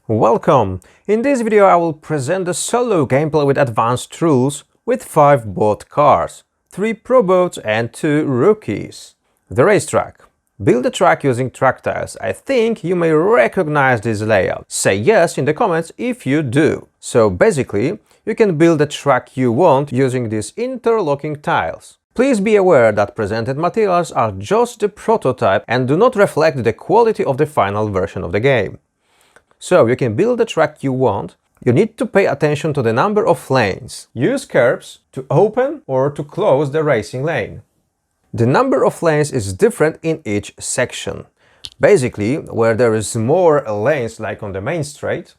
Welcome! In this video I will present the solo gameplay with advanced rules with 5 bot cars, 3 pro bots and 2 rookies. The racetrack. Build a track using track tiles. I think you may recognize this layout. Say yes in the comments if you do. So basically, you can build the track you want using these interlocking tiles. Please be aware that presented materials are just the prototype and do not reflect the quality of the final version of the game. So you can build the track you want. You need to pay attention to the number of lanes. Use curbs to open or to close the racing lane. The number of lanes is different in each section. Basically, where there is more lanes like on the main straight,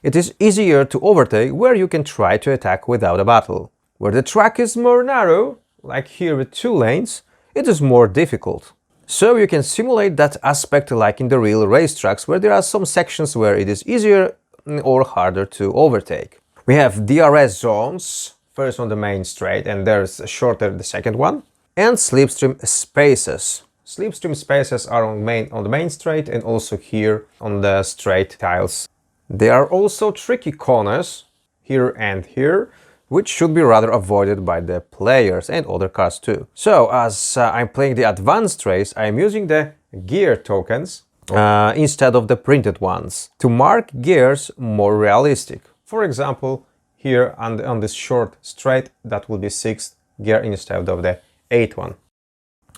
it is easier to overtake where you can try to attack without a battle. Where the track is more narrow, like here with 2 lanes, it is more difficult. So you can simulate that aspect like in the real racetracks, where there are some sections where it is easier or harder to overtake. We have DRS zones, first on the main straight, and there's shorter the second one, and slipstream spaces. Slipstream spaces are on the main straight and also here on the straight tiles. There are also tricky corners here and here, which should be rather avoided by the players and other cars too. So, as I'm playing the advanced race, I'm using the gear tokens instead of the printed ones to mark gears more realistic. For example, here on this short straight, that will be 6th gear instead of the 8th one.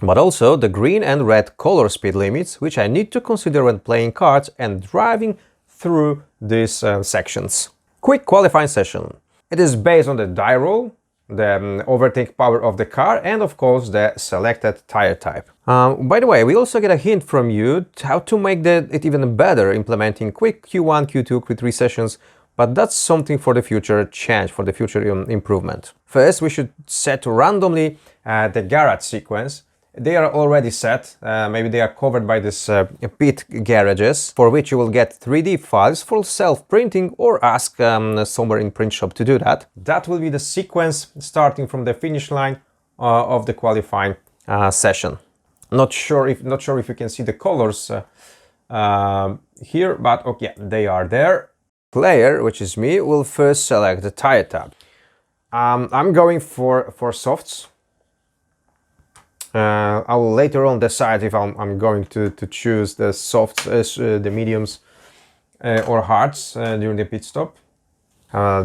But also the green and red color speed limits, which I need to consider when playing cards and driving through these sections. Quick qualifying session. It is based on the die roll, the overtake power of the car, and of course the selected tire type. By the way, we also get a hint from you how to make it even better, implementing quick Q1, Q2, Q3 sessions, but that's something for the future change, for the future improvement. First, we should set randomly the garage sequence. They are already set, maybe they are covered by this pit garages, for which you will get 3D files for self-printing or ask somewhere in print shop to do that. That will be the sequence starting from the finish line of the qualifying session. Not sure if you can see the colors here, but okay, they are there. Player, which is me, will first select the tire tab. I'm going for softs. I will later on decide if I'm going to choose the softs, the mediums or hards during the pit stop.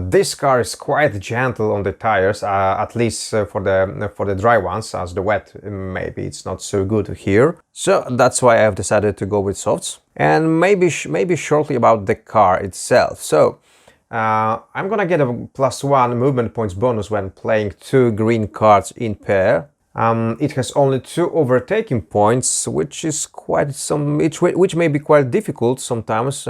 This car is quite gentle on the tires, at least for the dry ones, as the wet maybe it's not so good here. So that's why I have decided to go with softs. And maybe shortly about the car itself. So I'm gonna get a +1 movement points bonus when playing 2 green cards in pair. It has only 2 overtaking points, which is which may be quite difficult sometimes,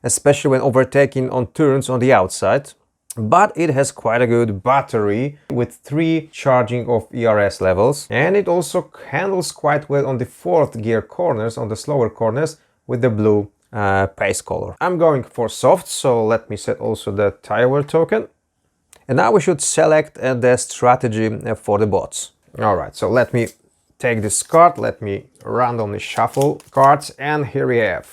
especially when overtaking on turns on the outside. But it has quite a good battery with 3 charging of ERS levels, and it also handles quite well on the 4th gear corners, on the slower corners, with the blue pace color. I'm going for soft, so let me set also the tire wear token. And now we should select the strategy for the bots. Alright, so let me take this card, let me randomly shuffle cards, and here we have.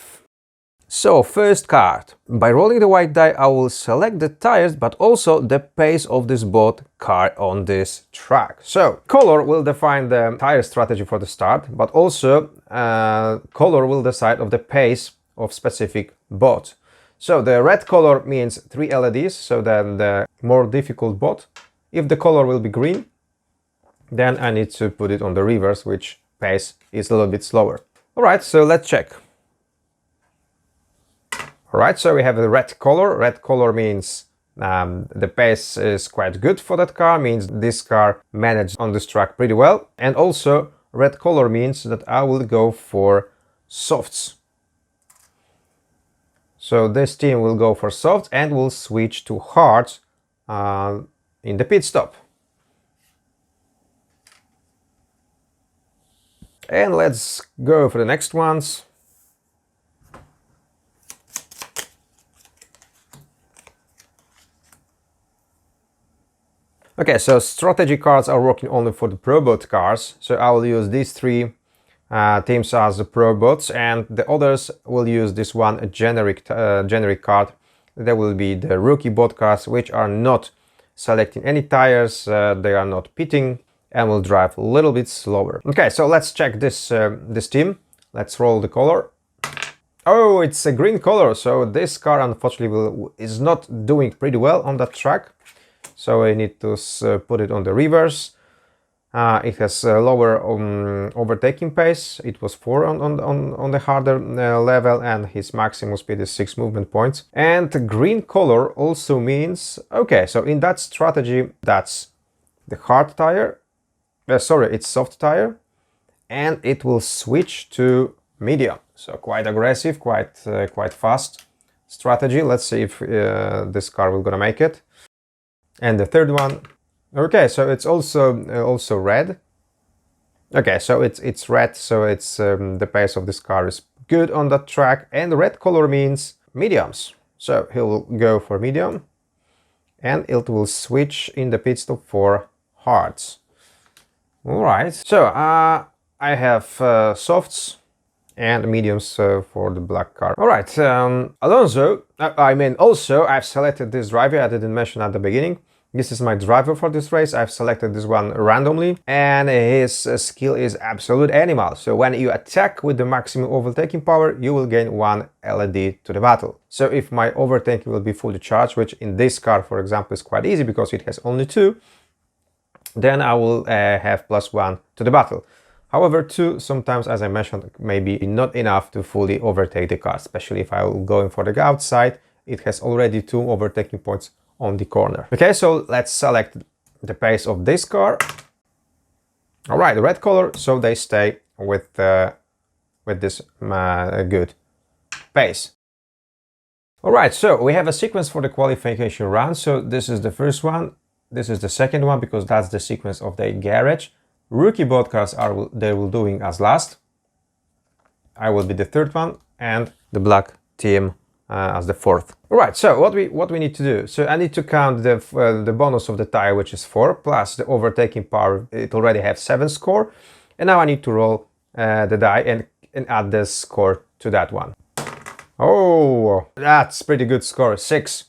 So, first card. By rolling the white die, I will select the tires, but also the pace of this bot car on this track. So, color will define the tire strategy for the start, but also color will decide of the pace of specific bot. So, the red color means 3 LEDs, so then the more difficult bot. If the color will be green, then I need to put it on the reverse, which pace is a little bit slower. Alright, so let's check. Alright, so we have the red color. Red color means the pace is quite good for that car, means this car managed on this track pretty well. And also, red color means that I will go for softs. So this team will go for softs and will switch to hards in the pit stop. And let's go for the next ones. Okay, so strategy cards are working only for the pro bot cars, so I will use these 3 teams as the pro bots, and the others will use this one generic card. There will be the rookie bot cars, which are not selecting any tires, they are not pitting, and will drive a little bit slower. Okay, so let's check this this team. Let's roll the color. Oh, it's a green color, so this car unfortunately is not doing pretty well on that track. So I need to put it on the reverse. It has a lower overtaking pace. It was 4 on the harder level, and his maximum speed is 6 movement points. And the green color also means, okay, so in that strategy, that's the hard tire. Sorry, it's soft tire, and it will switch to medium. So quite aggressive, quite fast strategy. Let's see if this car will gonna make it. And the third one. Okay, so it's also red. Okay, so it's red, so it's the pace of this car is good on that track, and the red color means mediums. So he'll go for medium, and it will switch in the pit stop for hards. All right. So I have softs and mediums for the black car. All right. Alonso. Also I've selected this driver. I didn't mention at the beginning. This is my driver for this race. I've selected this one randomly, and his skill is absolute animal. So when you attack with the maximum overtaking power, you will gain 1 LED to the battle. So if my overtaking will be fully charged, which in this car, for example, is quite easy because it has only 2, then I will have +1 to the battle. However, 2 sometimes, as I mentioned, maybe not enough to fully overtake the car, especially if I'm going for the outside. It has already 2 overtaking points on the corner. Okay, so let's select the pace of this car. All right, the red color, so they stay with this good pace. All right, so we have a sequence for the qualification round. So this is the first one, this is the second one, because that's the sequence of the garage. Rookie bot cars they will doing as last. I will be the third one, and the black team as the fourth. All right, so what we need to do, so I need to count the bonus of the tire, which is 4, plus the overtaking power. It already has 7 score, and now I need to roll the die and add the score to that one. Oh, that's pretty good score, 6.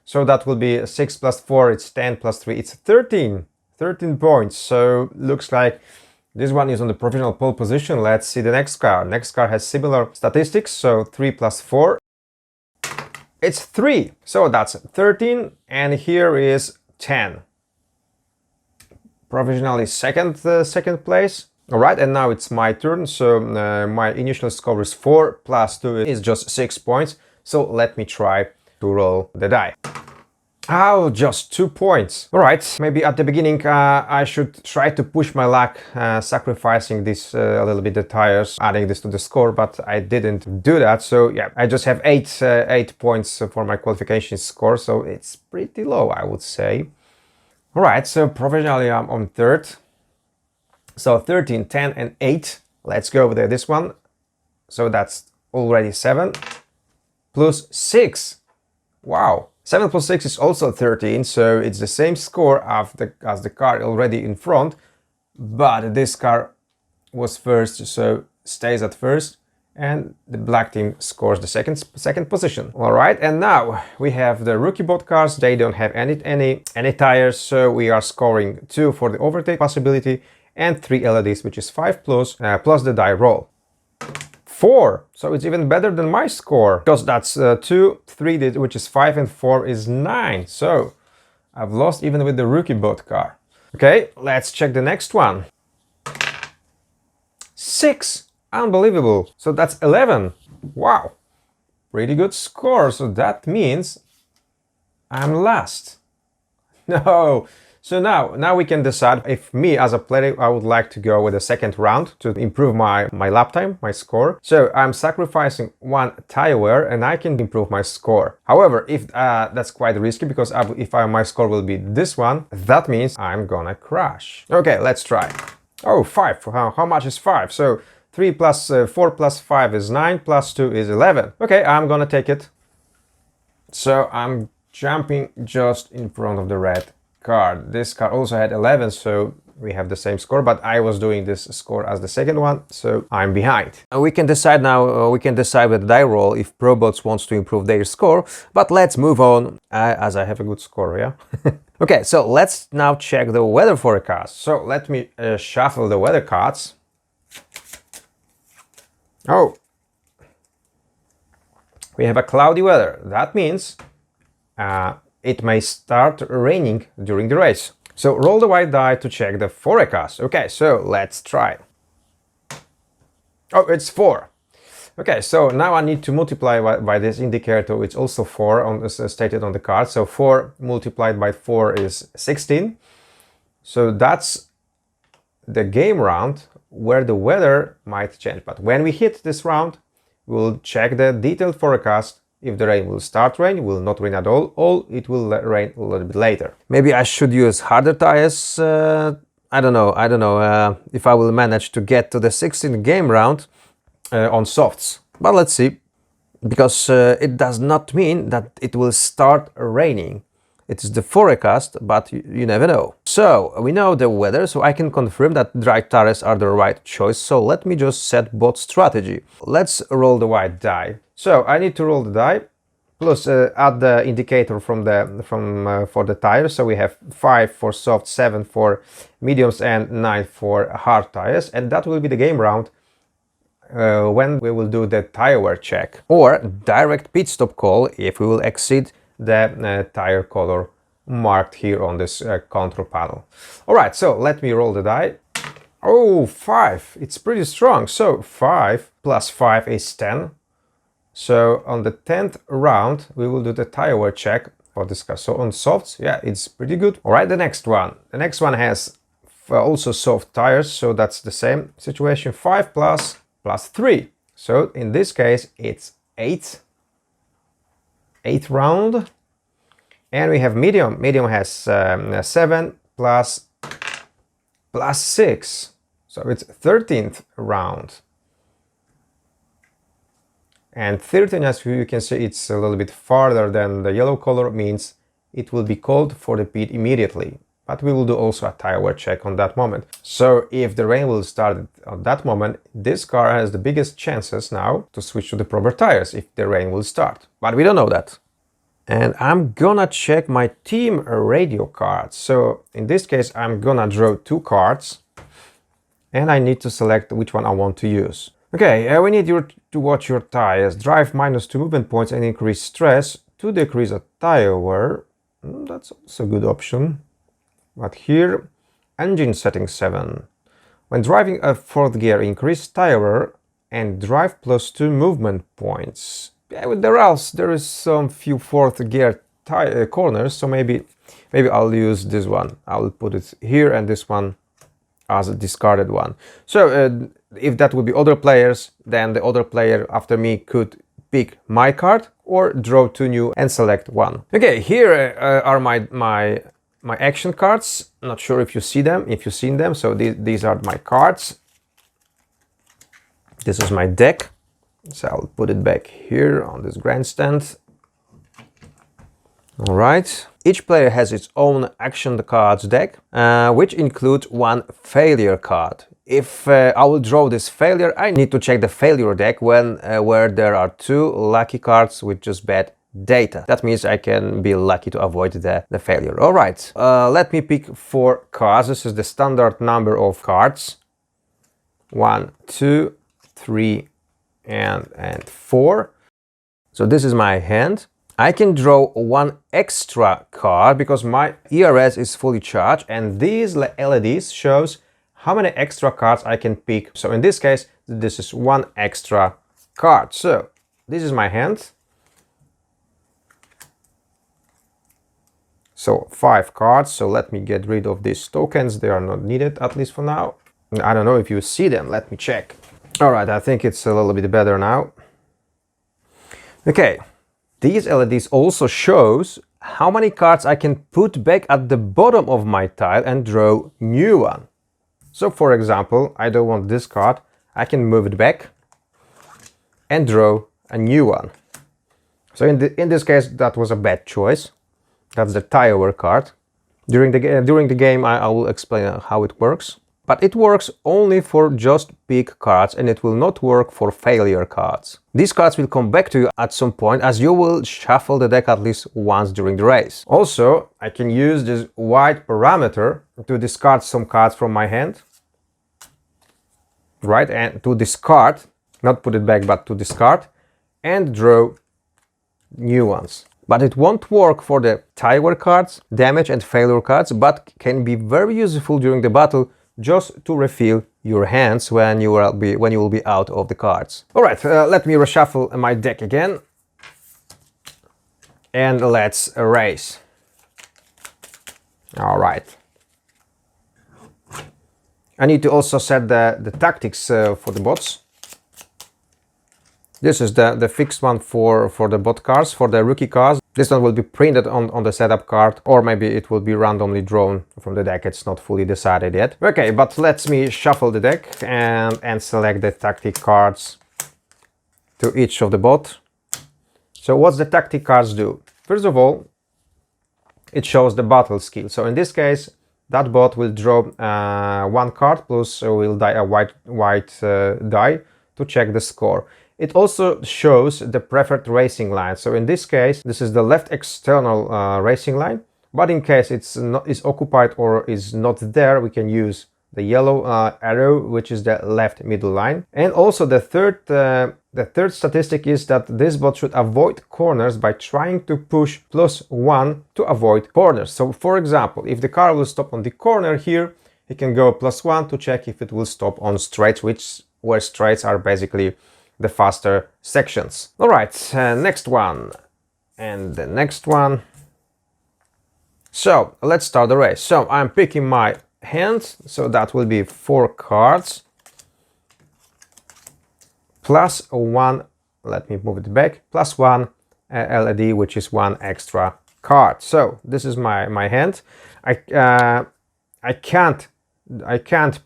So that will be 6 plus 4, it's 10 plus 3, it's 13 points. So looks like this one is on the provisional pole position. Let's see the next car. Next car has similar statistics, so 3 plus 4. It's 3, so that's 13, and here is 10. Provisionally second place. All right, and now it's my turn. So my initial score is 4 plus 2 is just 6 points. So let me try to roll the die. Oh, just 2 points. All right, maybe at the beginning I should try to push my luck, sacrificing this a little bit the tires, adding this to the score, but I didn't do that. So yeah, I just have 8 points for my qualification score, so it's pretty low, I would say. All right, so provisionally I'm on third. So 13, 10, and 8. Let's go with this one. So that's already 7 plus 6. Wow. 7 plus 6 is also 13, so it's the same score as the car already in front, but this car was first, so stays at first, and the black team scores the second position. All right, and now we have the rookie bot cars. They don't have any tires, so we are scoring 2 for the overtake possibility and 3 LEDs, which is 5 plus the die roll. 4, so it's even better than my score, because that's 2, 3, which is 5, and 4 is 9. So I've lost even with the rookie bot car. Okay, let's check the next one. 6, unbelievable. So that's 11. Wow, pretty good score. So that means I'm last. No. So now we can decide if me as a player, I would like to go with the second round to improve my lap time, my score. So I'm sacrificing 1 tire wear and I can improve my score. However, if that's quite risky, because if my score will be this one, that means I'm gonna crash. Okay, let's try. Oh, 5. How much is 5? So 3 plus 4 plus 5 is 9, plus 2 is 11. Okay, I'm gonna take it. So I'm jumping just in front of the red car. This car also had 11, so we have the same score, but I was doing this score as the second one, so I'm behind. We can decide now, we can decide with the die roll if Probots wants to improve their score, but let's move on, as I have a good score, yeah? Okay, so let's now check the weather forecast. So let me shuffle the weather cards. Oh, we have a cloudy weather. That means it may start raining during the race. So roll the white die to check the forecast. Okay, so let's try. Oh, it's 4. Okay, so now I need to multiply by this indicator. It's also 4 stated on the card. So 4 multiplied by 4 is 16. So that's the game round where the weather might change. But when we hit this round, we'll check the detailed forecast. If the rain will start rain, will not rain at all, or it will rain a little bit later. Maybe I should use harder tires. I don't know if I will manage to get to the 16th game round on softs. But let's see, because it does not mean that it will start raining. It is the forecast, but you never know. So we know the weather, so I can confirm that dry tires are the right choice. So let me just set bot strategy. Let's roll the white die. So I need to roll the die, plus add the indicator for the tires. So we have 5 for soft, 7 for mediums, and 9 for hard tires, and that will be the game round when we will do the tire wear check or direct pit stop call if we will exceed the tire color marked here on this control panel. All right, so let me roll the die. Oh, 5. It's pretty strong. So 5 plus 5 is 10. So on the 10th round, we will do the tire wear check for this car. So on softs, yeah, it's pretty good. All right, the next one. The next one has also soft tires, so that's the same situation. 5 plus 3. So in this case, it's 8. 8th round. And we have medium. Medium has 7 plus 6. So it's 13th round. And 13, as you can see, it's a little bit farther than the yellow color, means it will be called for the pit immediately. But we will do also a tire wear check on that moment. So if the rain will start at that moment, this car has the biggest chances now to switch to the proper tires if the rain will start. But we don't know that. And I'm gonna check my team radio cards. So in this case, I'm gonna draw 2 cards and I need to select which one I want to use. Okay, we need you to watch your tires. Drive -2 movement points and increase stress to decrease a tire wear. That's also a good option. But here, engine setting 7. When driving a 4th gear, increase tire wear and drive +2 movement points. Yeah, there is some few 4th gear corners, so maybe I'll use this one. I'll put it here and this one as a discarded one. So if that would be other players, then the other player after me could pick my card or draw 2 new and select one. Okay, here are my action cards. Not sure if you see them, if you've seen them. So these are my cards. This is my deck. So I'll put it back here on this grandstand. All right. Each player has its own action cards deck, which includes 1 failure card. If I will draw this failure, I need to check the failure deck where there are 2 lucky cards with just bad data. That means I can be lucky to avoid the failure. All right, let me pick 4 cards. This is the standard number of cards. 1, 2, 3, and 4. So this is my hand. I can draw 1 extra card because my ERS is fully charged, and these LEDs shows how many extra cards I can pick. So in this case, this is 1 extra card. So this is my hand. So 5 cards. So let me get rid of these tokens. They are not needed, at least for now. I don't know if you see them. Let me check. All right, I think it's a little bit better now. Okay, these LEDs also shows how many cards I can put back at the bottom of my tile and draw new one. So for example, I don't want this card. I can move it back and draw a new one. So in this case, that was a bad choice. That's the tire wear card. During the game, I will explain how it works. But it works only for just big cards, and it will not work for failure cards. These cards will come back to you at some point, as you will shuffle the deck at least once during the race. Also, I can use this white parameter to discard some cards from my hand. Right, and to discard, not put it back, but to discard, and draw new ones. But it won't work for the tire cards, damage and failure cards, but can be very useful during the battle, just to refill your hands when you will be out of the cards. Alright, let me reshuffle my deck again. And let's race. Alright. I need to also set the tactics for the bots. This is the fixed one for the bot cards, for the rookie cards. This one will be printed on the setup card, or maybe it will be randomly drawn from the deck. It's not fully decided yet. Okay, but let me shuffle the deck and select the tactic cards to each of the bot. So what's the tactic cards do? First of all, it shows the battle skill. So in this case, that bot will draw one card, plus will die a white die to check the score. It also shows the preferred racing line. So in this case, this is the left external racing line. But in case is occupied or is not there, we can use the yellow arrow, which is the left middle line. And also the third statistic is that this bot should avoid corners by trying to push +1 to avoid corners. So for example, if the car will stop on the corner here, he can go +1 to check if it will stop on straights, where straights are basically the faster sections. All right, next one and the next one. So let's start the race. So I'm picking my hand, so that will be 4 cards +1. Let me move it back. +1 LED, which is 1 extra card. So this is my hand. I can't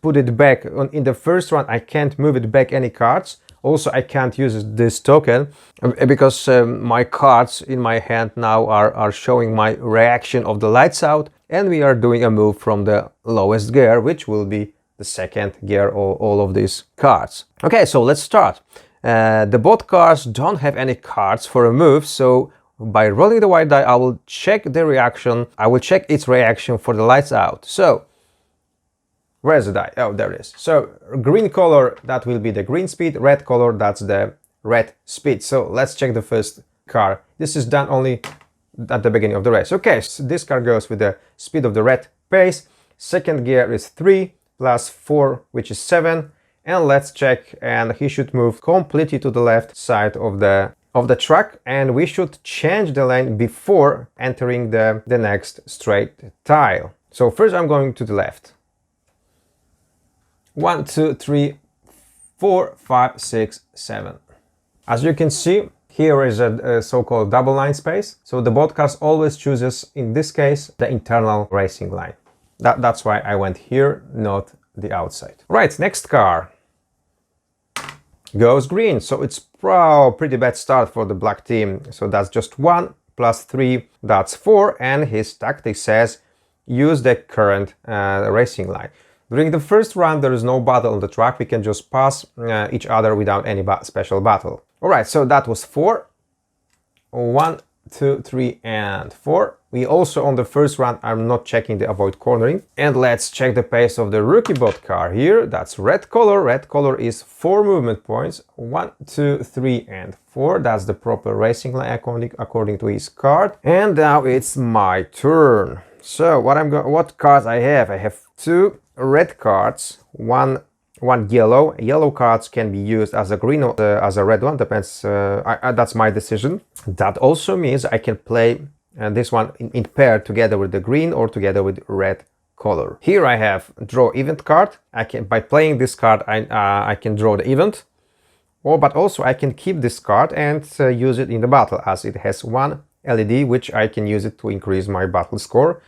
put it back in the first round. I can't move it back any cards. Also, I can't use this token because my cards in my hand now are showing my reaction of the lights out, and we are doing a move from the lowest gear, which will be the second gear of all of these cards. Okay, so let's start. The bot cards don't have any cards for a move, so by rolling the white die, I will check the reaction. I will check its reaction for the lights out. So where's the die? Oh, there it is. So green color, that will be the green speed. Red color, that's the red speed. So let's check the first car. This is done only at the beginning of the race. Okay, so this car goes with the speed of the red pace. Second gear is 3 + 4, which is 7. And let's check, and he should move completely to the left side of the track, and we should change the lane before entering the next straight tile. So first I'm going to the left. 1, 2, 3, 4, 5, 6, 7. As you can see, here is a so-called double line space. So the bot cars always chooses, in this case, the internal racing line. That's why I went here, not the outside. Right, next car goes green. So it's pretty bad start for the black team. So that's just 1 + 3, that's 4. And his tactic says, use the current racing line. During the first round, there is no battle on the track. We can just pass each other without any special battle. All right, so that was 4. 1, 2, 3, and 4. We also, on the first round, I'm not checking the avoid cornering. And let's check the pace of the rookie bot car here. That's red color. Red color is 4 movement points. 1, 2, 3, and 4. That's the proper racing line according to his card. And now it's my turn. So what cards I have? I have 2 red cards, one yellow. Yellow cards can be used as a green or as a red one, depends. That's my decision. That also means I can play this one in pair together with the green or together with red color. Here I have draw event card. By playing this card, I can draw the event. But also I can keep this card and use it in the battle, as it has 1 LED, which I can use it to increase my battle score.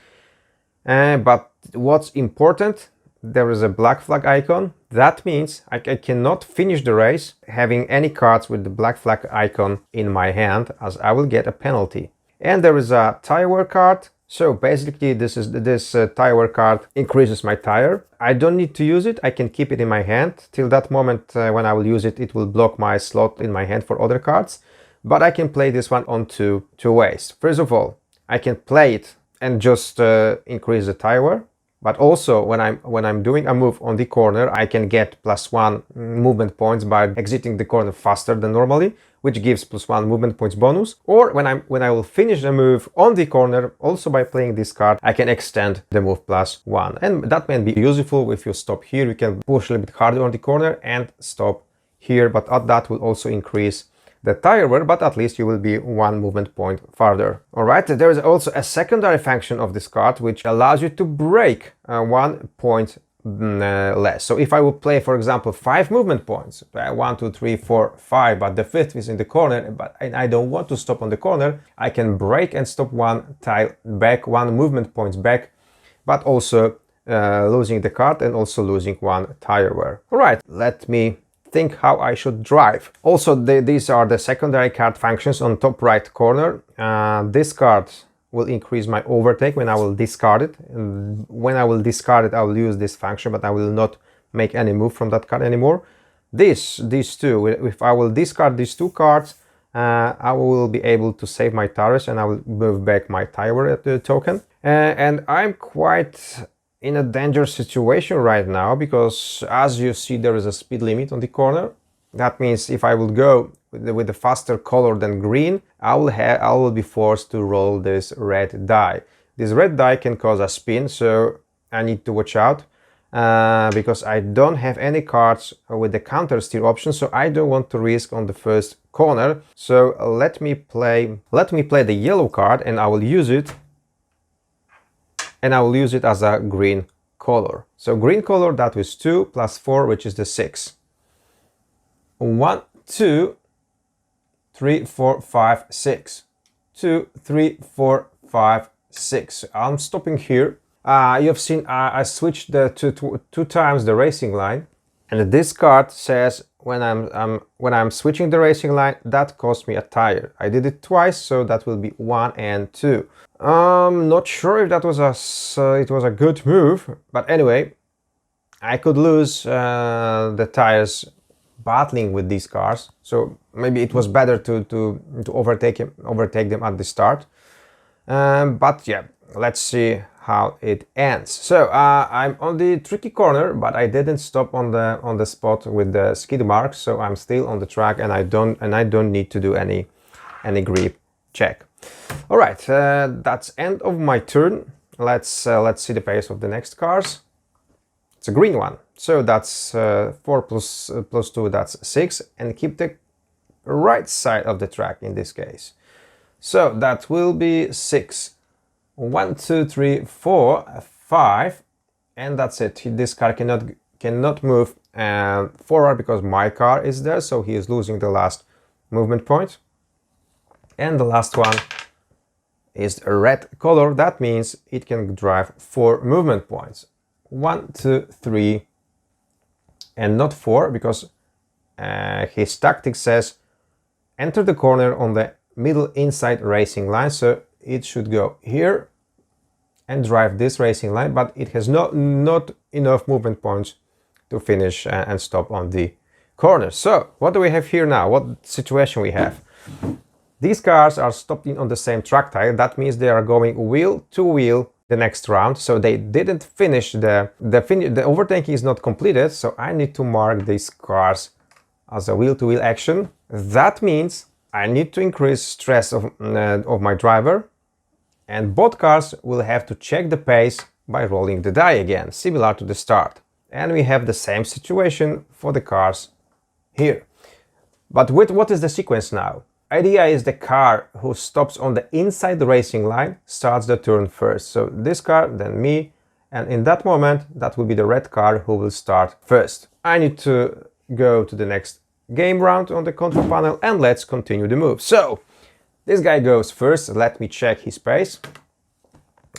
But what's important, there is a black flag icon. That means I cannot finish the race having any cards with the black flag icon in my hand, as I will get a penalty. And there is a tire card. So basically this tire card increases my tire. I don't need to use it, I can keep it in my hand. Till that moment when I will use it, it will block my slot in my hand for other cards. But I can play this one on two ways. First of all, I can play it and just increase the tire. But also when I'm doing a move on the corner, I can get +1 movement points by exiting the corner faster than normally, which gives +1 movement points bonus. Or when I will finish the move on the corner, also by playing this card, I can extend the move +1. And that may be useful if you stop here, you can push a little bit harder on the corner and stop here, but that will also increase the tire wear, but at least you will be 1 movement point farther. Alright, there is also a secondary function of this card which allows you to break 1 point less. So if I would play, for example, 5 movement points, 1, 2, 3, 4, 5, but the 5th is in the corner, but I don't want to stop on the corner, I can break and stop 1 tile back, 1 movement points back, but also losing the card and also losing 1 tire wear. Alright, let me think how I should drive. Also, these are the secondary card functions on top right corner. This card will increase my overtake when I will discard it. And when I will discard it, I will use this function, but I will not make any move from that card anymore. These two, if I will discard these 2 cards, I will be able to save my tires and I will move back my tire token. And I'm quite in a dangerous situation right now, because as you see there is a speed limit on the corner. That means if I will go with a faster color than green, I will be forced to roll this red die. This red die can cause a spin, so I need to watch out because I don't have any cards with the counter steer option, so I don't want to risk on the first corner. So let me play the yellow card and I will use it. And I will use it as a green color. So green color, that was 2 + 4, which is the 6. 1, 2, 3, 4, 5, 6. 2, 3, 4, 5, 6. I'm stopping here. You have seen I switched two times the racing line, and this card says when I'm switching the racing line, that cost me a tire. I did it twice, so that will be 1 and 2. Not sure if that was it was a good move, but anyway, I could lose the tires battling with these cars, so maybe it was better to overtake them at the start. But yeah, let's see how it ends. So I'm on the tricky corner, but I didn't stop on the spot with the skid marks, so I'm still on the track, and I don't need to do any grip check. All right, that's end of my turn. Let's see the pace of the next cars. It's a green one, so that's 4 plus 2, that's 6, and keep the right side of the track in this case. So that will be 6. 1, 2, 3, 4, 5, and that's it. This car cannot move forward because my car is there, so he is losing the last movement point. And the last one is a red color. That means it can drive 4 movement points. 1, 2, 3, and not 4, because his tactic says enter the corner on the middle inside racing line, so it should go here and drive this racing line, but it has not enough movement points to finish and stop on the corner. So what do we have here now? What situation we have? These cars are stopped in on the same track tile. That means they are going wheel to wheel the next round, so they didn't finish the overtaking is not completed, so I need to mark these cars as a wheel-to-wheel action. That means I need to increase stress of my driver, and both cars will have to check the pace by rolling the die again, similar to the start. And we have the same situation for the cars here. But what is the sequence now? Idea is the car who stops on the inside the racing line starts the turn first. So this car, then me, and in that moment, that will be the red car who will start first. I need to go to the next game round on the control panel, and let's continue the move. So this guy goes first. Let me check his pace.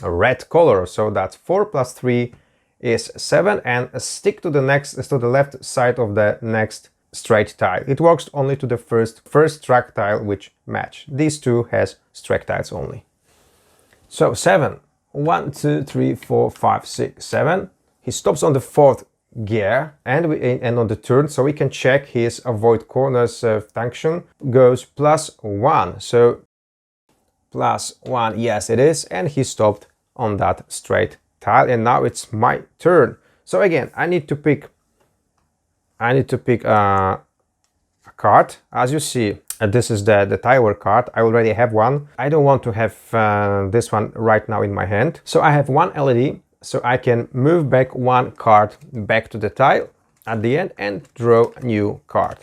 A red color, so that's 4 plus 3 is 7, and stick to the left side of the next straight tile. It works only to the first track tile which match. These two has straight tiles only. So 7. 1, 2, 3, 4, 5, 6, 7. He stops on the 4th gear and on the turn, so we can check his avoid corners function goes +1. So +1, yes it is, and he stopped on that straight tile, and now it's my turn. So again, I need to pick a card. As you see, this is the tile card. I already have one. I don't want to have this one right now in my hand. So I have one LED, so I can move back one card back to the tile at the end and draw a new card.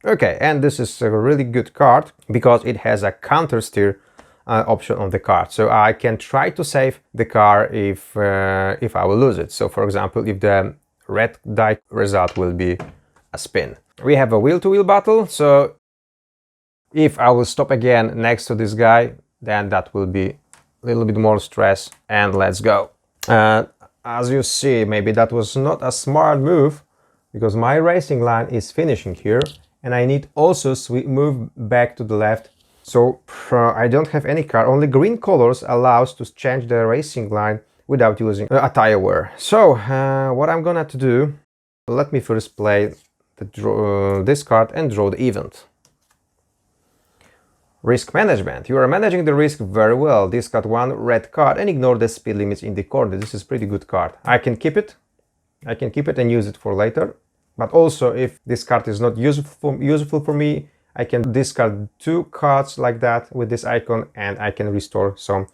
Okay, and this is a really good card because it has a counter steer option on the card, so I can try to save the car if I will lose it. So for example, if the red die result will be a spin. We have a wheel-to-wheel battle, so if I will stop again next to this guy, then that will be a little bit more stress, and let's go. As you see, maybe that was not a smart move because my racing line is finishing here and I need also move back to the left. So I don't have any car, only green colors allows to change the racing line without using a tire wear. So what I'm gonna to do, let me first play this card and draw the event. Risk management. You are managing the risk very well. Discard one red card and ignore the speed limits in the corner. This is pretty good card. I can keep it. I can keep it and use it for later. But also, if this card is not useful for me, I can discard two cards like that with this icon, and I can restore some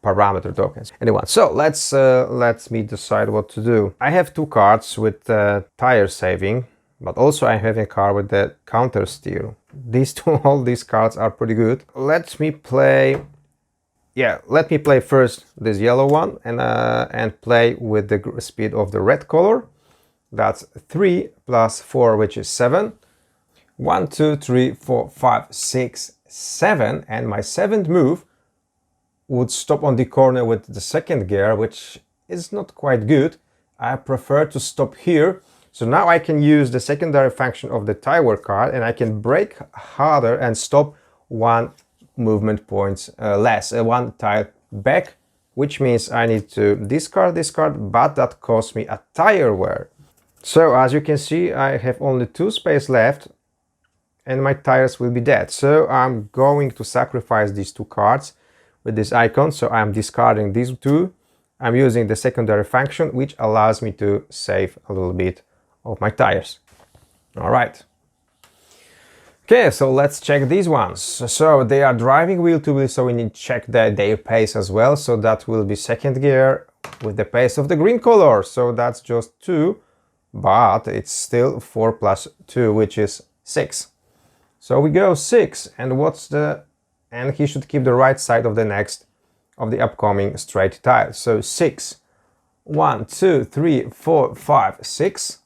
parameter tokens. Anyway, so let me decide what to do. I have two cards with tire saving, but also I have a card with the counter steer. These two, all these cards are pretty good. Let me play first this yellow one and play with the speed of the red color. That's 3 plus 4, which is 7. 1, 2, 3, 4, 5, 6, 7, and my 7th move would stop on the corner with the 2nd gear, which is not quite good. I prefer to stop here. So now I can use the secondary function of the tire card, and I can brake harder and stop one movement points less, one tile back, which means I need to discard this card, but that costs me a tire wear. So as you can see, I have only 2 space left and my tires will be dead. So I'm going to sacrifice these 2 cards with this icon. So I'm discarding these 2. I'm using the secondary function, which allows me to save a little bit of my tires. All right. Okay, so let's check these ones. So they are driving wheel to wheel, so we need to check their pace as well. So that will be 2nd gear with the pace of the green color. So that's just 2, but it's still 4 plus 2, which is 6. So we go 6, and he should keep the right side of the upcoming straight tile. So 6, 1, 2, 3, 4, 5, 6.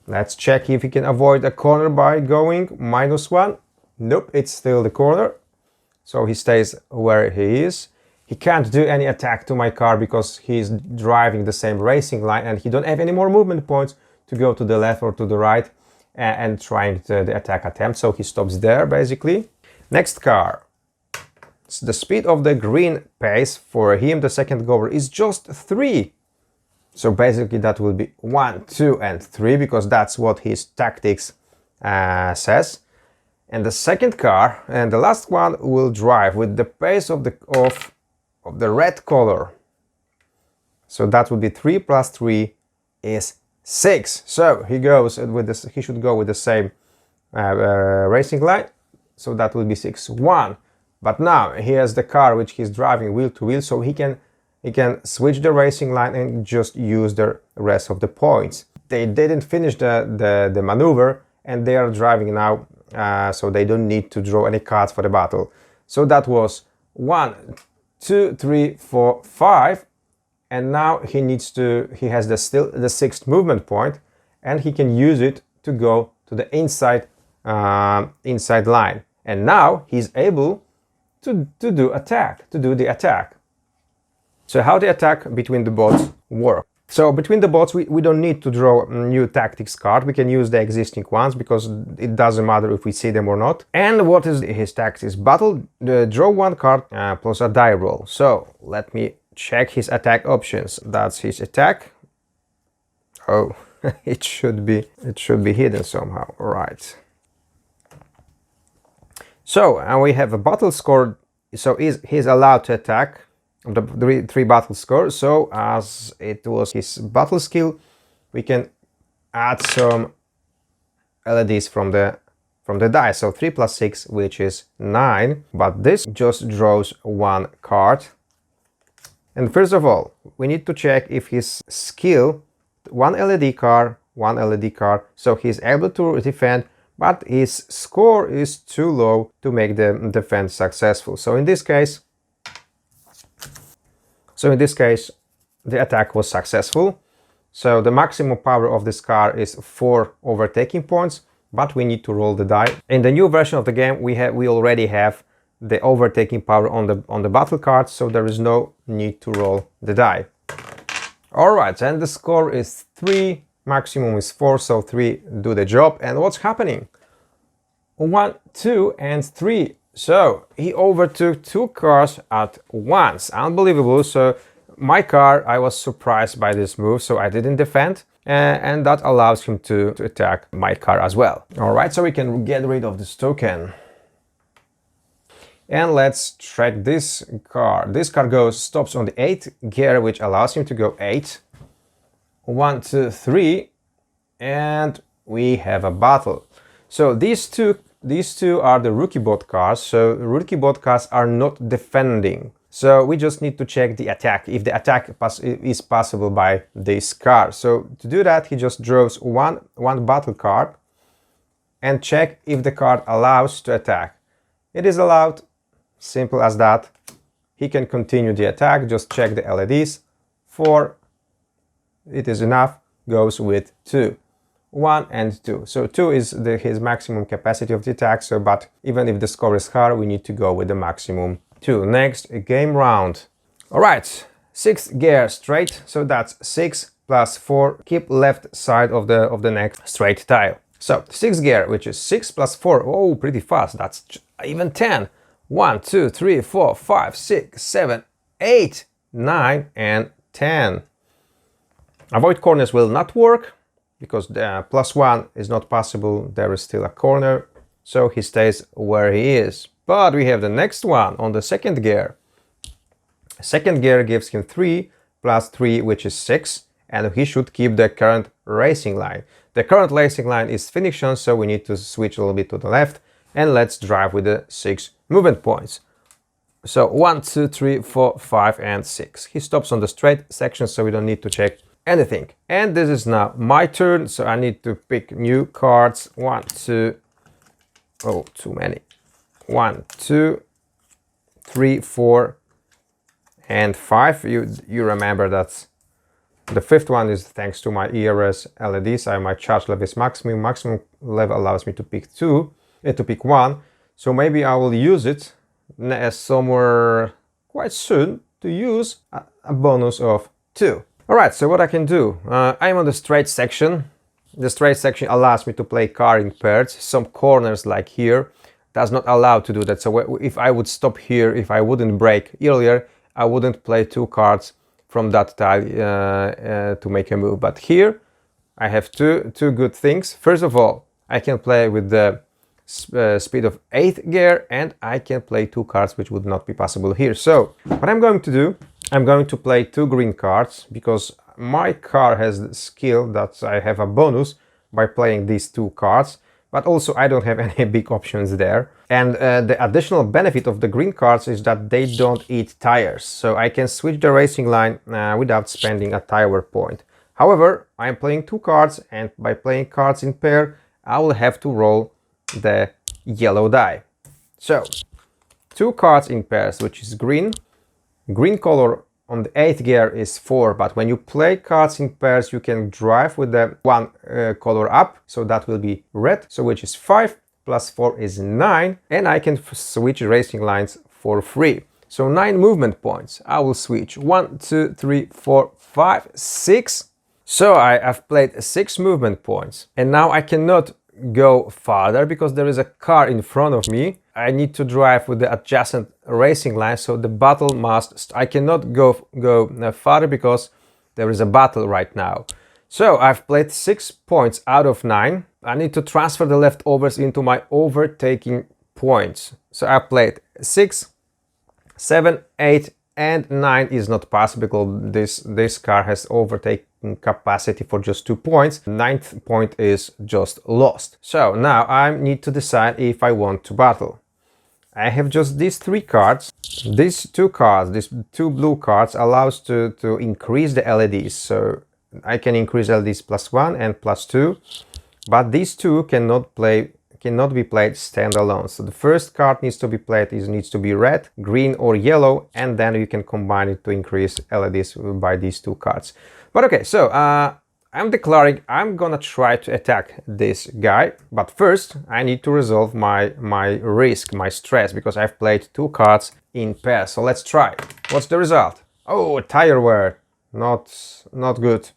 Let's check if he can avoid a corner by going -1. Nope, it's still the corner. So he stays where he is. He can't do any attack to my car because he's driving the same racing line and he don't have any more movement points to go to the left or to the right and trying the attack attempt. So he stops there basically. Next car. The speed of the green pace for him, the 2nd goer, is just 3. So basically that will be 1, 2, and 3 because that's what his tactics says. And the 2nd car and the last one will drive with the pace of the red color. So that would be 3 plus 3 is 6. So he goes with this. He should go with the same racing line. So that will be 6, 1. But now he has the car which he's driving wheel to wheel, so he can switch the racing line and just use the rest of the points. They didn't finish the maneuver and they are driving now, so they don't need to draw any cards for the battle. So that was 1, 2, 3, 4, 5, and now he has still the 6th movement point, and he can use it to go to the inside line. And now he's able to do the attack. So how the attack between the bots work? So between the bots, we don't need to draw new tactics card. We can use the existing ones because it doesn't matter if we see them or not. And what is his tactics? Battle, draw one card plus a die roll. So let me check his attack options. That's his attack. Oh, it should be hidden somehow. All right. So and we have a battle score. So he's allowed to attack the three battle score. So as it was his battle skill, we can add some LEDs from the die. So 3 plus 6, which is 9. But this just draws one card. And first of all, we need to check if his skill, one LED card, so he's able to defend, but his score is too low to make the defense successful. So in this case, the attack was successful. So the maximum power of this card is 4 overtaking points, but we need to roll the die. In the new version of the game, we already have the overtaking power on the battle card, so there is no need to roll the die. All right, and the score is 3, maximum is 4, so 3 do the job. And what's happening? 1, 2, and 3. So he overtook 2 cars at once. Unbelievable. So my car, I was surprised by this move, so I didn't defend. And that allows him to attack my car as well. All right, so we can get rid of this token. And let's track this car. This car stops on the 8th gear, which allows him to go 8. 1, 2, 3. And we have a battle. So these two are the rookie bot cars. So rookie bot cars are not defending. So we just need to check the attack, if the attack is possible by this car. So to do that, he just draws one battle card and check if the card allows to attack. It is allowed, simple as that. He can continue the attack, just check the LEDs. 4, it is enough, goes with 2. 1 and 2. So 2 is his maximum capacity of the attack, so but even if the score is high, we need to go with the maximum 2. Next, a game round. Alright, 6th gear straight, so that's 6 plus 4. Keep left side of the next straight tile. So 6th gear, which is 6 plus 4, oh, pretty fast, that's even 10. 1, 2, 3, 4, 5, 6, 7, 8, 9, and 10. Avoid corners will not work, because the +1 is not possible, there is still a corner, so he stays where he is. But we have the next one on the 2nd gear. 2nd gear gives him 3 plus 3, which is 6, and he should keep the current racing line. The current racing line is finished, so we need to switch a little bit to the left, and let's drive with the 6 movement points. So 1, 2, 3, 4, 5, and 6. He stops on the straight section, so we don't need to check anything. And this is now my turn, so I need to pick new cards. 1, 2, oh, too many. 1, 2, 3, 4, and 5. You remember that the 5th one is thanks to my ERS LEDs. My charge level is maximum. Maximum level allows me to pick 1. So maybe I will use it somewhere quite soon to use a bonus of 2. Alright, so what I can do, I'm on the straight section. The straight section allows me to play car in pairs. Some corners like here does not allow to do that. So if I would stop here, if I wouldn't brake earlier, I wouldn't play 2 cards from that tile to make a move. But here I have two good things. First of all, I can play with the speed of 8th gear, and I can play 2 cards which would not be possible here. So what I'm going to do, I'm going to play 2 green cards because my car has the skill that I have a bonus by playing these 2 cards, but also I don't have any big options there. And the additional benefit of the green cards is that they don't eat tires, so I can switch the racing line without spending a tire point. However, I'm playing 2 cards, and by playing cards in pair, I will have to roll the yellow die. So 2 cards in pairs, which is green. Green color on the 8th gear is 4, but when you play cards in pairs, you can drive with the 1 color up, so that will be red, so which is 5 plus 4 is 9, and I can switch racing lines for free. So 9 movement points. I will switch 1, 2, 3, 4, 5, 6. So I have played 6 movement points. And now I cannot go farther because there is a car in front of me. I need to drive with the adjacent racing line, so the battle must... I cannot go farther because there is a battle right now. So I've played 6 points out of 9. I need to transfer the leftovers into my overtaking points. So I played 6, 7, 8 and 9 is not possible because this car has overtaking capacity for just 2 points. 9th point is just lost. So now I need to decide if I want to battle. I have just these 3 cards. These 2 cards, these 2 blue cards allows to increase the LEDs. So I can increase LEDs +1 and +2, but these 2 cannot be played standalone. So the first card needs to be played needs to be red, green or yellow, and then you can combine it to increase LEDs by these 2 cards. But okay, so I'm declaring I'm gonna try to attack this guy, but first I need to resolve my risk, my stress, because I've played 2 cards in pair. So let's try. What's the result? Oh, tire wear. Not good.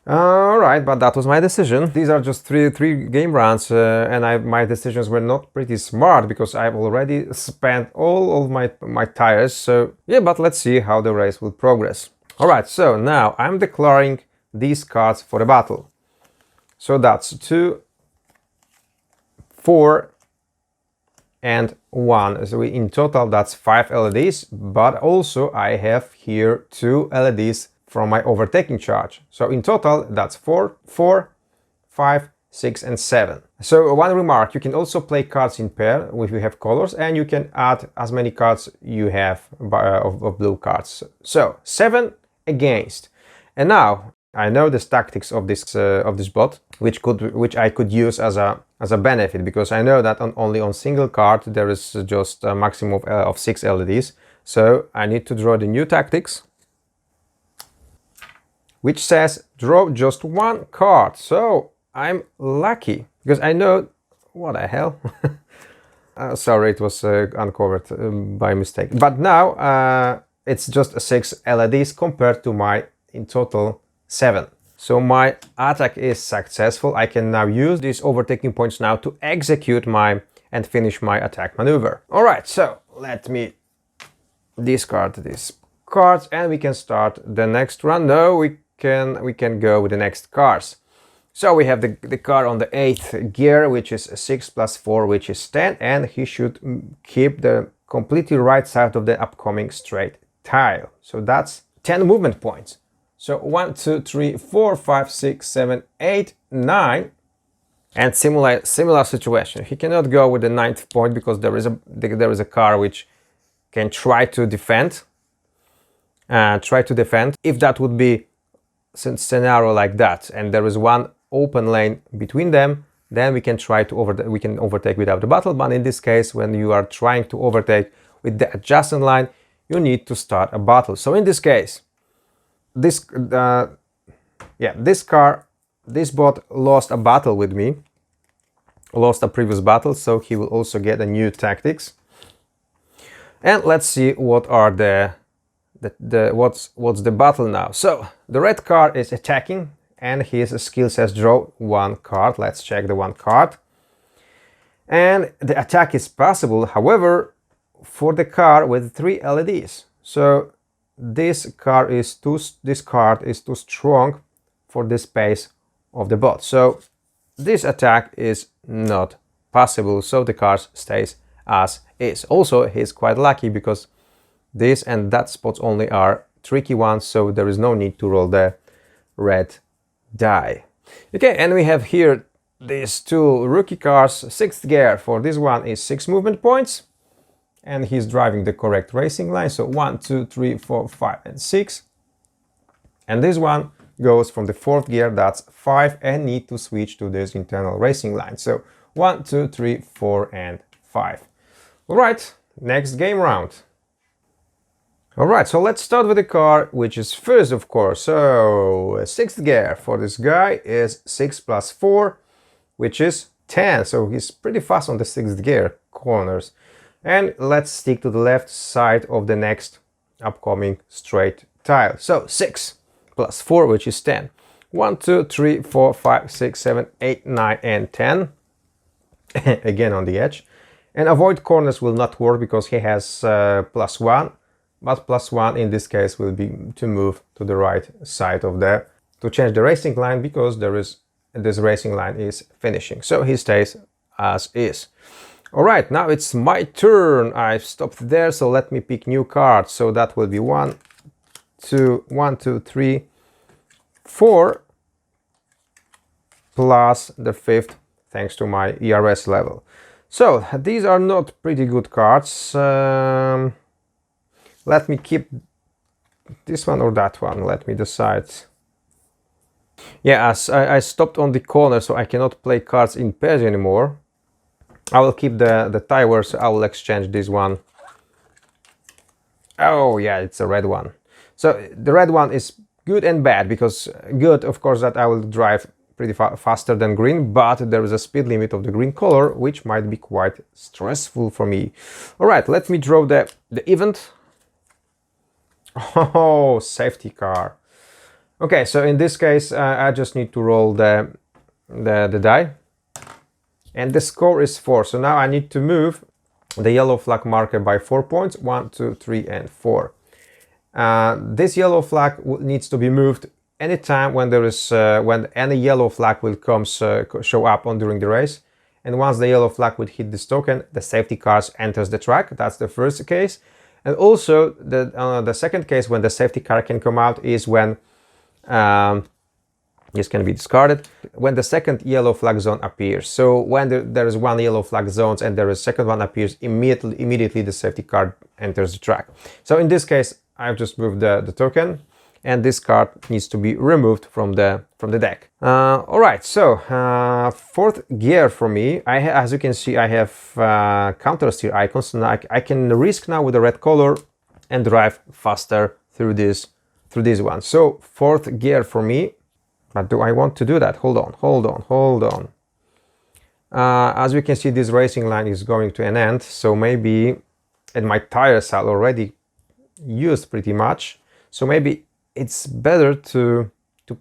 Alright, but that was my decision. These are just three game rounds, and my decisions were not pretty smart because I've already spent all of my tires. So yeah, but let's see how the race will progress. Alright, so now I'm declaring these cards for the battle. So that's 2, 4 and 1. So in total that's 5 LEDs, but also I have here 2 LEDs from my overtaking charge. So in total that's 4, 5, 6 and 7. So one remark, you can also play cards in pair if you have colors, and you can add as many cards you have of blue cards. So 7 against. And now I know the tactics of this bot, which I could use as a benefit, because I know that only on single card there is just a maximum of 6 LEDs. So I need to draw the new tactics, which says draw just 1 card. So I'm lucky because I know... What the hell? Sorry, it was uncovered by mistake. But now it's just 6 LEDs compared to my in total 7. So my attack is successful. I can now use these overtaking points now to execute and finish my attack maneuver. All right, so let me discard these cards and we can start the next run. No, we can go with the next cars. So we have the car on the 8th gear, which is 6 + 4, which is 10, and he should keep the completely right side of the upcoming straight tile. So that's 10 movement points. So 1, 2, 3, 4, 5, 6, 7, 8, 9. And similar situation. He cannot go with the 9th point because there is a car which can try to defend. If that would be scenario like that, and there is one open lane between them, then we can try to overtake without the battle. But in this case, when you are trying to overtake with the adjacent line, you need to start a battle. So in this case, this bot lost a battle with me, lost a previous battle, so he will also get a new tactics. And let's see what are what's the battle now. So the red car is attacking and his skill says draw 1 card. Let's check the 1 card. And the attack is possible, however, for the car with 3 LEDs. So this card is too strong for the space of the bot. So this attack is not possible. So the car stays as is. Also, he's quite lucky because this and that spots only are tricky ones, so there is no need to roll the red die. Okay, and we have here these 2 rookie cars. 6th gear for this one is 6 movement points, and he's driving the correct racing line. So 1, 2, 3, 4, 5 and 6. And this one goes from the 4th gear, that's 5, and need to switch to this internal racing line. So 1, 2, 3, 4 and 5. All right, next game round. Alright, so let's start with the car, which is first, of course. So 6th gear for this guy is 6 + 4, which is 10. So he's pretty fast on the 6th gear corners. And let's stick to the left side of the next upcoming straight tile. So 6 plus 4, which is 10. 1, 2, 3, 4, 5, 6, 7, 8, 9, and 10. Again on the edge. And avoid corners will not work because he has +1. But +1 in this case will be to move to the right side of the, to change the racing line, because this racing line is finishing. So he stays as is. All right, now it's my turn. I've stopped there, so let me pick new cards. So that will be 1, 2, 3, 4, plus the 5th, thanks to my ERS level. So these are not pretty good cards. Let me keep this one or that one. Let me decide. Yeah, as I stopped on the corner, so I cannot play cards in pairs anymore. I will keep the tire, so I will exchange this one. Oh yeah, it's a red one. So the red one is good and bad, because good, of course, that I will drive pretty faster than green, but there is a speed limit of the green color, which might be quite stressful for me. All right, let me draw the event. Oh, safety car. Okay, so in this case, I just need to roll the die. And the score is 4. So now I need to move the yellow flag marker by 4 points. 1, 2, 3, and 4. This yellow flag needs to be moved anytime when there is when any yellow flag will show up during the race. And once the yellow flag would hit this token, the safety car enters the track. That's the first case. And also the second case when the safety car can come out is when this can be discarded when the second yellow flag zone appears. So when there is one yellow flag zone and there is second one appears, immediately the safety card enters the track. So in this case, I've just moved the token, and this card needs to be removed from the deck. All right, so fourth gear for me. As you can see, I have counter steer icons, so now I can risk now with the red color and drive faster through this one. So fourth gear for me. But do I want to do that? Hold on. As we can see, this racing line is going to an end, so maybe, and my tires are already used pretty much, so maybe it's better to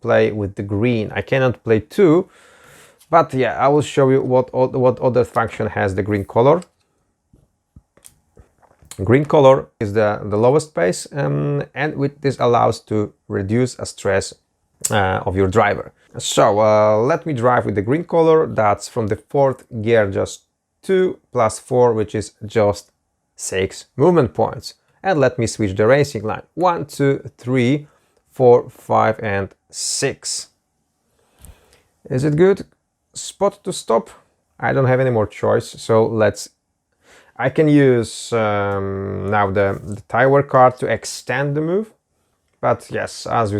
play with the green. I cannot play 2, but yeah, I will show you what other function has the green color. Green color is the lowest pace, and with this allows to reduce a stress of your driver. So let me drive with the green color. That's from the fourth gear, just 2 plus 4, which is just 6 movement points. And let me switch the racing line. 1, 2, 3, 4, 5, and 6. Is it good? Spot to stop? I don't have any more choice, so I can use now the tire card to extend the move. But yes, as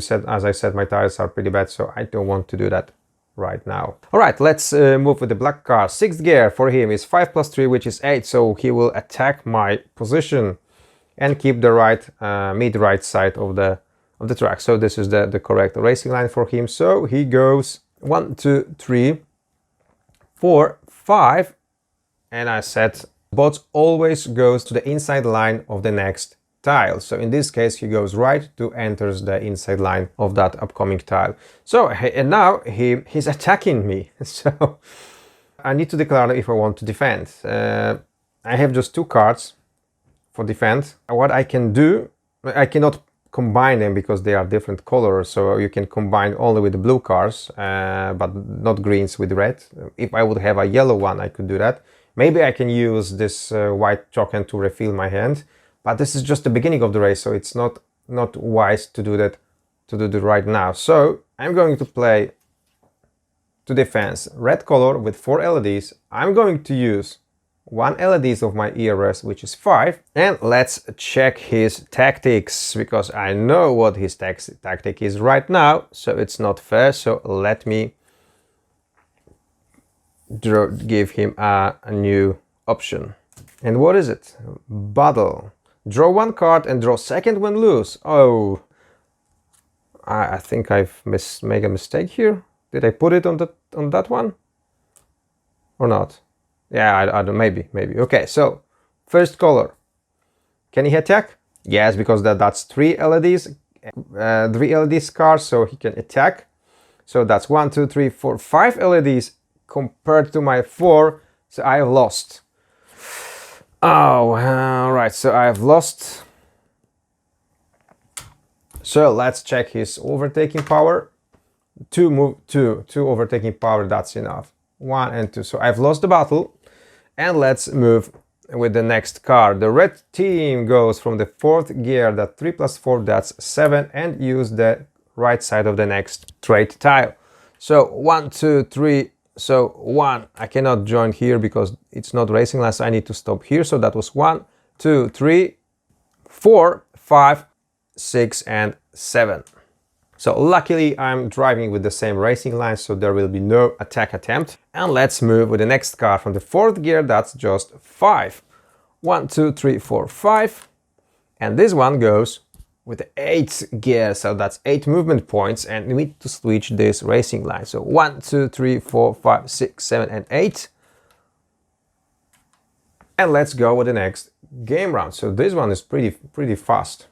I said, my tires are pretty bad, so I don't want to do that right now. All right, let's move with the black car. Sixth gear for him is 5 plus 3, which is 8, so he will attack my position and keep the mid-right side of the track. So this is the correct racing line for him. So he goes 1, 2, 3, 4, 5, and I said bot always goes to the inside line of the next tile. So in this case, he goes right to enters the inside line of that upcoming tile. So, and now he's attacking me. So I need to declare if I want to defend. I have just 2 cards for defend. What I can do, I cannot combine them because they are different colors. So you can combine only with the blue cards, but not greens with red. If I would have a yellow one, I could do that. Maybe I can use this white token to refill my hand. But this is just the beginning of the race, so it's not wise to do that right now. So I'm going to play to defense red color with 4 LEDs. I'm going to use 1 LEDs of my ERS, which is 5. And let's check his tactics, because I know what his tactic is right now, so it's not fair. So let me give him a new option. And what is it? Battle. Draw 1 card and draw second when loose. Oh, I think I've made a mistake here. Did I put it on that one or not? Yeah, I don't. Maybe. Okay, so First color. Can he attack? Yes, because that's 3 LEDs, 3 LEDs cars, so he can attack. So that's 1, 2, 3, 4, 5 LEDs compared to my 4, so I have lost. Oh, right, so I have lost. So let's check his overtaking power. 2 overtaking power, that's enough. 1 and 2, so I've lost the battle. And let's move with the next car. The red team goes from the 4th gear, that 3 plus 4, that's 7, and use the right side of the next straight tile. So 1, 2, 3, so 1, I cannot join here because it's not racing lines, I need to stop here. So that was 1, 2, 3, 4, 5, 6, and 7. So luckily I'm driving with the same racing line, so there will be no attack attempt. And let's move with the next car from the 4th gear, that's just 5. 1, 2, 3, 4, 5. And this one goes with the 8th gear, so that's 8 movement points, and we need to switch this racing line. So 1, 2, 3, 4, 5, 6, 7, and 8. And let's go with the next game round. So this one is pretty fast.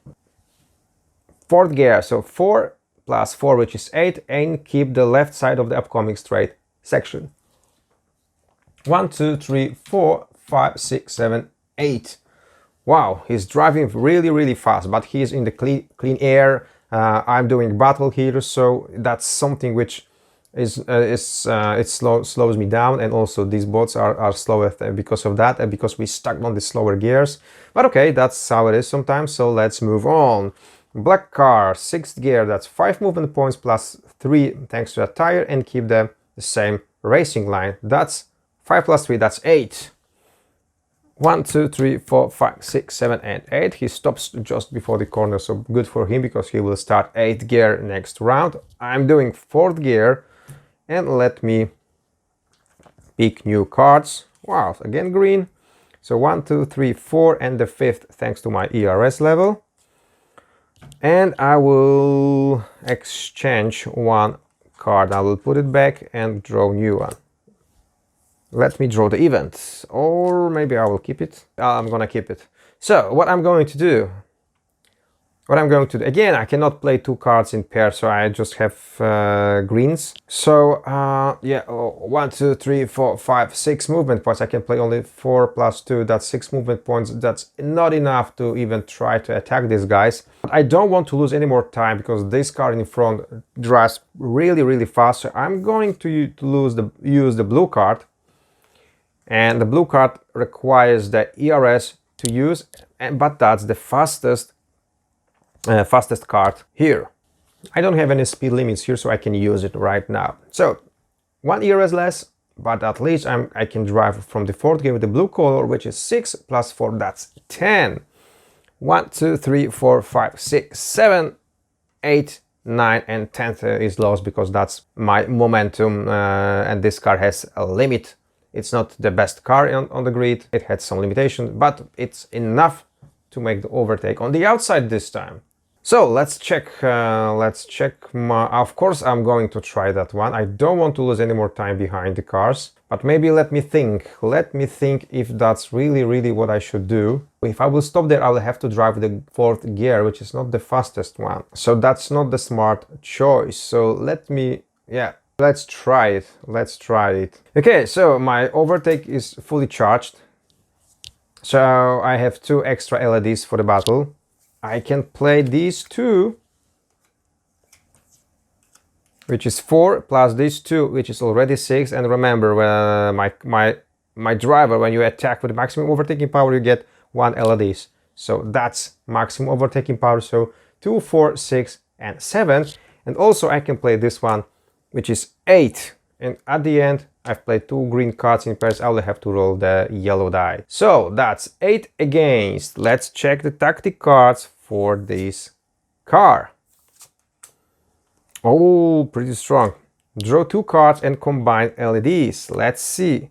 4th gear, so 4 plus 4, which is 8, and keep the left side of the upcoming straight section. 1, 2, 3, 4, 5, 6, 7, 8. Wow, he's driving really fast, but he's in the clean air. I'm doing battle here, so that's something which slows me down, and also these bots are slower because of that, and because we stuck on the slower gears. But okay, that's how it is sometimes, so let's move on. Black car, 6th gear, that's 5 movement points plus 3 thanks to a tire, and keep the same racing line. That's 5 plus 3, that's 8. 1, 2, 3, 4, 5, 6, 7, and 8. He stops just before the corner, so good for him because he will start 8th gear next round. I'm doing 4th gear, and let me pick new cards. Wow, again green. So 1, 2, 3, 4, and the 5th thanks to my ERS level. And I will exchange one card. I will put it back and draw a new one. Let me draw the event, or maybe I will keep it. I'm gonna keep it. So what I'm going to do, again, I cannot play 2 cards in pair, so I just have greens. So yeah, 1, 2, 3, 4, 5, 6 movement points. I can play only 4 plus 2, that's 6 movement points. That's not enough to even try to attack these guys. But I don't want to lose any more time because this card in front drives really fast. So I'm going to use the blue card. And the blue card requires the ERS to use, but that's the fastest card here. I don't have any speed limits here, so I can use it right now. So 1 ERS less, but at least I can drive from the 4th gear with the blue color, which is 6 plus 4, that's 10. 1, 2, 3, 4, 5, 6, 7, 8, 9, and 10th is lost because that's my momentum, and this car has a limit. It's not the best car on the grid, it had some limitations, but it's enough to make the overtake on the outside this time. So let's check of course I'm going to try that one. I don't want to lose any more time behind the cars, but maybe let me think if that's really what I should do. If I will stop there, I will have to drive the 4th gear, which is not the fastest one, so that's not the smart choice. So let's try it. Okay, so my overtake is fully charged. So I have 2 extra LEDs for the battle. I can play these 2, which is 4, plus these 2, which is already 6. And remember, my driver, when you attack with maximum overtaking power, you get 1 LEDs. So that's maximum overtaking power. So 2, 4, 6, and 7. And also I can play this one, which is 8, and at the end I've played 2 green cards in pairs. I will have to roll the yellow die. So that's 8 against. Let's check the tactic cards for this car. Oh, pretty strong. Draw 2 cards and combine LEDs. Let's see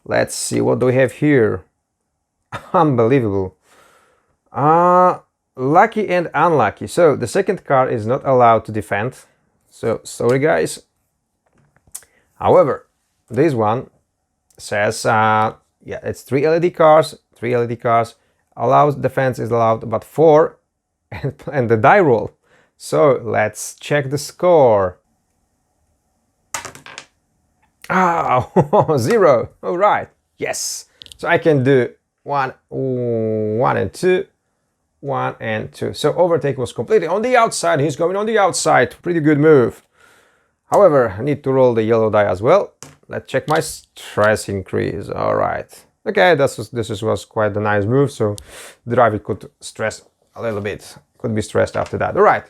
what do we have here. Unbelievable. Lucky and unlucky. So the second card is not allowed to defend. So, sorry guys. However, this one says, yeah, it's 3 LED cars, 3 LED cars. Allows defense is allowed, but 4 and the die roll. So let's check the score. Ah, 0. All right. Yes. So I can do 1 and 2. 1 and 2. So overtake was completely on the outside. He's going on the outside. Pretty good move. However, I need to roll the yellow die as well. Let's check my stress increase. All right. Okay, this was quite a nice move. So the driver could stress a little bit. Could be stressed after that. All right.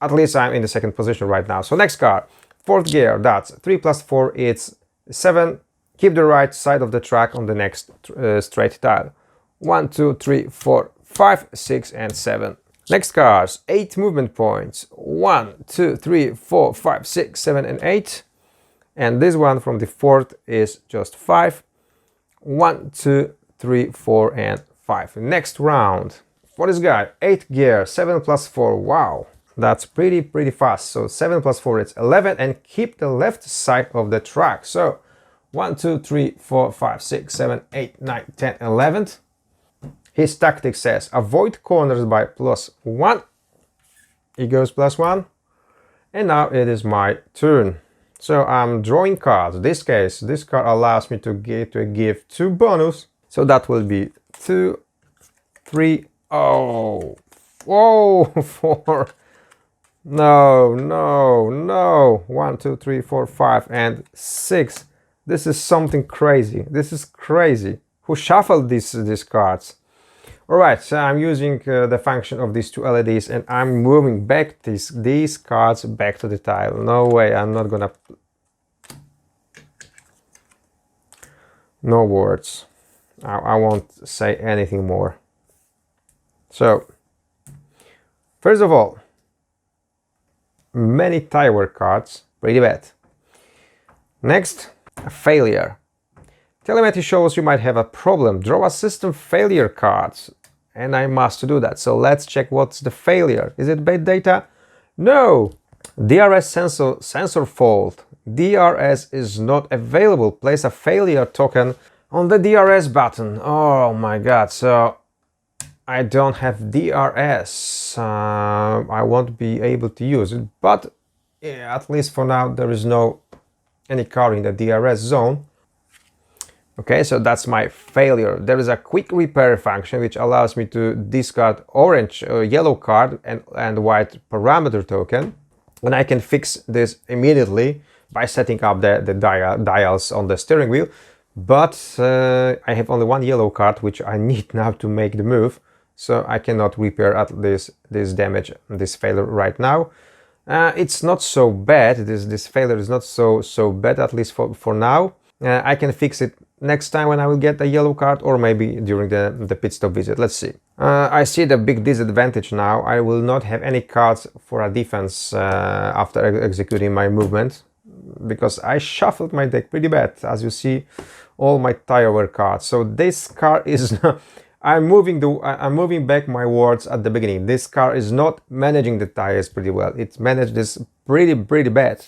At least I'm in the second position right now. So next car, 4th gear. That's 3 plus 4. It's 7. Keep the right side of the track on the next straight tile. 1, 2, 3, 4, 5, 6, and 7. Next cars, 8 movement points. 1, 2, 3, 4, 5, 6, 7, and 8. And this one from the 4th is just 5. 1, 2, 3, 4, and 5. Next round. For this guy, 8th gear, 7 plus 4. Wow, that's pretty fast. So 7 plus 4 is 11, and keep the left side of the track. So 1, 2, 3, 4, 5, 6, 7, 8, 9, 10, 11. His tactic says avoid corners by +1. He goes +1. And now it is my turn. So I'm drawing cards. In this case, this card allows me to give 2 bonus. So that will be 2, 3, oh, whoa, 4. No, no, no. 1, 2, 3, 4, 5, and 6. This is something crazy. This is crazy. Who shuffled these cards? Alright, so I'm using the function of these 2 LEDs, and I'm moving back these cards back to the tile. No way, I'm not gonna... No words. I won't say anything more. So, first of all, many tire cards, pretty bad. Next, a failure. Telemetry shows you might have a problem. Draw a system failure cards. And I must do that. So let's check what's the failure. Is it bad data? No. DRS sensor fault. DRS is not available. Place a failure token on the DRS button. Oh my god. So I don't have DRS. I won't be able to use it. But yeah, at least for now there is no any car in the DRS zone. Okay, so that's my failure. There is a quick repair function which allows me to discard orange, yellow card and white parameter token. And I can fix this immediately by setting up the dials on the steering wheel. But I have only 1 yellow card which I need now to make the move. So I cannot repair at this damage, this failure right now. It's not so bad. This failure is not so bad, at least for now. I can fix it next time when I will get a yellow card, or maybe during the pit stop visit. Let's see. I see the big disadvantage now. I will not have any cards for a defense after executing my movement, because I shuffled my deck pretty bad. As you see, all my tire wear cards. So this car is I'm moving back my words at the beginning. This car is not managing the tires pretty well. It's managed this pretty bad.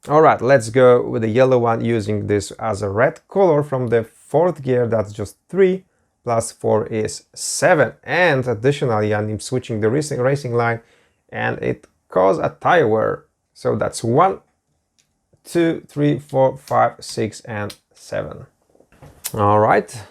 Alright, let's go with the yellow one, using this as a red color from the 4th gear. That's just 3 plus 4 is 7. And additionally, I'm switching the racing line, and it caused a tire wear. So that's 1, 2, 3, 4, 5, 6, and 7. Alright,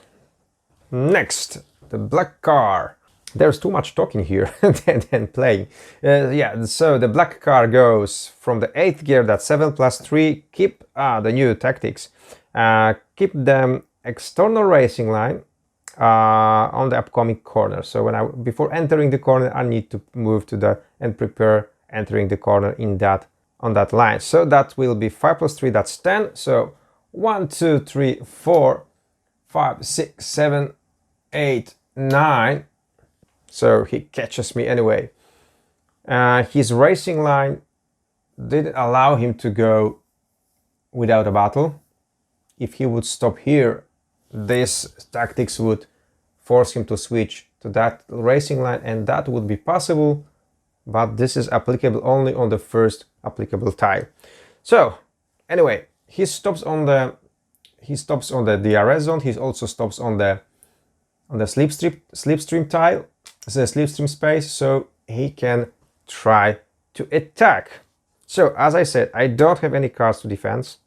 next, the black car. There's too much talking here than playing. Yeah, so the black car goes from the 8th gear, that's 7 plus 3. Keep the new tactics. Keep the external racing line on the upcoming corner. So before entering the corner, I need to move to and prepare entering the corner on that line. So that will be 5 plus 3, that's 10. So 1, 2, 3, 4, 5, 6, 7, 8, 9. So he catches me anyway. His racing line didn't allow him to go without a battle. If he would stop here, this tactics would force him to switch to that racing line, and that would be possible, but this is applicable only on the first applicable tile. So anyway, he stops on the he stops on the DRS zone. He also stops on the slipstream tile, the slipstream space, so he can try to attack. So as I said, I don't have any cards to defend.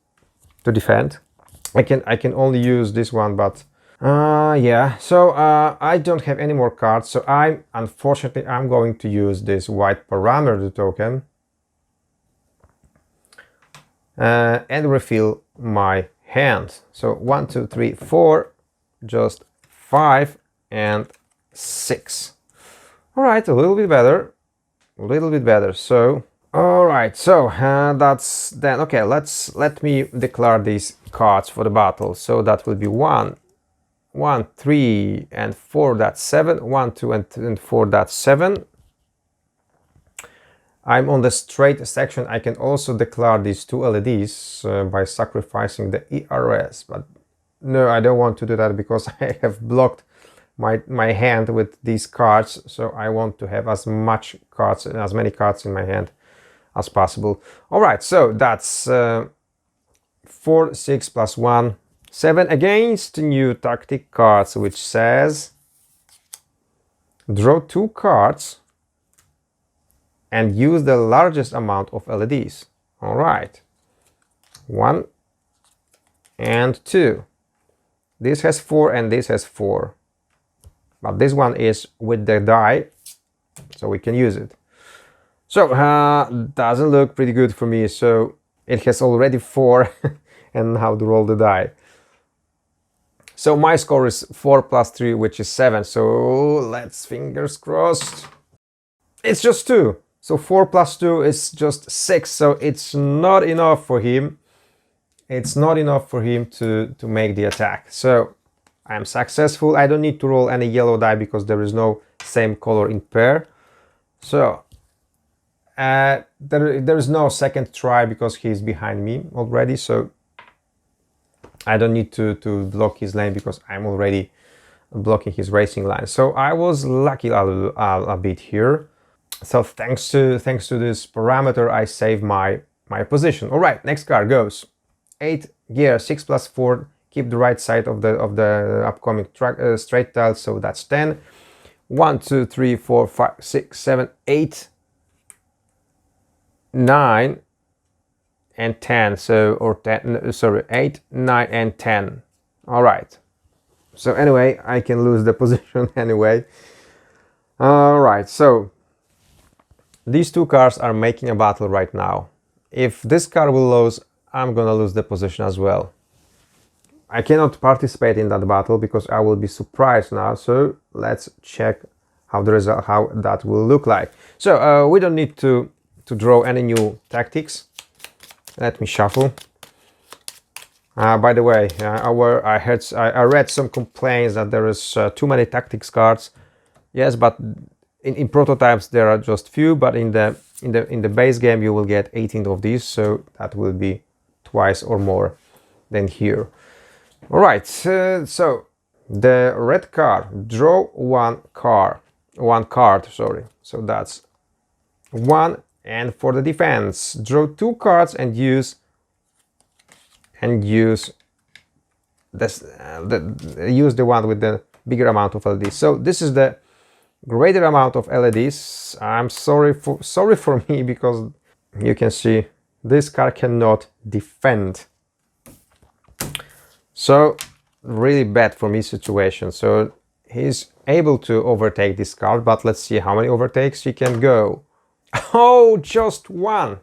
I can only use this one, but yeah. So I don't have any more cards. So unfortunately I'm going to use this white parameter token and refill my hand. So 1, 2, 3, 4, just 5 and 6. All right, a little bit better. So all right, so that's then okay. Let me declare these cards for the battle. So that will be 1, 3 and 4, that's 7. 1, 2 and 4, that's 7. I'm on the straight section. I can also declare these 2 LEDs by sacrificing the ERS, but no, I don't want to do that because I have blocked my hand with these cards. So I want to have as many cards in my hand as possible. All right, so that's 4, 6 plus 1, 7 against new tactic cards, which says draw 2 cards and use the largest amount of LEDs. All right, 1 and 2. This has 4 and this has 4. But this one is with the die, so we can use it. So doesn't look pretty good for me. So it has already 4 and now to roll the die. So my score is 4 plus 3, which is 7. So let's fingers crossed. It's just 2. So 4 plus 2 is just 6. So it's not enough for him. It's not enough for him to make the attack. So I'm successful. I don't need to roll any yellow die because there is no same color in pair. So there is no second try because he's behind me already. So I don't need to block his lane because I'm already blocking his racing line. So I was lucky a bit here. So thanks to this parameter, I save my position. All right, next card goes 8 gear, 6 plus 4. Keep the right side of the upcoming track straight tile. So that's 10. 1, 2, 3, 4, 5, 6, 7, 8, 9 and 10. So or 10. Sorry, 8, 9 and 10. All right. So anyway, I can lose the position anyway. All right. So these 2 cars are making a battle right now. If this car will lose, I'm gonna lose the position as well. I cannot participate in that battle because I will be surprised now. So let's check how that will look like. So we don't need to draw any new tactics. Let me shuffle. By the way, I read some complaints that there is too many tactics cards. Yes, but in prototypes there are just few, but in the base game you will get 18 of these, so that will be twice or more than here. All right, so the red card, draw 1 card, sorry. So that's 1, and for the defense, draw 2 cards and use this use the one with the bigger amount of LEDs. So this is the greater amount of LEDs. I'm sorry for me because you can see this card cannot defend. So really bad for me situation. So he's able to overtake this card, but let's see how many overtakes he can go. Oh, just 1.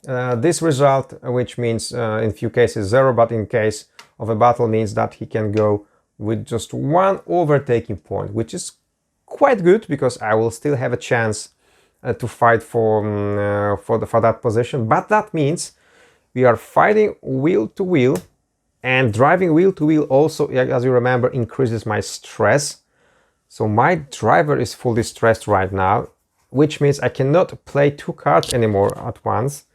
This result, which means in few cases 0, but in case of a battle means that he can go with just 1 overtaking point, which is quite good because I will still have a chance to fight for that position. But that means we are fighting wheel to wheel, and driving wheel to wheel also, as you remember, increases my stress. So my driver is fully stressed right now, which means I cannot play 2 cards anymore at once.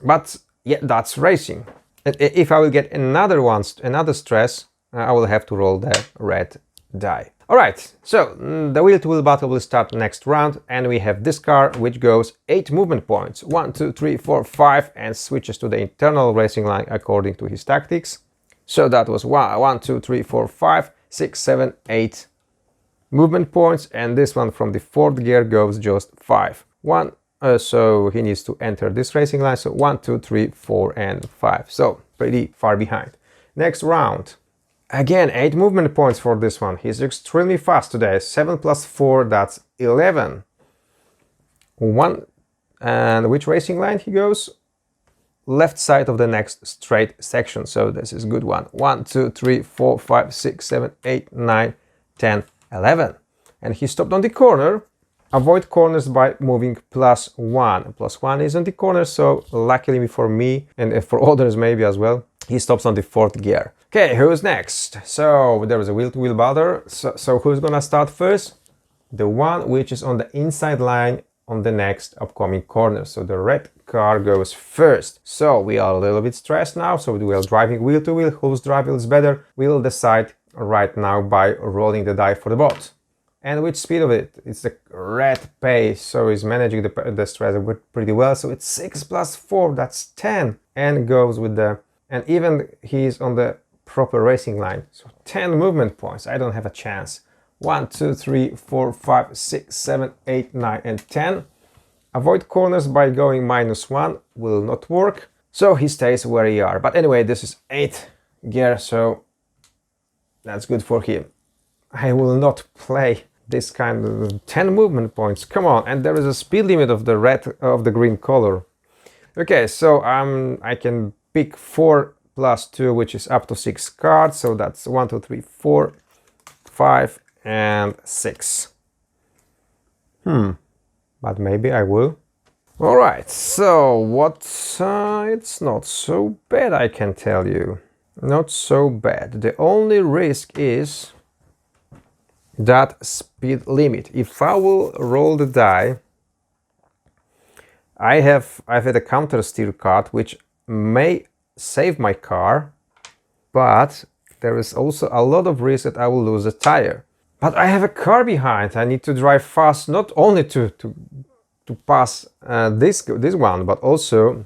But yeah, that's racing. And if I will get another stress, I will have to roll the red die. All right, so the wheel-to-wheel battle will start next round, and we have this car which goes 8 movement points, 1, 2, 3, 4, 5, and switches to the internal racing line according to his tactics. So that was 1, 2, 3, 4, 5, 6, 7, 8 movement points, and this one from the fourth gear goes just 5. So he needs to enter this racing line. So 1, 2, 3, 4, and 5. So pretty far behind. Next round. Again, 8 movement points for this one. He's extremely fast today. 7 plus 4, that's 11. And which racing line he goes? Left side of the next straight section. So this is a good one. 1, 2, 3, 4, 5, 6, 7, 8, 9, 10, 11. And he stopped on the corner. Avoid corners by moving +1. +1 is on the corner, so luckily for me and for others maybe as well, he stops on the fourth gear. Okay, who's next? So there is a wheel-to-wheel battle. So who's gonna start first? The one which is on the inside line on the next upcoming corner. So the red car goes first. So we are a little bit stressed now. So we are driving wheel to wheel. Whose drive is better? We'll decide right now by rolling the die for the bot. And which speed of it? It's the red pace. So he's managing the stress pretty well. So it's 6 plus 4, that's 10. And goes with the, and even he's on the proper racing line. So 10 movement points. I don't have a chance. 1, 2, 3, 4, 5, 6, 7, 8, 9, and 10. Avoid corners by going -1 will not work. So he stays where he are. But anyway, this is 8th gear, so that's good for him. I will not play this kind of 10 movement points. Come on, and there is a speed limit of the green color. Okay, so I can pick 4 plus 2, which is up to 6 cards. So that's 1, 2, 3, 4, 5, and 6. But maybe I will. All right, so it's not so bad, I can tell you. Not so bad. The only risk is that speed limit. If I will roll the die, I've had a counter steer card which may save my car, but there is also a lot of risk that I will lose a tire. But I have a car behind. I need to drive fast, not only to pass this one, but also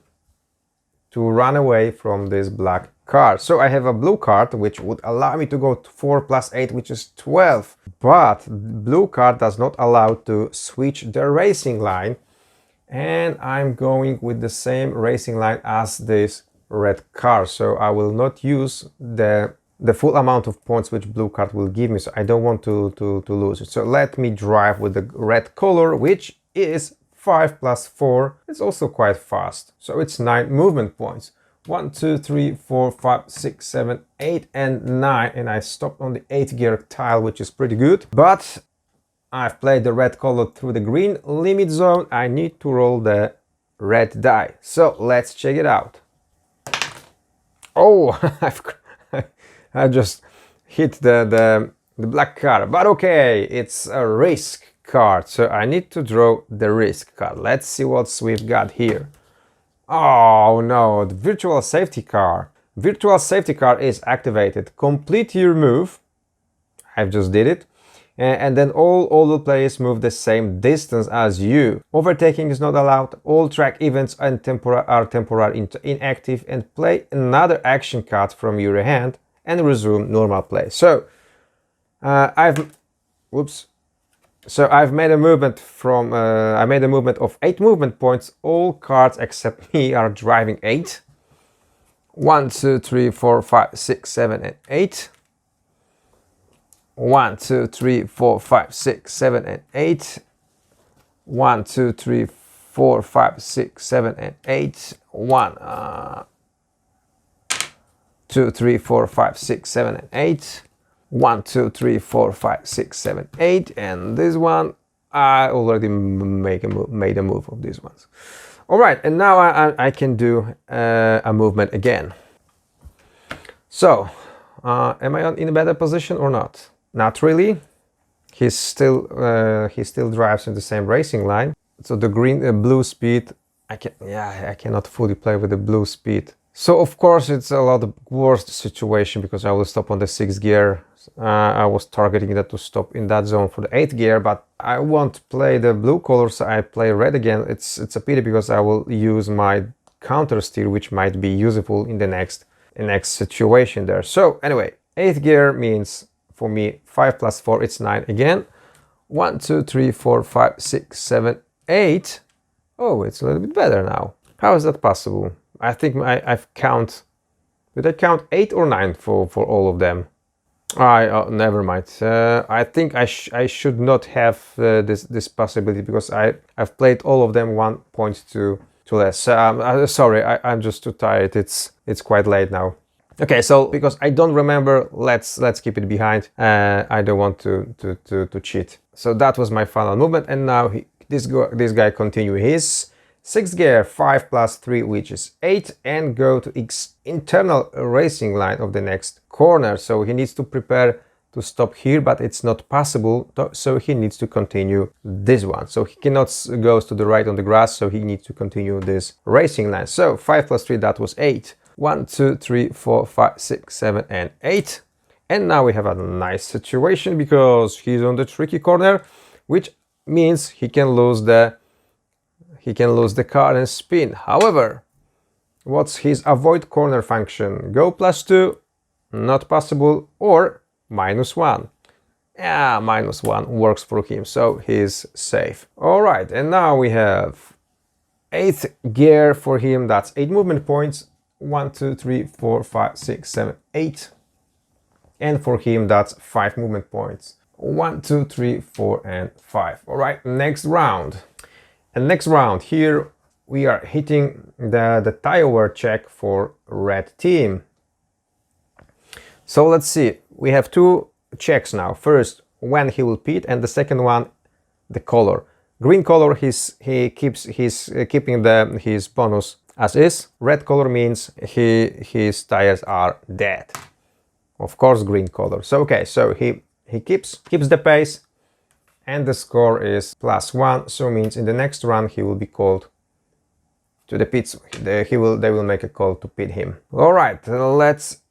to run away from this black car. So I have a blue card, which would allow me to go to 4 plus 8, which is 12. But blue card does not allow to switch the racing line. And I'm going with the same racing line as this red car. So I will not use the full amount of points which blue card will give me. So I don't want to lose it. So let me drive with the red color, which is 5 plus 4. It's also quite fast. So it's 9 movement points. 1, 2, 3, 4, 5, 6, 7, 8, and 9. And I stopped on the 8th gear tile, which is pretty good. But I've played the red color through the green limit zone. I need to roll the red die. So let's check it out. Oh, I just hit the black card. But okay, it's a risk card. So I need to draw the risk card. Let's see what we've got here. Oh no, the virtual safety car. Virtual safety car is activated. Complete your move. I've just did it. And then all the players move the same distance as you. Overtaking is not allowed. All track events and are temporarily inactive. And play another action card from your hand and resume normal play. So I've made a movement from I made a movement of 8 movement points. All cards except me are driving 8. 1, 2, 3, 4, 5, 6, 7, and 8. 1, 2, 3, 4, 5, 6, 7, and 8. 1, 2, 3, 4, 5, 6, 7, and 8. 1, 2, 3, 4, 5, 6, 7, and 8. 1, 2, 3, 4, 5, 6, 7, 8. And this one, I already made a move of these ones. All right, and now I can do a movement again. So, am I in a better position or not? Not really. He still drives in the same racing line. So the blue speed, I cannot fully play with the blue speed. So of course it's a lot of worse situation because I will stop on the 6th gear. I was targeting that to stop in that zone for the 8th gear, but I won't play the blue color, so I play red again. It's a pity because I will use my counter steer, which might be useful in the next next situation there. So anyway, 8th gear means for me 5 plus 4, it's 9 again. 1, 2, 3, 4, 5, 6, 7, 8. Oh, it's a little bit better now. How is that possible? I think did I count 8 or 9 for all of them? Never mind. I think I should not have this possibility, because I've played all of them 1 point too less. Sorry, I'm just too tired. It's quite late now. Okay, so because I don't remember, let's keep it behind. I don't want to cheat. So that was my final movement, and now this guy continue his 6th gear, 5 plus 3, which is 8, and go to internal racing line of the next corner. So he needs to prepare to stop here, but it's not possible, so he needs to continue this one. So he cannot go to the right on the grass, so he needs to continue this racing line. So 5 plus 3, that was 8. 1, 2, 3, 4, 5, 6, 7, and 8. And now we have a nice situation, because he's on the tricky corner, which means he can lose the car and spin. However, what's his avoid corner function? Go +2, not possible, or -1. Yeah, -1 works for him, so he's safe. All right, and now we have 8th gear for him. That's 8 movement points. 1, 2, 3, 4, 5, 6, 7, 8. And for him, that's 5 movement points. 1, 2, 3, 4, and 5. All right, next round. And next round, here we are hitting the tire wear check for red team. So let's see, we have 2 checks now. First, when he will pit, and the second one, the color. Green color, he's keeping his bonus as is. Red color means his tires are dead. Of course, green color. So okay, so he keeps the pace. And the score is +1, so means in the next run he will be called to the pits. They will make a call to pit him. All right, let's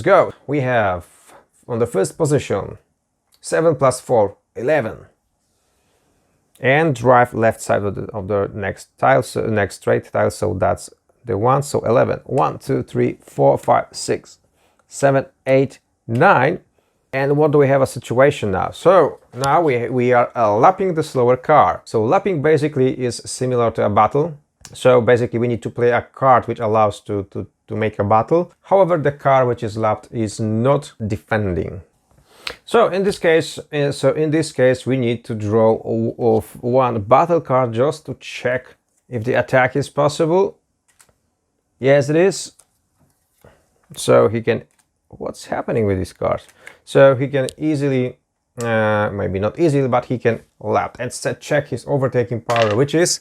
go. We have on the first position 7 plus 4, 11, and drive left side of the next tile, so next straight tile. So that's the one. So 11. 1, 2, 3, 4, 5, 6, 7, 8, 9. And what do we have a situation now? So now we are lapping the slower car. So lapping basically is similar to a battle. So basically we need to play a card which allows to make a battle. However, the car which is lapped is not defending. So in this case, we need to draw off 1 battle card just to check if the attack is possible. Yes, it is. So he can. What's happening with these cars? So he can easily, maybe not easily, but he can lap and check his overtaking power, which is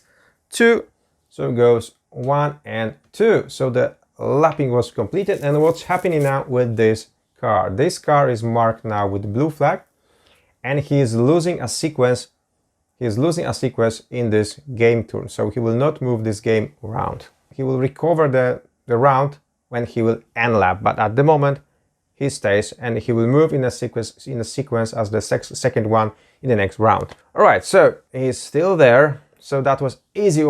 2. So it goes 1 and 2. So the lapping was completed. And what's happening now with this car? This car is marked now with the blue flag, and he is losing a sequence. He is losing a sequence in this game turn. So he will not move this game round. He will recover the round when he will end lap, but at the moment he stays, and he will move in a sequence as the second one in the next round. All right, so he's still there. So that was easy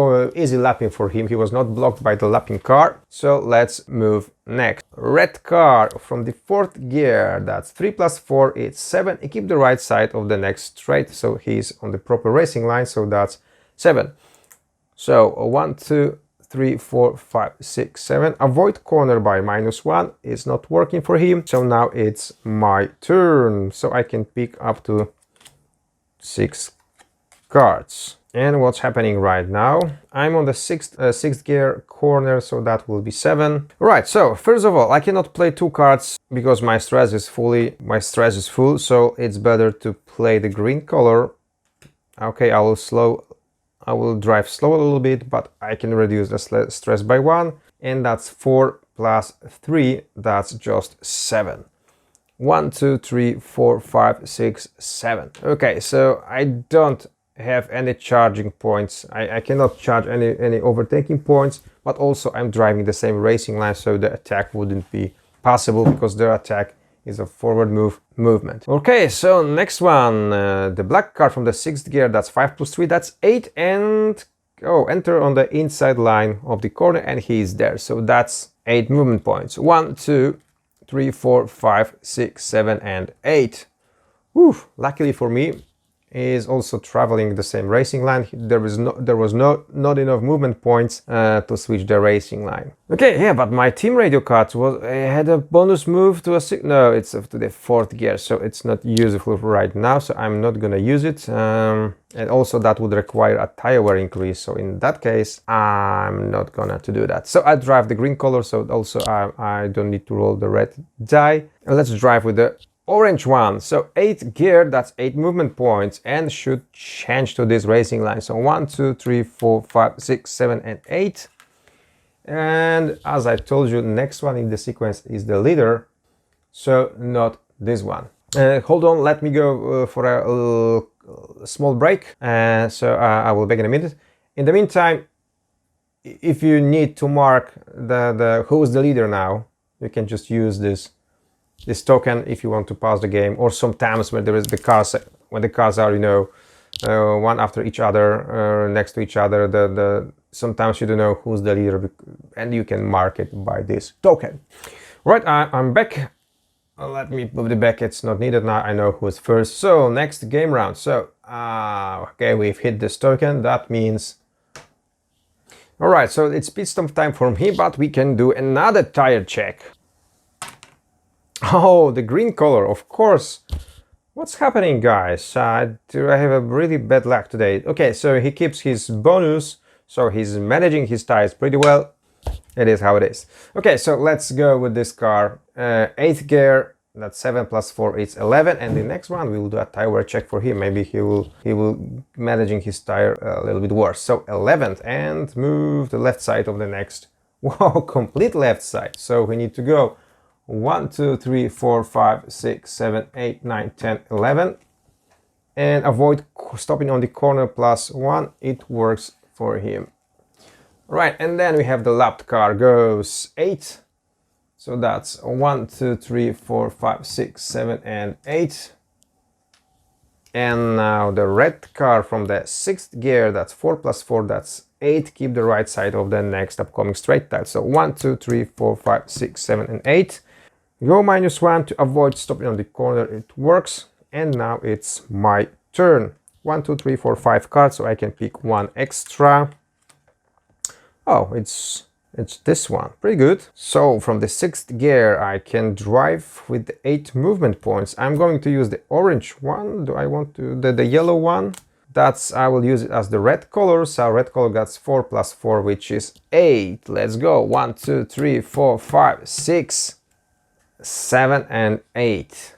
lapping for him. He was not blocked by the lapping car. So let's move next. Red car from the 4th gear. That's 3 plus 4. It's 7. He keep the right side of the next straight. So he's on the proper racing line. So that's 7. So 1, 2, 3, 4, 5, 6, 7. Avoid corner by -1 is not working for him. So now it's my turn. So I can pick up to 6 cards. And what's happening right now? I'm on the sixth gear corner, so that will be 7. Right, so first of all, I cannot play 2 cards because my stress is full, so it's better to play the green color. Okay, I will drive slow a little bit, but I can reduce the stress by 1, and that's 4 plus 3, that's just 7. 1, 2, 3, 4, 5, 6, 7. Okay, so I don't have any charging points. I cannot charge any overtaking points, but also I'm driving the same racing line, so the attack wouldn't be possible because their attack is a forward movement. Okay, so next one, the black card from the 6th gear, that's 5 plus 3, that's 8, and oh, enter on the inside line of the corner, and he is there. So that's 8 movement points. 1, 2, 3, 4, 5, 6, 7, and 8. Whew, luckily for me, he is also traveling the same racing line. There was not enough movement points to switch the racing line. Okay, yeah, but my team radio card had a bonus move to no, it's to the 4th gear, so it's not useful right now. So I'm not gonna use it, and also that would require a tire wear increase. So in that case, I'm not gonna to do that. So I drive the green color, so also I don't need to roll the red die. And let's drive with the orange one. So 8th gear, that's 8 movement points, and should change to this racing line. So 1, 2, 3, 4, 5, 6, 7, and 8. And as I told you, next one in the sequence is the leader, so not this one. Hold on, let me go for a small break. So I will back in a minute. In the meantime, if you need to mark who's the leader now, you can just use this token if you want to pause the game, or sometimes when there is the cars, when the cars are, you know, one after each other, next to each other, sometimes you don't know who's the leader, and you can mark it by this token. Right, I'm back. Let me move it back, it's not needed now, I know who's first. So next game round. So okay, we've hit this token, that means, all right, so it's pit stop time for me, but we can do another tire check. Oh, the green color, of course. What's happening, guys? Do I have a really bad luck today? Okay, so he keeps his bonus, so he's managing his tires pretty well. It is how it is. Okay, so let's go with this car. 8th gear, that's 7 plus 4 is 11, and the next one we will do a tire wear check for him. Maybe he will managing his tire a little bit worse. So 11th, and move the left side of the next. Wow, complete left side. So we need to go 1, 2, 3, 4, 5, 6, 7, 8, 9, 10, 11, and avoid stopping on the corner +1. It works for him. Right, and then we have the lapped car goes 8. So that's 1, 2, 3, 4, 5, 6, 7, and 8. And now the red car from the 6th gear, that's 4 plus 4, that's 8. Keep the right side of the next upcoming straight tile. So 1, 2, 3, 4, 5, 6, 7, and 8. Go -1 to avoid stopping on the corner. It works. And now it's my turn. 1, 2, 3, 4, 5 cards, so I can pick one extra. Oh, it's this one. Pretty good. So from the 6th gear, I can drive with 8 movement points. I'm going to use the orange one. Do I want to the yellow one? I will use it as the red color. So red color gets 4 plus 4, which is 8. Let's go. 1, 2, 3, 4, 5, 6, 7, and 8.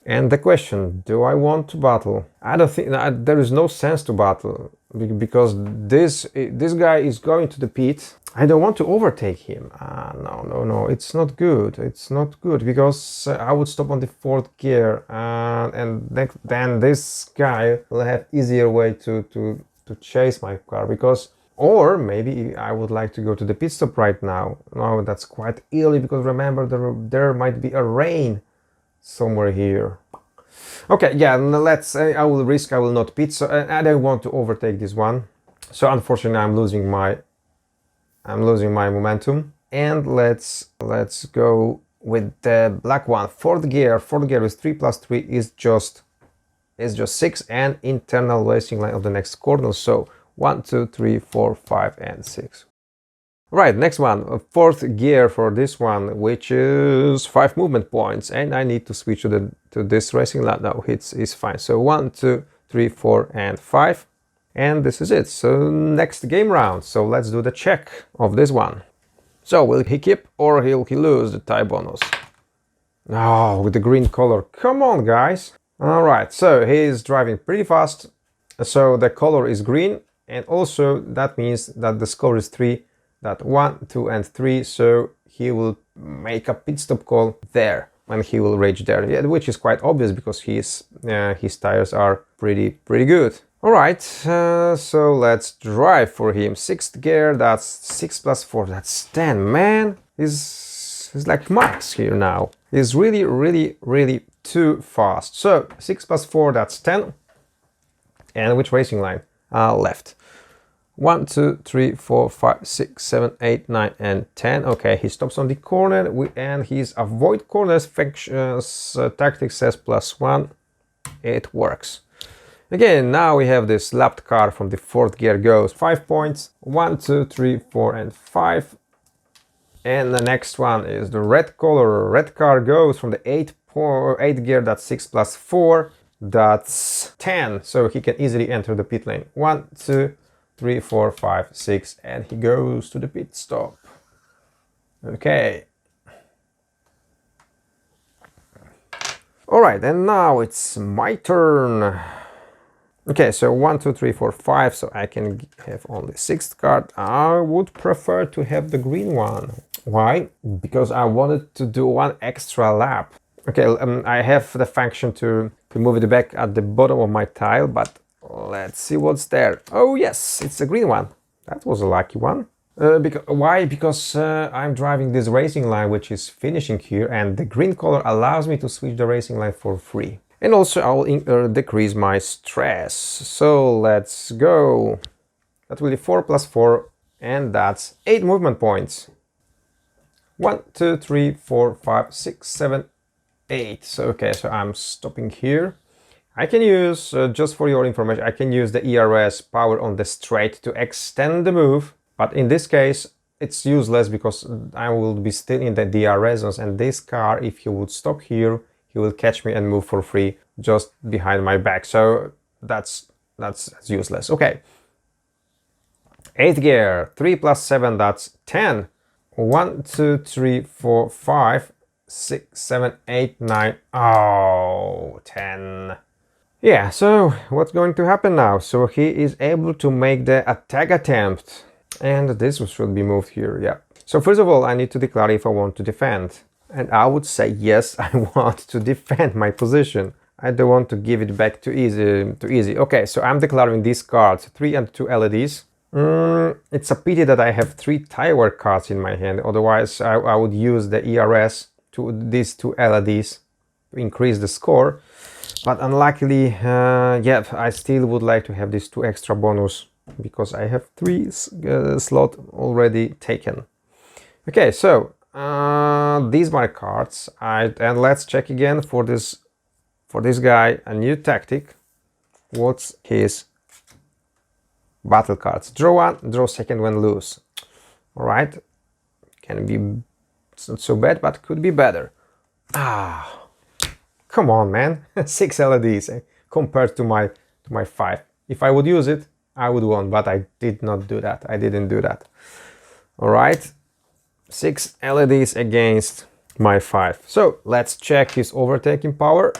And the question, do I want to battle? I don't think there is no sense to battle, because this guy is going to the pit. I don't want to overtake him. No, it's not good. It's not good, because I would stop on the 4th gear, and then this guy will have easier way to chase my car, because, or maybe I would like to go to the pit stop right now. No, that's quite early, because remember there might be a rain somewhere here. Okay, yeah, let's I will not pit, so I don't want to overtake this one. So unfortunately I'm losing my momentum. And let's go with the black one. 4th gear is 3 plus 3 is just 6, and internal racing line of the next corner. So 1, 2, 3, 4, 5, and 6. Right, next one, 4th gear for this one, which is 5 movement points, and I need to switch to this racing line. No, it's fine. So 1, 2, 3, 4, and 5, and this is it. So next game round. So let's do the check of this one. So will he keep, or will he lose the tie bonus? Oh, with the green color. Come on, guys. All right, so he's driving pretty fast. So the color is green, and also that means that the score is 3. That 1, 2, and 3, so he will make a pit stop call there when he will reach there, yeah, which is quite obvious, because his tires are pretty good. All right, so let's drive for him. 6th gear, that's 6 plus 4, that's 10. Man, he's like Max here now. He's really too fast. So 6 plus 4, that's 10. And which racing line? Left. 1, 2, 3, 4, 5, 6, 7, 8, 9, and 10. Okay, he stops on the corner and his avoid corners functions tactic says +1. It works. Again, now we have this lapped car from the 4th gear goes 5 points. 1, 2, 3, 4, and 5. And the next one is the red color. Red car goes from the 8 gear, that's 6 + 4, that's 10. So he can easily enter the pit lane. 1, 2, 3, 4, 5, 6, and he goes to the pit stop. Okay. Alright, and now it's my turn. Okay, so 1, 2, 3, 4, 5, so I can have only 6th card. I would prefer to have the green one. Why? Because I wanted to do one extra lap. Okay, I have the function to move it back at the bottom of my tile, but let's see what's there. Oh yes, it's a green one. That was a lucky one. Why? Because I'm driving this racing line which is finishing here, and the green color allows me to switch the racing line for free. And also I'll decrease my stress. So let's go. That will be 4 + 4, and that's 8 movement points. 1, 2, 3, 4, 5, 6, 7, 8. So okay, so I'm stopping here. I can use, just for your information, I can use the ERS power on the straight to extend the move. But in this case, it's useless because I will be still in the DRS zones, and this car, if he would stop here, he will catch me and move for free just behind my back. So that's useless. Okay. 8th gear, 3 + 7, that's 10. 1, 2, 3, 4, 5, 6, 7, 8, 9. Oh, 10. Yeah, so what's going to happen now? So he is able to make the attack attempt. And this should be moved here, yeah. So first of all, I need to declare if I want to defend. And I would say, yes, I want to defend my position. I don't want to give it back too easy. Okay, so I'm declaring these cards, 3 and 2 LEDs. It's a pity that I have 3 tire cards in my hand. Otherwise, I would use the ERS to these 2 LEDs to increase the score. But unluckily, yeah, I still would like to have these 2 extra bonus because I have 3 slot already taken. Okay, so these are my cards. And let's check again for this guy a new tactic. What's his battle cards? Draw 1, draw 2nd when loose. All right, can be, it's not so bad, but could be better. Come on, man. 6 LEDs compared to my 5. If I would use it, I would won, but I did not do that. I didn't do that. All right, 6 LEDs against my 5. So let's check his overtaking power.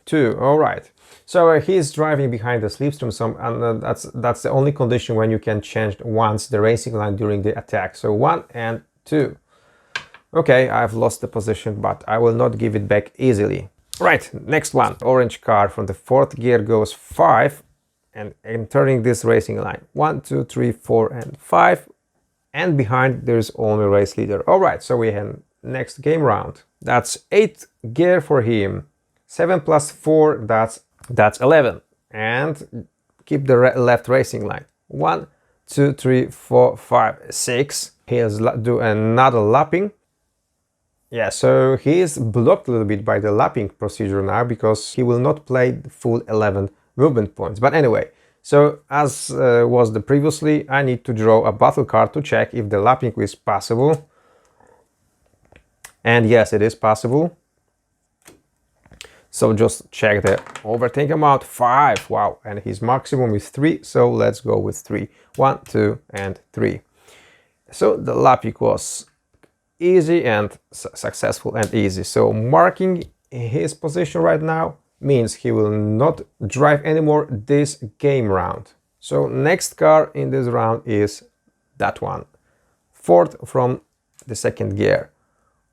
2. All right. So he's driving behind the slipstream, and that's the only condition when you can change once the racing line during the attack. So 1 and 2. Okay, I've lost the position, but I will not give it back easily. Right, next one. Orange car from the 4th gear goes 5 and entering this racing line. 1, 2, 3, 4, and 5. And behind there's only race leader. All right, so we have next game round. That's 8th gear for him. 7 + 4, that's 11. And keep the left racing line. 1, 2, 3, 4, 5, 6. He'll do another lapping. Yeah, so he is blocked a little bit by the lapping procedure now because he will not play the full 11 movement points. But anyway, so as was the previously, I need to draw a battle card to check if the lapping is possible. And yes, it is possible. So just check the overtake amount, 5. Wow, and his maximum is 3. So let's go with 3. 1, 2, and 3. So the lapping was easy and successful and easy. So marking his position right now means he will not drive anymore this game round. So next car in this round is that one. 4th from the 2nd gear.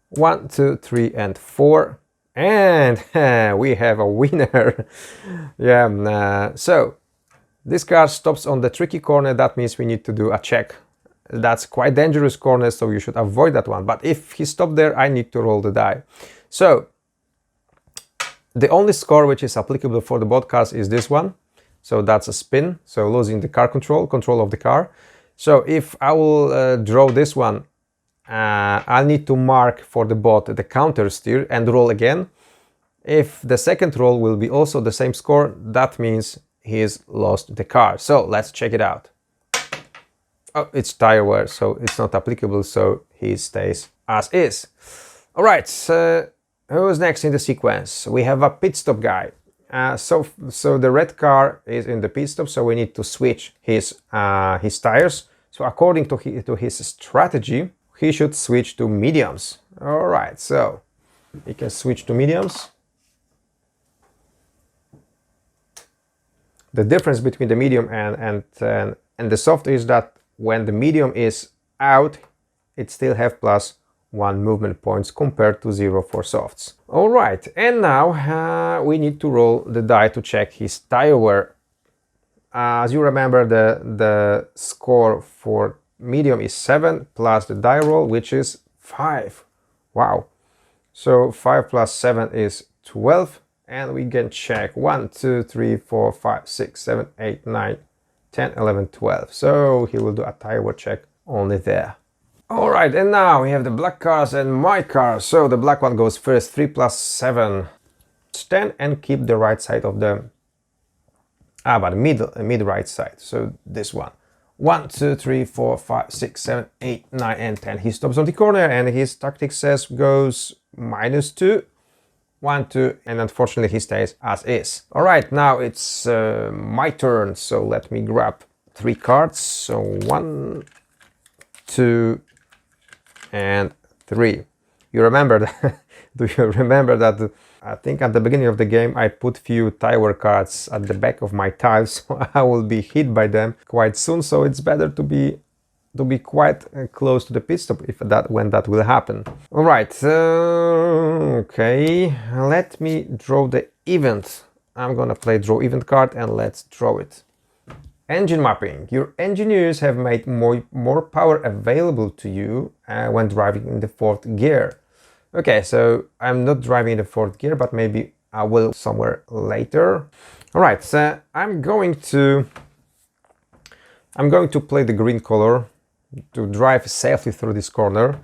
1, 2, 3, and 4. And we have a winner. Yeah, so this car stops on the tricky corner. That means we need to do a check. That's quite dangerous corner, so you should avoid that one. But if he stopped there, I need to roll the die. So the only score which is applicable for the both cars is this one. So that's a spin, so losing the car control of the car. So if I will draw this one, I'll need to mark for the bot the counter steer and roll again. If the second roll will be also the same score, that means he's lost the car. So let's check it out. Oh, it's tire wear, so it's not applicable, so he stays as is. All right, who's next in the sequence? We have a pit stop guy. So the red car is in the pit stop, so we need to switch his tires. So according to his strategy, he should switch to mediums. All right, so he can switch to mediums. The difference between the medium and the soft is that when the medium is out, it still have +1 movement points compared to 0 for softs. All right, and now we need to roll the die to check his tire wear. As you remember, the score for medium is 7 plus the die roll, which is 5. Wow. So 5 plus 7 is 12. And we can check 1, 2, 3, 4, 5, 6, 7, 8, 9, 10, 11, 12. So he will do a tire wear check only there. All right, and now we have the black cars and my car. So the black one goes first, 3 plus 7, 10, and keep the right side of the but mid right side. So this one. 1, 2, 3, 4, 5, 6, 7, 8, 9, and 10. He stops on the corner and his tactic says goes -2. 1, 2, and unfortunately he stays as is. All right, now it's my turn, so let me grab 3 cards. So 1, 2, and 3. You remember that? Do you remember that? I think at the beginning of the game I put few tire cards at the back of my tiles, so I will be hit by them quite soon. So it's better to be quite close to the pit stop when that will happen. All right, okay, let me draw the event. I'm gonna play draw event card and let's draw it. Engine mapping. Your engineers have made more power available to you when driving in the 4th gear. Okay, so I'm not driving in the 4th gear, but maybe I will somewhere later. All right, so I'm going to play the green color to drive safely through this corner.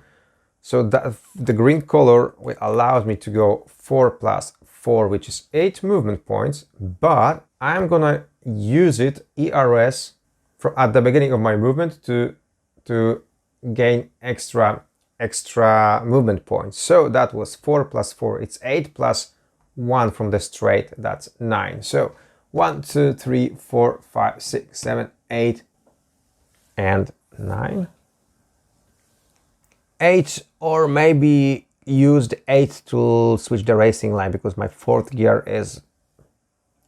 So that the green color allows me to go 4 plus 4, which is 8 movement points, but I'm gonna use it ERS at the beginning of my movement to gain extra movement points. So that was 4 plus 4, it's 8 plus 1 from the straight, that's 9. So 1, 2, 3, 4, 5, 6, 7, 8, and 9. 8, or maybe use the 8 to switch the racing line, because my 4th gear is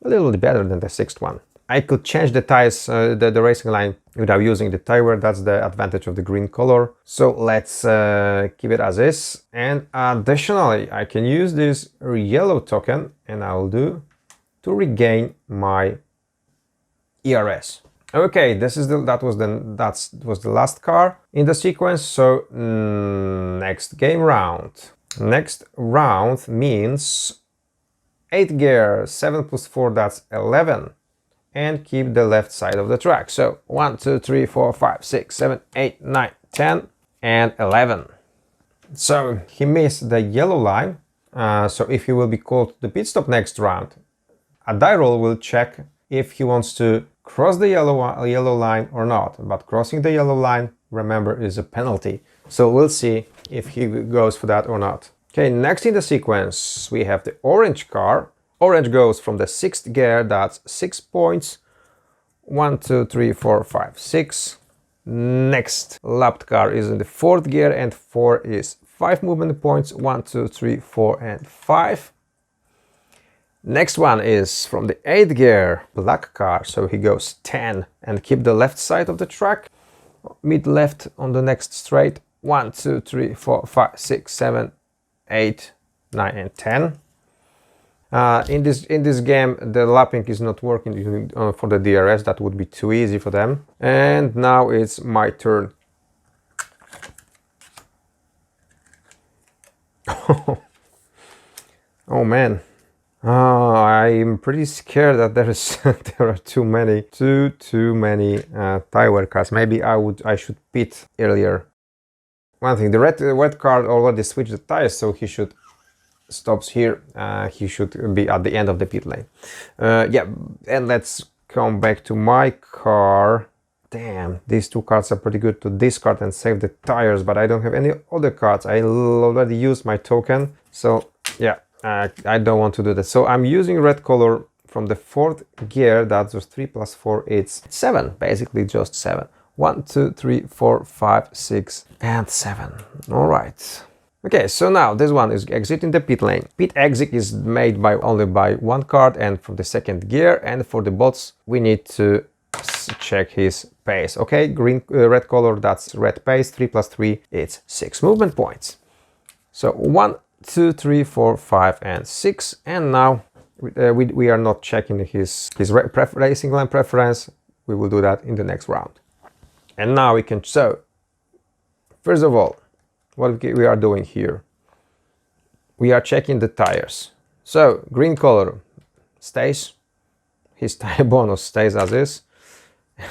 a little bit better than the 6th one. I could change the tires, the racing line without using the tire wear. That's the advantage of the green color. So let's keep it as is. And additionally, I can use this yellow token, and I will do to regain my ERS. Okay, that was the last car in the sequence. So next game round. Next round means 8 gear, 7 plus 4, that's 11. And keep the left side of the track. So 1, 2, 3, 4, 5, 6, 7, 8, 9, 10, and 11. So he missed the yellow line. So if he will be called to the pit stop next round, a die roll will check if he wants to cross the yellow line or not. But crossing the yellow line, remember, is a penalty. So we'll see if he goes for that or not. Okay, next in the sequence, we have the orange car. Orange goes from the 6th gear, that's 6 points. 1, 2, 3, 4, 5, 6. Next lapped car is in the 4th gear, and 4 is 5 movement points. 1, 2, 3, 4, and 5. Next one is from the 8th gear, black car, so he goes 10 and keep the left side of the track. Mid left on the next straight. 1, 2, 3, 4, 5, 6, 7, 8, 9, and 10. In this game, the lapping is not working for the DRS. That would be too easy for them. And now it's my turn. Oh man, I'm pretty scared that there is there are too many tire wear cars. Maybe I should pit earlier. One thing, the red car already switched the tires, so he should stops here. He should be at the end of the pit lane. Yeah, and let's come back to my car. Damn, these two cards are pretty good to discard and save the tires, but I don't have any other cards. I already used my token, so yeah, I don't want to do that. So I'm using red color from the fourth gear. That's just 3 plus 4, it's 7, basically just 7. 1, 2, 3, 4, 5, 6, and 7. All right. Okay, so now this one is exiting the pit lane. Pit exit is made by only by one card and from the second gear, and for the bots we need to check his pace. Okay, red color, that's red pace. 3 plus 3, it's 6 movement points. So 1, 2, 3, 4, 5, and 6. And now we are not checking his racing line preference. We will do that in the next round. And now we can. So first of all, what we are doing here, we are checking the tires. So green color stays, his tire bonus stays as is.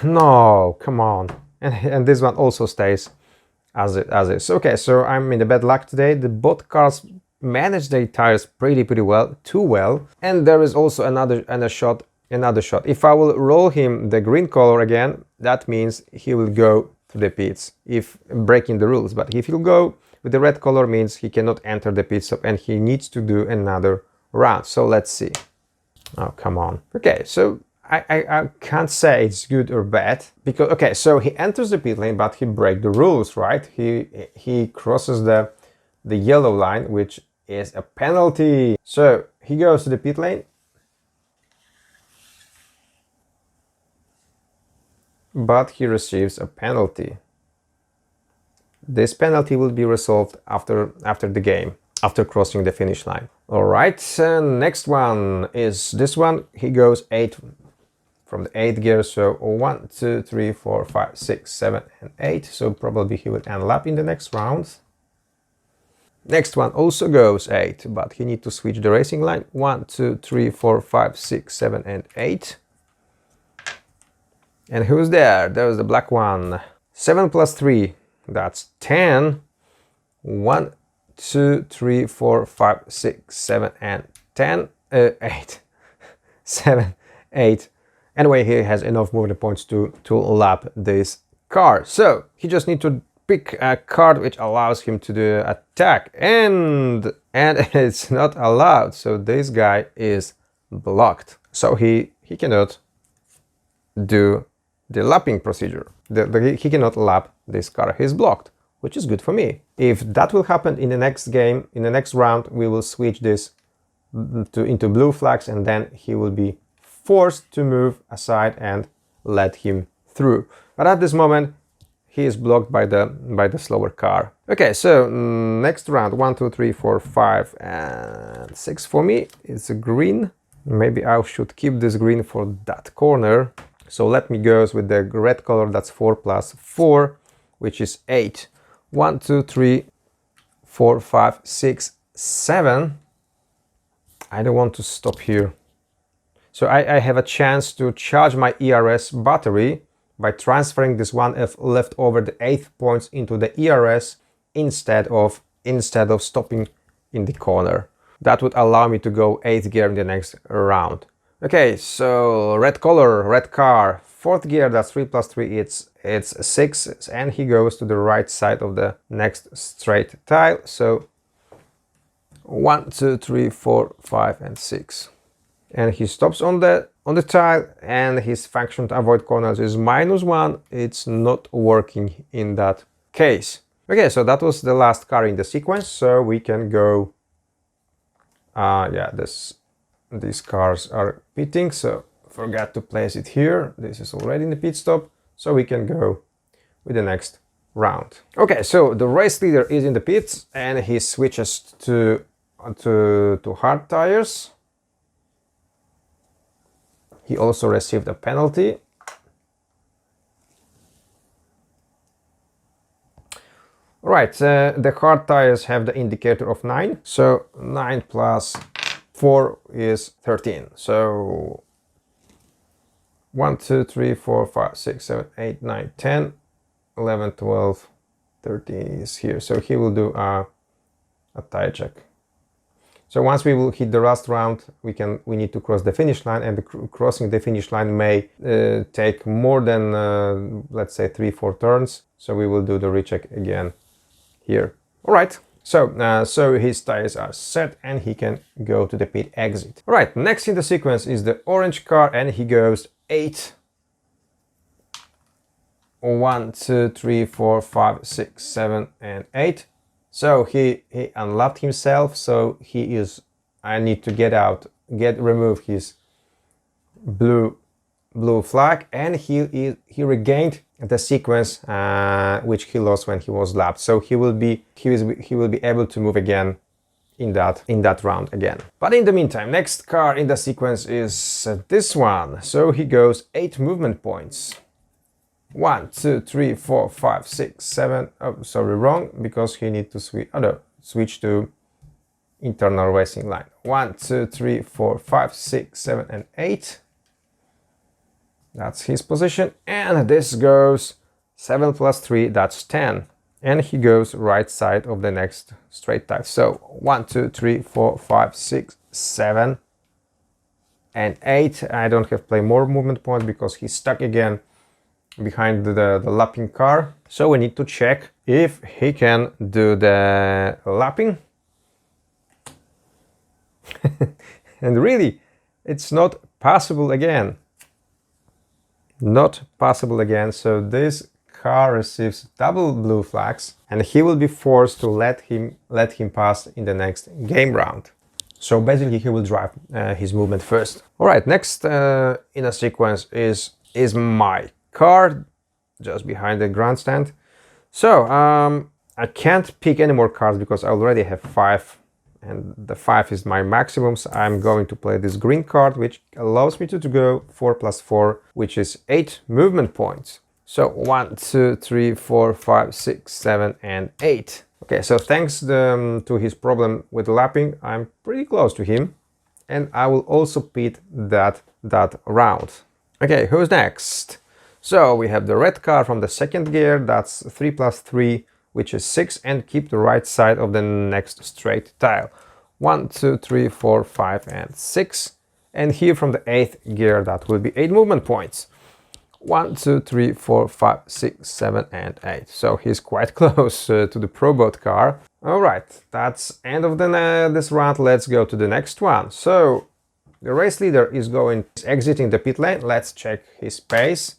No, come on. And this one also stays as is. Okay, so I'm in the bad luck today. The bot cars manage their tires pretty well, too well. And there is also another shot. If I will roll him the green color again, that means he will go to the pits, if breaking the rules. But if he'll go with the red color, means he cannot enter the pit stop and he needs to do another round. So let's see. Oh, come on. Okay, so I can't say it's good or bad, because okay, so he enters the pit lane but he breaks the rules, right? He crosses the yellow line, which is a penalty. So he goes to the pit lane, but he receives a penalty. This penalty will be resolved after the game, after crossing the finish line. All right, next one is this one. He goes 8 from the 8th gear, so 1, 2, 3, 4, 5, 6, 7, and 8. So probably he will end lap in the next round. Next one also goes 8, but he needs to switch the racing line. 1, 2, 3, 4, 5, 6, 7, and 8. And who's there? There's the black one. 7 plus 3, that's 10. 1, 2, 3, 4, 5, 6, 7, and 10. 8. 7, 8. Anyway, he has enough movement points to lap this car. So he just needs to pick a card which allows him to do attack, and it's not allowed. So this guy is blocked. So he cannot do the lapping procedure. He cannot lap this car. He's blocked, which is good for me. If that will happen in the next game, in the next round, we will switch this into blue flags, and then he will be forced to move aside and let him through. But at this moment, he is blocked by the slower car. Okay, so next round, 1, 2, 3, 4, 5, and 6 for me. It's a green. Maybe I should keep this green for that corner. So let me go with the red color. That's 4 plus 4, which is 8. 1, 2, 3, 4, 5, 6, 7. I don't want to stop here. So I have a chance to charge my ERS battery by transferring this one left over the 8th points into the ERS instead of stopping in the corner. That would allow me to go 8th gear in the next round. Okay, so red color, red car, 4th gear, that's 3 plus 3, it's 6, and he goes to the right side of the next straight tile. So 1, 2, 3, 4, 5, and 6. And he stops on the tile, and his function to avoid corners is -1. It's not working in that case. Okay, so that was the last car in the sequence, so we can go. Yeah, these cars are pitting, so forgot to place it here. This is already in the pit stop, so we can go with the next round. Okay, so the race leader is in the pits, and he switches to hard tires. He also received a penalty. Right, the hard tires have the indicator of 9. So 9 plus 4 is 13. So 1, 2, 3, 4, 5, 6, 7, 8, 9, 10, 11, 12, 13 is here. So he will do a tire check. So once we will hit the last round, we need to cross the finish line, and crossing the finish line may take more than let's say 3-4 turns. So we will do the recheck again here. All right. So his tires are set and he can go to the pit exit. All right. Next in the sequence is the orange car, and he goes 8. 1, 2, 3, 4, 5, 6, 7, and 8. So he unlapped himself, so I need to remove his blue flag, and he regained the sequence which he lost when he was lapped. So he will be able to move again in that round again. But in the meantime, next car in the sequence is this one. So he goes 8 movement points. 1, 2, 3, 4, 5, 6, 7. Oh, sorry, wrong, because he needs to switch to internal racing line. 1, 2, 3, 4, 5, 6, 7, and 8. That's his position. And this goes 7 plus 3, that's 10. And he goes right side of the next straight tire. So 1, 2, 3, 4, 5, 6, 7, and 8. I don't have to play more movement points because he's stuck again behind the lapping car. So we need to check if he can do the lapping. And really, it's not possible again. Not possible again. So this car receives double blue flags, and he will be forced to let him pass in the next game round. So basically he will drive his movement first. All right, next in a sequence is my car just behind the grandstand. So I can't pick any more cars because I already have 5, and the 5 is my maximum. So I'm going to play this green card, which allows me to go 4 plus 4, which is 8 movement points. So 1, 2, 3, 4, 5, 6, 7, and 8. Okay, so thanks to his problem with lapping, I'm pretty close to him, and I will also pit that round. Okay, who's next? So we have the red car from the second gear, that's 3 plus 3, which is 6, and keep the right side of the next straight tile. 1, 2, 3, 4, 5, and 6. And here from the 8th gear, that will be 8 movement points. 1, 2, 3, 4, 5, 6, 7, and 8. So he's quite close to the ProBot car. All right, that's end of this round. Let's go to the next one. So the race leader is exiting the pit lane. Let's check his pace.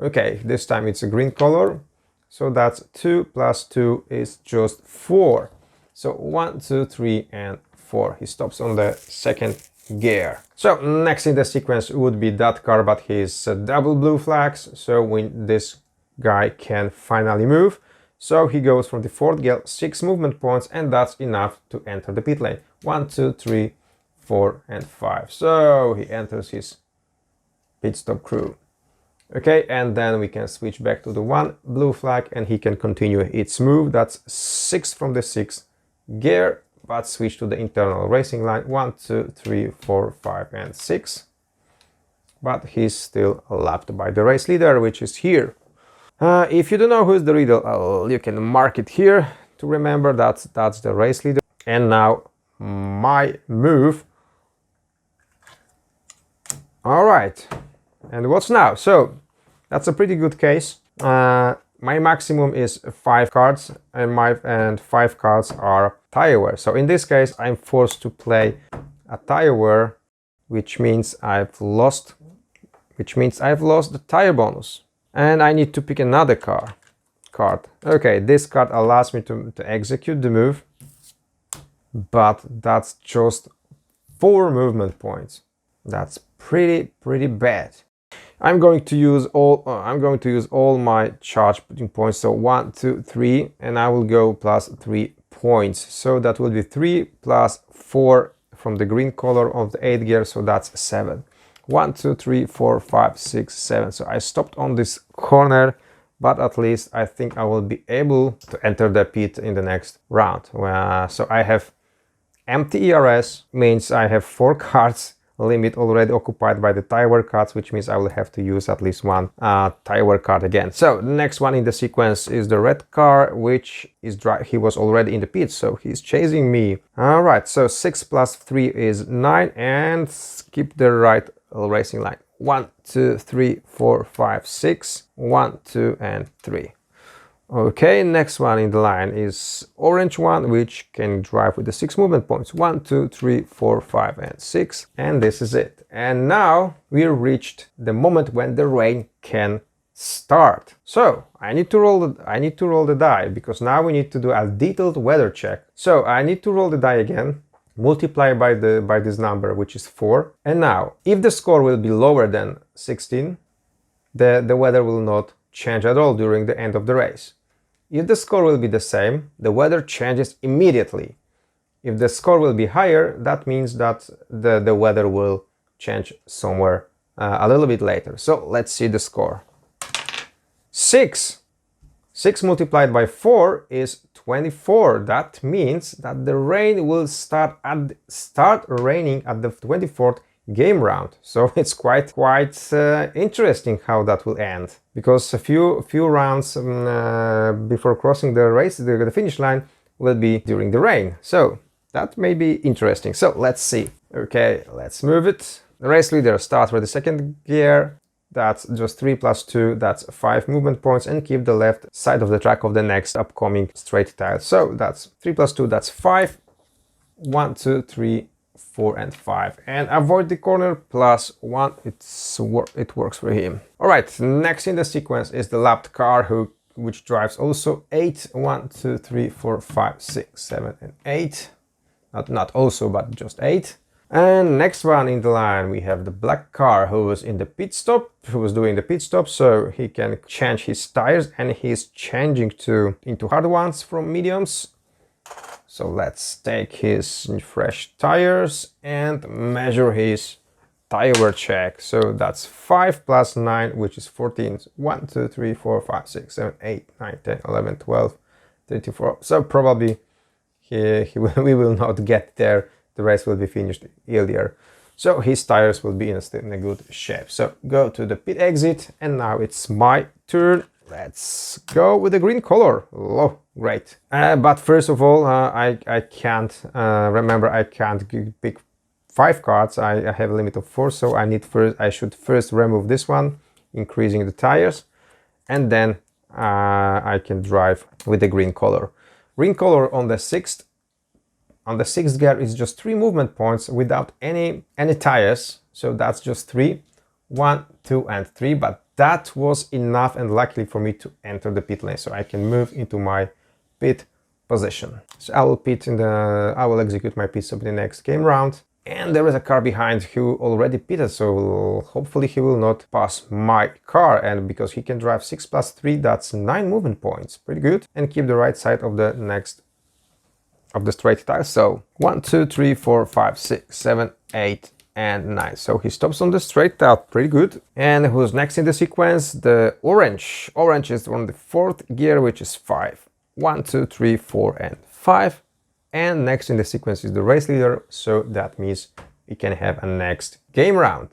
Okay, this time it's a green color. So that's 2 plus 2 is just 4. So 1, 2, 3, and 4. He stops on the second gear. So next in the sequence would be that car, but he's double blue flags. So this guy can finally move. So he goes from the 4th gear, 6 movement points, and that's enough to enter the pit lane. 1, 2, 3, 4, and 5. So he enters his pit stop crew. Okay, and then we can switch back to the 1 blue flag, and he can continue its move. That's 6 from the 6th gear, but switch to the internal racing line. 1, 2, 3, 4, 5, and 6. But he's still lapped by the race leader, which is here. If you don't know who's the leader, you can mark it here to remember that's the race leader. And now my move. All right. And what's now? So that's a pretty good case. My maximum is 5 cards, and 5 cards are tire wear. So in this case, I'm forced to play a tire wear, which means I've lost the tire bonus, and I need to pick another card. Okay, this card allows me to execute the move, but that's just 4 movement points. That's pretty bad. I'm going to use all my charge putting points. So 1, 2, 3, and I will go plus 3 points. So that will be 3 plus 4 from the green color of the 8th gear. So that's 7. 1, 2, 3, 4, 5, 6, 7. So I stopped on this corner, but at least I think I will be able to enter the pit in the next round. So I have empty ERS means I have 4 cards limit already occupied by the tire wear cards, which means I will have to use at least one tire wear card again. So the next one in the sequence is the red car, which is he was already in the pit, so he's chasing me. All right, so 6 plus 3 is 9, and skip the right racing line. 1, 2, 3, 4, 5, 6. 1, 2, and 3. Okay, next one in the line is orange one, which can drive with the 6 movement points. 1, 2, 3, 4, 5, and 6. And this is it. And now we reached the moment when the rain can start. So I need to roll the die, because now we need to do a detailed weather check. So I need to roll the die again, multiply by this number, which is 4. And now, if the score will be lower than 16, the weather will not change at all during the end of the race. If the score will be the same, the weather changes immediately. If the score will be higher, that means that the weather will change somewhere a little bit later. So let's see the score. 6. 6 multiplied by 4 is 24. That means that the rain will start raining at the 24th game round. So it's quite interesting how that will end, because a few rounds before crossing the race, the finish line will be during the rain. So that may be interesting. So let's see. Okay, let's move it. The race leader starts with the second gear. That's just 3 plus 2, that's 5 movement points, and keep the left side of the track of the next upcoming straight tile. So that's 3 plus 2, that's 5. 1, 2, 3, 4, and 5, and avoid the corner plus 1. It works for him. All right, next in the sequence is the lapped car, which drives also 8. 1, 2, 3, 4, 5, 6, 7, and 8. Not also, but just 8. And next one in the line, we have the black car, who was doing the pit stop, so he can change his tires, and he's changing into hard ones from mediums. So let's take his fresh tires and measure his tire wear check. So that's 5 plus 9, which is 14. 1, 2, 3, 4, 5, 6, 7, 8, 9, 10, 11, 12, 13, 14. So probably we will not get there. The race will be finished earlier. So his tires will be in a good shape. So go to the pit exit, and now it's my turn. Let's go with the green color. Oh, great. But first of all, I can't pick 5 cards. I have a limit of 4, so I should first remove this one, increasing the tires, and then I can drive with the green color. Green color on the sixth gear is just 3 movement points without any tires. So that's just 3. 1, 2, and 3, but that was enough, and luckily for me, to enter the pit lane, so I can move into my pit position. So I will execute my pit stop in the next game round, and there is a car behind who already pitted, so hopefully he will not pass my car, and because he can drive 6 plus 3, that's 9 movement points, pretty good, and keep the right side of the straight tire. So 1, 2, 3, 4, 5, 6, 7, 8, and 9. So he stops on the straight tile, pretty good. And who's next in the sequence? The orange. Orange is on the 4th gear, which is 5. 1, 2, 3, 4, and 5. And next in the sequence is the race leader, so that means we can have a next game round.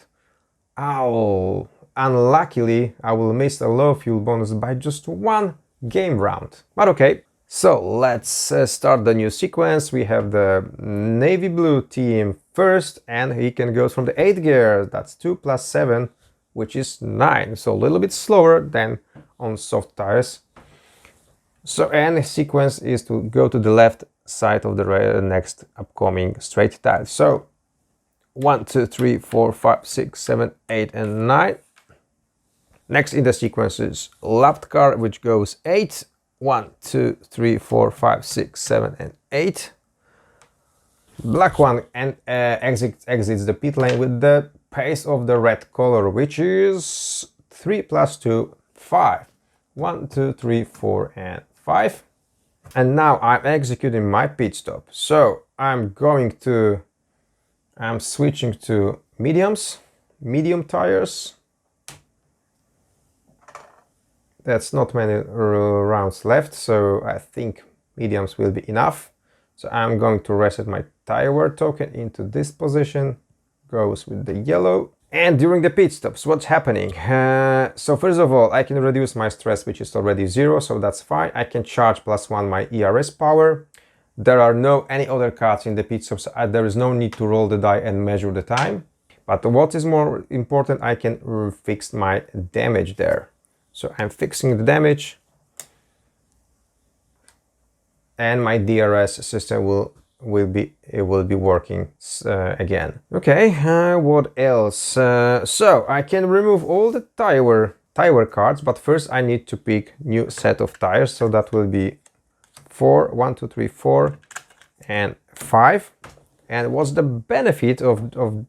Oh, unluckily, I will miss a low fuel bonus by just 1 game round. But okay. So let's start the new sequence. We have the navy blue team first, and he can go from the 8th gear. That's 2 plus 7, which is 9. So a little bit slower than on soft tires. So, and the sequence is to go to the left side of the next upcoming straight tile. So 1, 2, 3, 4, 5, 6, 7, 8, and 9. Next in the sequence is lapped car, which goes 8. 1, 2, 3, 4, 5, 6, 7, and 8. Black one and exits the pit lane with the pace of the red color, which is 3 plus 2, 5. 1, 2, 3, 4, and 5. And now I'm executing my pit stop. So I'm switching to medium tires. That's not many rounds left, so I think mediums will be enough. So I'm going to reset my tire token into this position, goes with the yellow. And during the pit stops, what's happening? So first of all, I can reduce my stress, which is already 0, so that's fine. I can charge +1 my ERS power. There are no any other cards in the pit stops, so there is no need to roll the die and measure the time. But what is more important, I can fix my damage there. So I'm fixing the damage, and my DRS system will be working again. Okay, what else? So I can remove all the tire cards, but first I need to pick new set of tires. So that will be 4, 1, 2, 3, 4, and 5. And what's the benefit of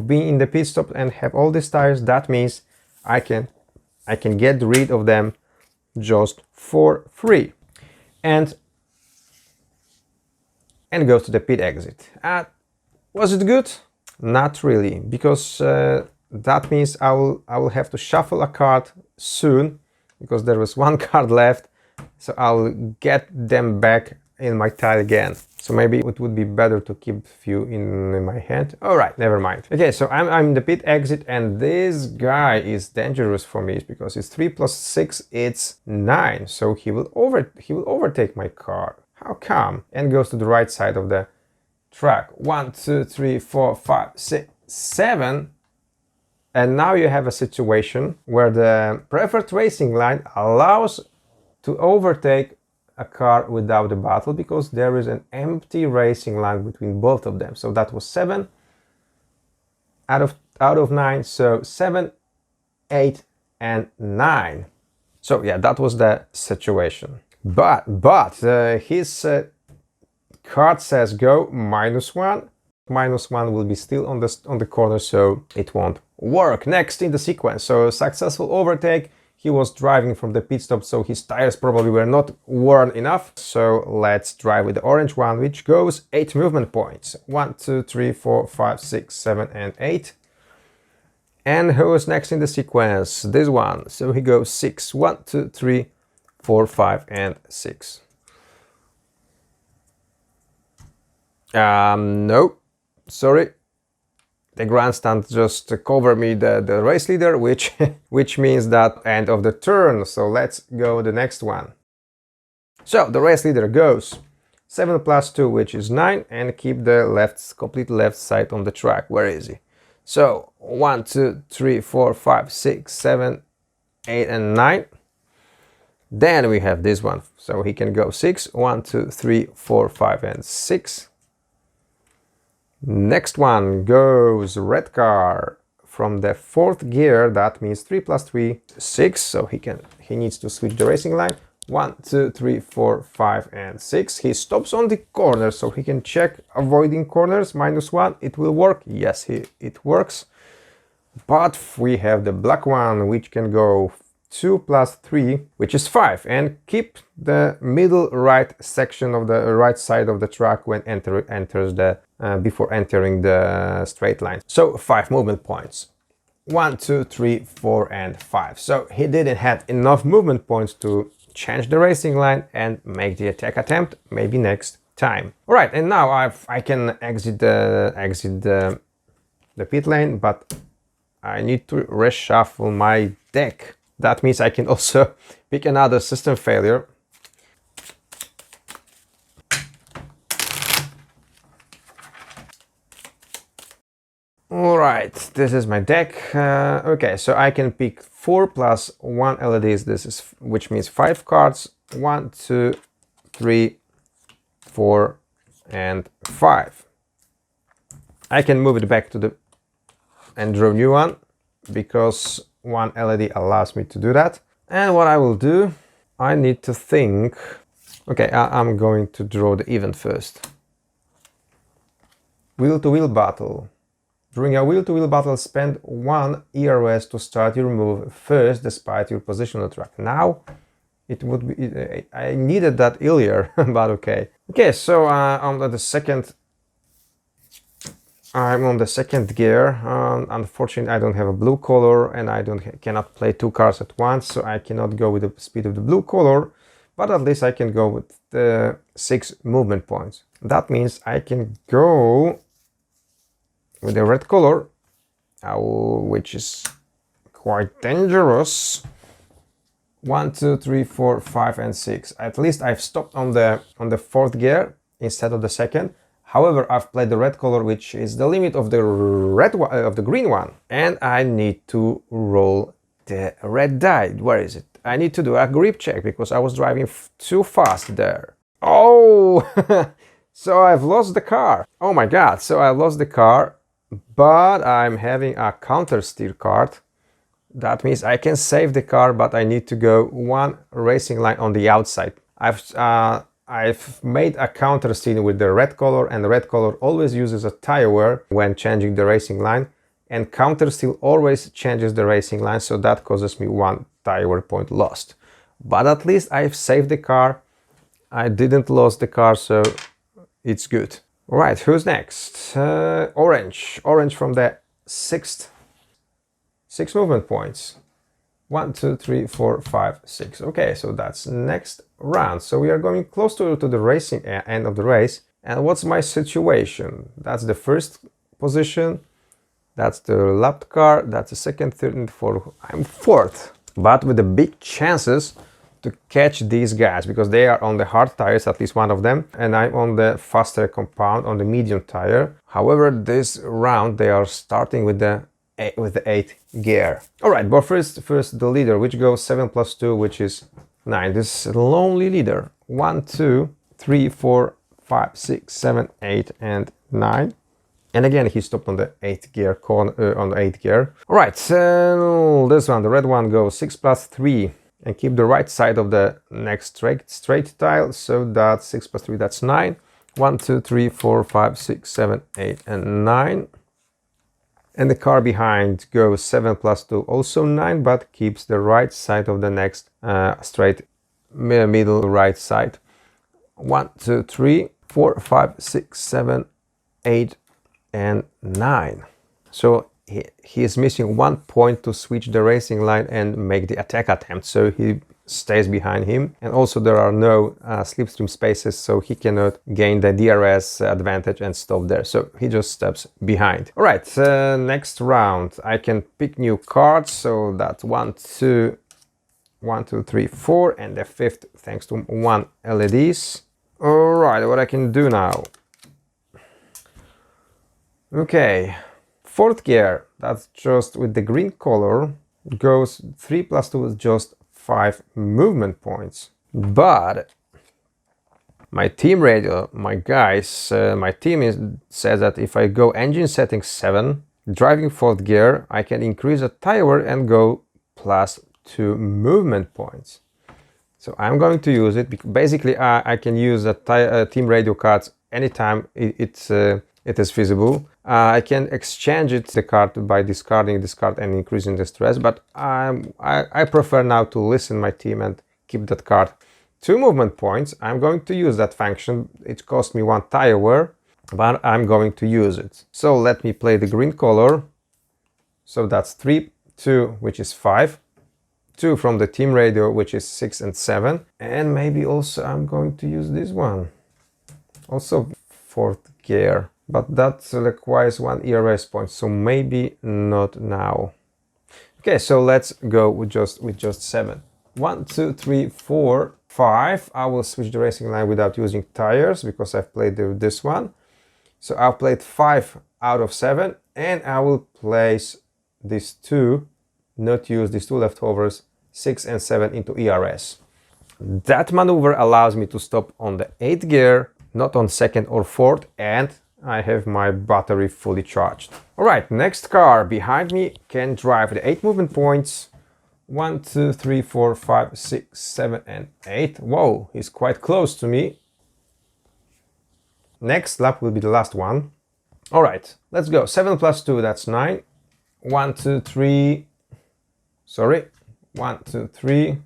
being in the pit stop and have all these tires? That means I can get rid of them just for free. And go to the pit exit. Was it good? Not really, because that means I will have to shuffle a card soon, because there was one card left, so I'll get them back in my tile again. So maybe it would be better to keep a few in my hand. All right, never mind. Okay, so I'm in the pit exit, and this guy is dangerous for me because it's 3 + 6, it's 9. So he will overtake my car. How come? And goes to the right side of the track. 1, 2, 3, 4, 5, 6, 7. And now you have a situation where the preferred racing line allows to overtake a car without a battle, because there is an empty racing line between both of them. So that was 7 out of 9. So 7, 8, and 9. So yeah, that was the situation. But his card says go -1. -1 will be still on the corner, so it won't work. Next in the sequence, so successful overtake. He was driving from the pit stop, so his tires probably were not worn enough. So let's drive with the orange one, which goes 8 movement points. 1, 2, 3, 4, 5, 6, 7, and 8. And who is next in the sequence? This one. So he goes 6. 1, 2, 3, 4, 5, and 6. No, sorry. The grandstand just covered me the race leader, which means that end of the turn. So let's go the next one. So the race leader goes 7 + 2, which is 9, and keep the complete left side on the track. Where is he? So 1, 2, 3, 4, 5, 6, 7, 8, and 9. Then we have this one, so he can go 6, 1, 2, 3, 4, 5, and 6. Next one goes red car from the 4th gear. That means 3 + 3, 6. So he needs to switch the racing line. 1, 2, 3, 4, 5, and 6. He stops on the corner, so he can check avoiding corners. -1, it will work. Yes, it works. But we have the black one, which can go 2 + 3, which is 5, and keep the middle right section of the right side of the track when enters the before entering the straight line. So 5 movement points. 1, 2, 3, 4, and 5. So he didn't have enough movement points to change the racing line and make the attack attempt. Maybe next time. All right, and now I can exit the pit lane, but I need to reshuffle my deck. That means I can also pick another system failure. All right, this is my deck. Okay, so I can pick 4 + 1 LEDs. Which means 5 cards. 1, 2, 3, 4, and 5. I can move it back and draw a new one, because 1 LED allows me to do that. And what I will do, I need to think. Okay, I'm going to draw the event first. Wheel-to-wheel battle. During a wheel-to-wheel battle, spend 1 ERS to start your move first, despite your position on the track. Now, it would be. I needed that earlier, but okay. Okay, so I'm on the second gear. Unfortunately, I don't have a blue color, and I cannot play 2 cars at once, so I cannot go with the speed of the blue color. But at least I can go with 6 movement points. That means I can go with the red color, which is quite dangerous. 1, 2, 3, 4, 5, and 6. At least I've stopped on the 4th gear instead of the 2nd. However, I've played the red color, which is the limit of the green one, and I need to roll the red die. Where is it? I need to do a grip check because I was driving too fast there. Oh, so I've lost the car. Oh my god! So I lost the car, but I'm having a counter steer card. That means I can save the car, but I need to go 1 racing line on the outside. I've made a counter steer with the red color, and the red color always uses a tire wear when changing the racing line, and counter steer always changes the racing line, so that causes me 1 tire wear point lost. But at least I've saved the car. I didn't lose the car, so it's good. All right, who's next? Orange from the 6th. 6 movement points. 1, 2, 3, 4, 5, 6. Okay, so that's next round. So we are going close to the racing end of the race. And what's my situation? That's the 1st position. That's the lapped car. That's the 2nd, 3rd, and 4th. I'm 4th, but with the big chances to catch these guys because they are on the hard tires, at least one of them, and I'm on the faster compound on the medium tire. However, this round they are starting with the 8th gear. All right, but first the leader, which goes 7 plus 2, which is 9. This lonely leader. 1, 2, 3, 4, 5, 6, 7, 8, and 9. And again, he stopped on the 8th gear, on the 8th gear. All right, so this one, the red one, goes 6 plus 3, and keep the right side of the next straight tile. So that's 6 plus 3, that's 9. 1, 2, 3, 4, 5, 6, 7, 8, and 9. And the car behind goes 7 plus 2, also 9, but keeps the right side of the next straight middle right side. 1, 2, 3, 4, 5, 6, 7, 8, and 9. So he is missing 1 point to switch the racing line and make the attack attempt. So he stays behind him, and also there are no slipstream spaces, so he cannot gain the DRS advantage and stop there, so he just steps behind. All right, next round I can pick new cards, so that's 1, 2, 3, 4, and the 5th thanks to 1 LEDs. All right, what I can do now? Okay, 4th gear, that's just with the green color, goes 3 plus 2 is just 5 movement points. But my team radio, my guys, my team says that if I go engine settings 7, driving 4th gear, I can increase the tire wear and go plus 2 movement points. So I'm going to use it. Basically, I can use the team radio cards anytime it is feasible. I can exchange the card by discarding this card and increasing the stress, but I prefer now to listen my team and keep that card. 2 movement points. I'm going to use that function. It cost me 1 tire wear, but I'm going to use it. So let me play the green color. So that's 3, 2, which is 5. 2 from the team radio, which is 6 and 7. And maybe also I'm going to use this one. Also 4th gear. But that requires 1 ERS point, so maybe not now. Okay, so let's go with just 7. 1, 2, 3, 4, 5. I will switch the racing line without using tires because I've played this one. So I've played 5 out of 7, and I will place these 2, not use these 2 leftovers, 6 and 7 into ERS. That maneuver allows me to stop on the 8th gear, not on 2nd or 4th, and I have my battery fully charged. All right, next car behind me can drive the 8 movement points. 1, 2, 3, 4, 5, 6, 7, and 8. Whoa, he's quite close to me. Next lap will be the last one. All right, let's go. 7 plus 2, that's 9. 1, 2, 3. Sorry. 1, 2, 3.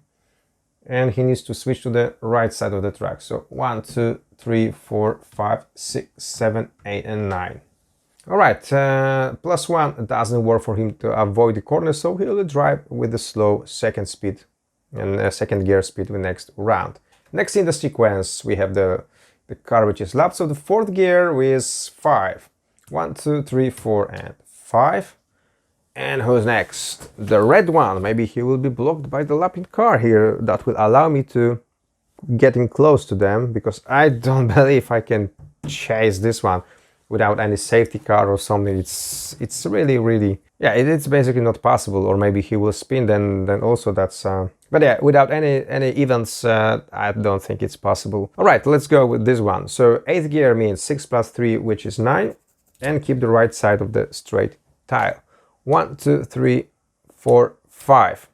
And he needs to switch to the right side of the track. So 1, 2, 3, 4, 5, 6, 7, 8, and 9. All right, plus 1 doesn't work for him to avoid the corner, so he'll drive with the slow 2nd speed and 2nd gear speed the next round. Next in the sequence, we have the car which is lapped. So the fourth gear is 5. 1, 2, 3, 4, and 5. And who's next? The red one. Maybe he will be blocked by the lapping car here. That will allow me to get in close to them, because I don't believe I can chase this one without any safety car or something. It's really, yeah, it's basically not possible. Or maybe he will spin, then also that's but yeah, without any events, I don't think it's possible. All right, let's go with this one. So 8th gear means 6 plus 3, which is 9, and keep the right side of the straight tile. 1, 2, 3, 4, 5.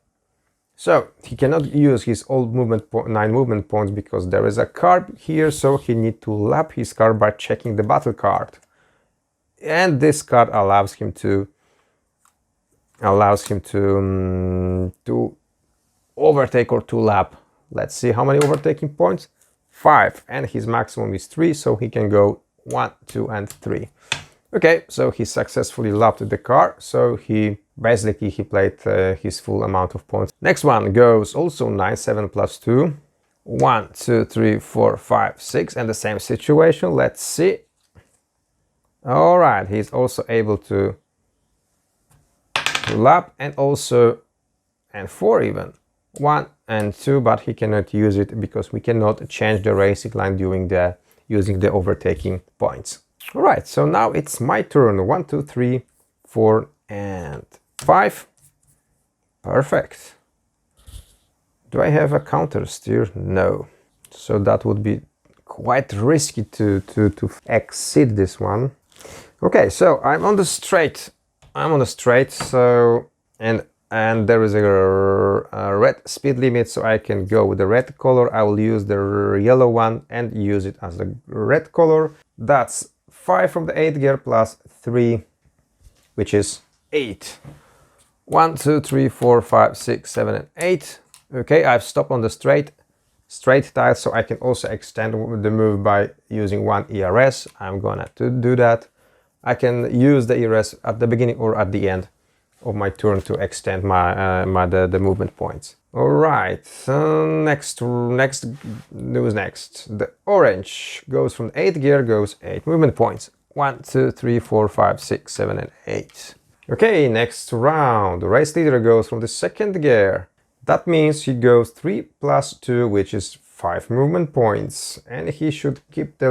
So he cannot use his old 9 movement points because there is a card here, so he needs to lap his car by checking the battle card. And this card allows him to overtake or to lap. Let's see how many overtaking points. 5, and his maximum is 3, so he can go 1, 2, and 3. Okay, so he successfully lapped the car, so he played his full amount of points. Next one goes also 9, 7 plus 2. 1, 2, 3, 4, 5, 6, and the same situation. Let's see. All right, he's also able to lap, and 4 even. 1 and 2, but he cannot use it because we cannot change the racing line using the overtaking points. All right, so now it's my turn. 1, 2, 3, 4, and 5. Perfect. Do I have a counter steer? No. So that would be quite risky to exceed this one. Okay, so I'm on the straight. So and there is a red speed limit, so I can go with the red color. I will use the yellow one and use it as the red color. That's 5 from the 8th gear plus 3, which is 8. 1, 2, 3, 4, 5, 6, 7, and 8. Okay, I've stopped on the straight tile, so I can also extend the move by using 1 ERS. I'm gonna do that. I can use the ERS at the beginning or at the end of my turn to extend the movement points. All right, so next. The orange goes from 8th gear, goes 8 movement points. 1, 2, 3, 4, 5, 6, 7, and 8. Okay, next round. The race leader goes from the 2nd gear. That means he goes 3 plus 2, which is 5 movement points, and he should keep the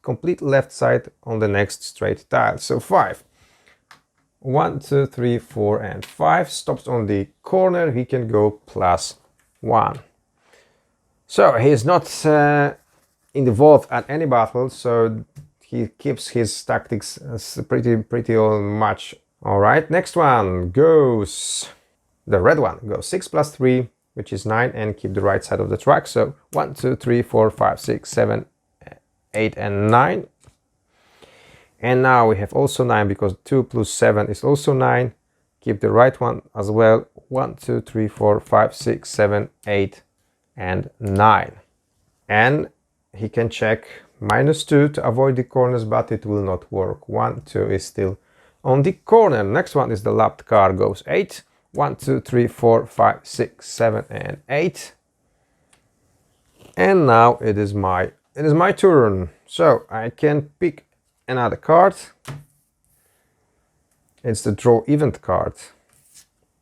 complete left side on the next straight tile. So 5. 1, 2, 3, 4, and 5. Stops on the corner. He can go plus 1. So he's not involved at any battle, so he keeps his tactics pretty much. All right, next one goes, the red one goes 6 plus 3, which is 9, and keep the right side of the track. So 1, 2, 3, 4, 5, 6, 7, 8, and 9. And now we have also 9 because 2 plus 7 is also 9. Keep the right one as well. 1, 2, 3, 4, 5, 6, 7, 8, and 9. And he can check -2 to avoid the corners, but it will not work. 1, 2 is still on the corner. Next one is the lapped car, goes 8. 1, 2, 3, 4, 5, 6, 7, and 8. And now it is my turn. So I can pick another card. It's the draw event card.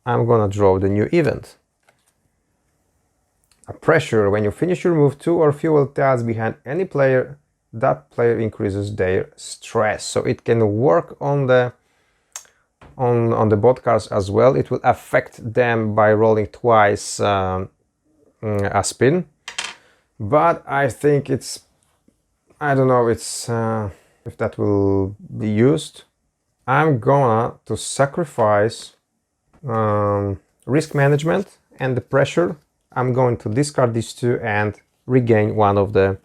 I'm gonna draw the new event. A pressure. When you finish your move, 2 or fewer tiles behind any player, that player increases their stress. So it can work on the bot cars as well. It will affect them by rolling twice a spin. But I think I don't know if that will be used. I'm gonna to sacrifice risk management and the pressure. I'm going to discard these 2 and regain one of the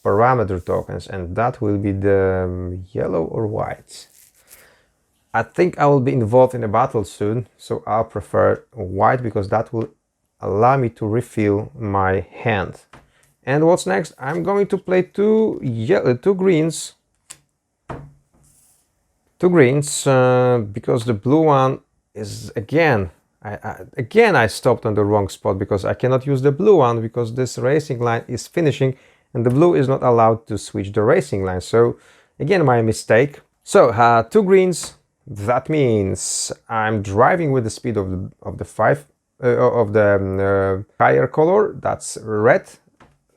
parameter tokens, and that will be the yellow or white. I think I will be involved in a battle soon, so I'll prefer white because that will allow me to refill my hand. And what's next? I'm going to play two greens. Because the blue one is again Again, I stopped on the wrong spot because I cannot use the blue one because this racing line is finishing and the blue is not allowed to switch the racing line. So again, my mistake. So 2 greens, that means I'm driving with the speed of the tire color. That's red.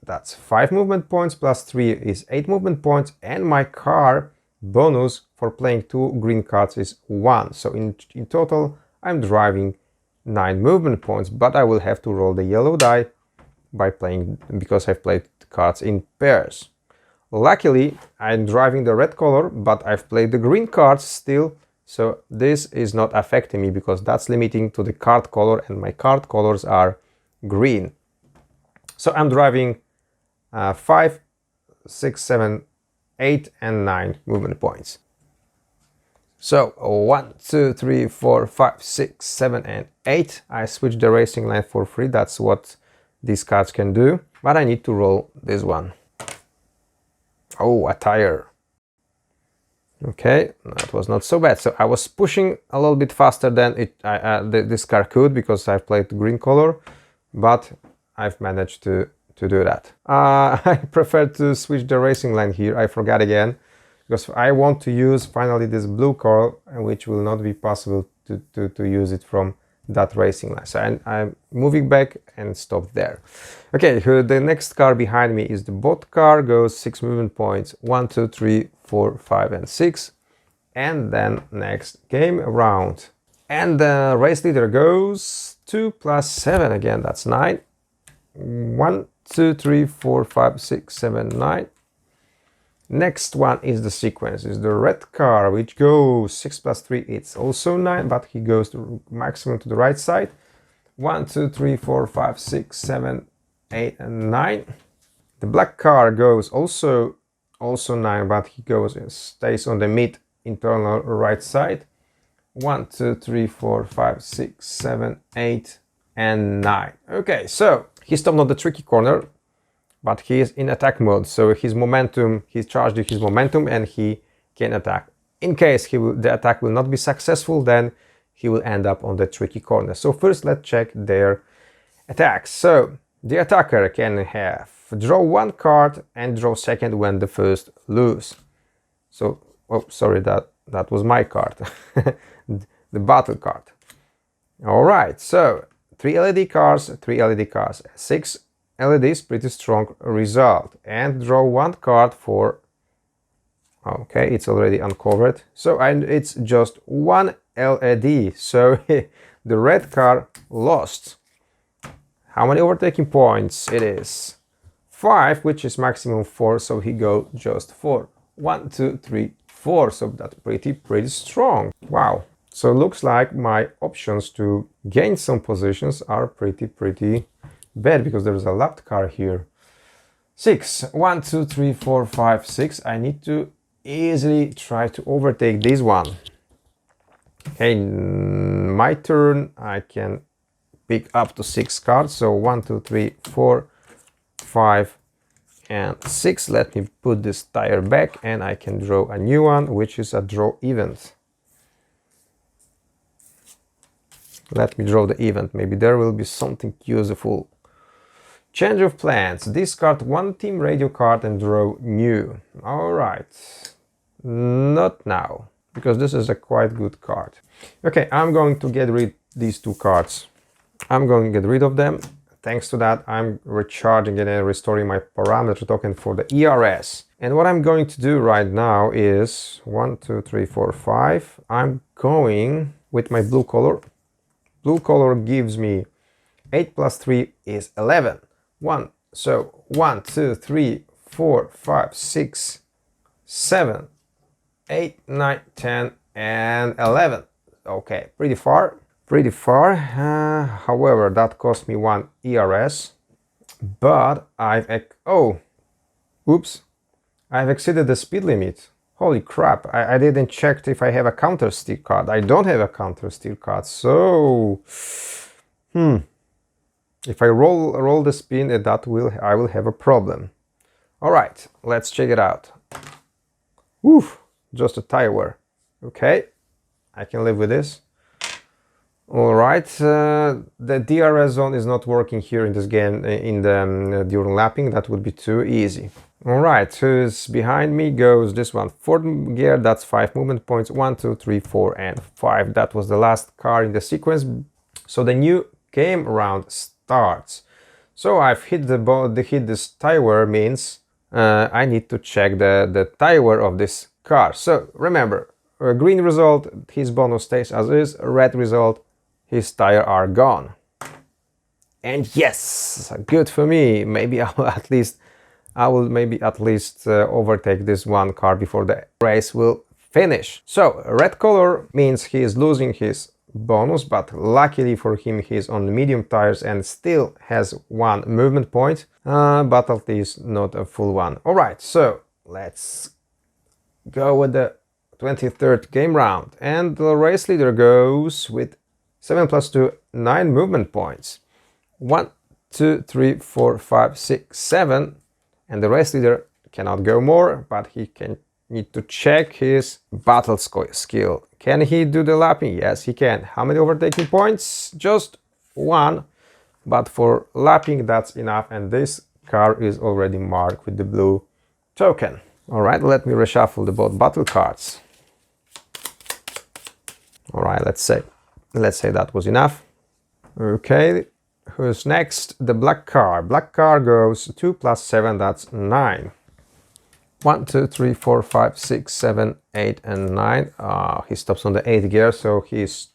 That's 5 movement points plus 3 is 8 movement points, and my car bonus for playing 2 green cards is 1. So in total I'm driving 9 movement points, but I will have to roll the yellow die by playing, because I've played cards in pairs. Luckily I'm driving the red color, but I've played the green cards still, so this is not affecting me because that's limiting to the card color and my card colors are green. So I'm driving 5, 6, 7, 8 and 9 movement points. So 1, 2, 3, 4, 5, 6, 7 and 8. I switched the racing line for free. That's what these cards can do. But I need to roll this one. Oh, a tire. Okay, that was not so bad. So I was pushing a little bit faster than this car could because I've played green color, but I've managed to do that. I prefer to switch the racing line here. I forgot again because I want to use finally this blue car, which will not be possible to use it from that racing line. So I'm moving back and stop there. Okay, the next car behind me is the bot car, goes 6 movement points, 1, 2, 3, 4, 5 and 6. And then next game round. And the race leader goes 2 plus 7 again, that's 9. 1, 2, 3, 4, 5, 6, 7, 9. Next one is the sequence, is the red car, which goes 6 plus 3, it's also 9, but he goes to maximum to the right side. 1, 2, 3, 4, 5, 6, 7, 8 and 9. The black car goes also 9, but he goes and stays on the mid internal right side. 1, 2, 3, 4, 5, 6, 7, 8 and 9. Okay, so he stopped on the tricky corner, but he is in attack mode, so his momentum, he's charged his momentum and he can attack. In case the attack will not be successful, then he will end up on the tricky corner. So first let's check their attacks. So the attacker can have draw 1 card and draw second when the first lose. So, oh, sorry, that was my card, the battle card. All right, so 3 LED cards, 3 LED cards, 6 LEDs, pretty strong result. And draw 1 card for, okay, it's already uncovered. So it's just 1 LED. So the red card lost. How many overtaking points? It is 5, which is maximum 4. So he go just 4. 1, 2, 3, 4. So that's pretty strong. Wow. So looks like my options to gain some positions are pretty bad because there's a left car here. 6. 1, 2, 3, 4, 5, 6. I need to easily try to overtake this one. Okay, my turn. I can pick up to 6 cards. So 1, 2, 3, 4, 5 and 6. Let me put this tire back and I can draw a new one, which is a draw event. Let me draw the event. Maybe there will be something useful. Change of plans. Discard 1 team radio card and draw new. All right. Not now, because this is a quite good card. Okay, I'm going to get rid of these 2 cards. I'm going to get rid of them. Thanks to that, I'm recharging it and restoring my parameter token for the ERS. And what I'm going to do right now is 1, 2, 3, 4, 5. I'm going with my blue color. Blue color gives me 8 plus 3 is 11. 1. So 1, 2, 3, 4, 5, 6, 7, 8, 9, 10 and 11. Okay, pretty far. However, that cost me 1 ERS. But I've exceeded the speed limit. Holy crap, I didn't check if I have a counter steer card. I don't have a counter steer card, so if I roll the spin, I will have a problem. All right, let's check it out. Oof, just a tire wear. Okay, I can live with this. All right, the DRS zone is not working here in this game in the during lapping. That would be too easy. All right, who's behind me goes this one, fourth gear. That's 5 movement points. 1, 2, 3, 4, and 5. That was the last car in the sequence. So the new game round starts. So I've hit hit this tire means I need to check the tire of this car. So remember, a green result, his bonus stays as is. A red result, his tire are gone. And yes, good for me. Maybe I will at least overtake this one car before the race will finish. So red color means he is losing his bonus, but luckily for him he's on medium tires and still has 1 movement point, but at least not a full one. All right, so let's go with the 23rd game round, and the race leader goes with 7 plus 2, 9 movement points. 1, 2, 3, 4, 5, 6, 7, and the race leader cannot go more, but he can need to check his battle skill. Can he do the lapping? Yes, he can. How many overtaking points? Just 1, but for lapping that's enough, and this car is already marked with the blue token. All right, let me reshuffle the both battle cards. All right, let's say that was enough. Okay, who's next? The black car. Black car goes 2 plus 7, that's 9. 1, 2, 3, 4, 5, 6, 7, 8, and 9. He stops on the 8th gear, so he's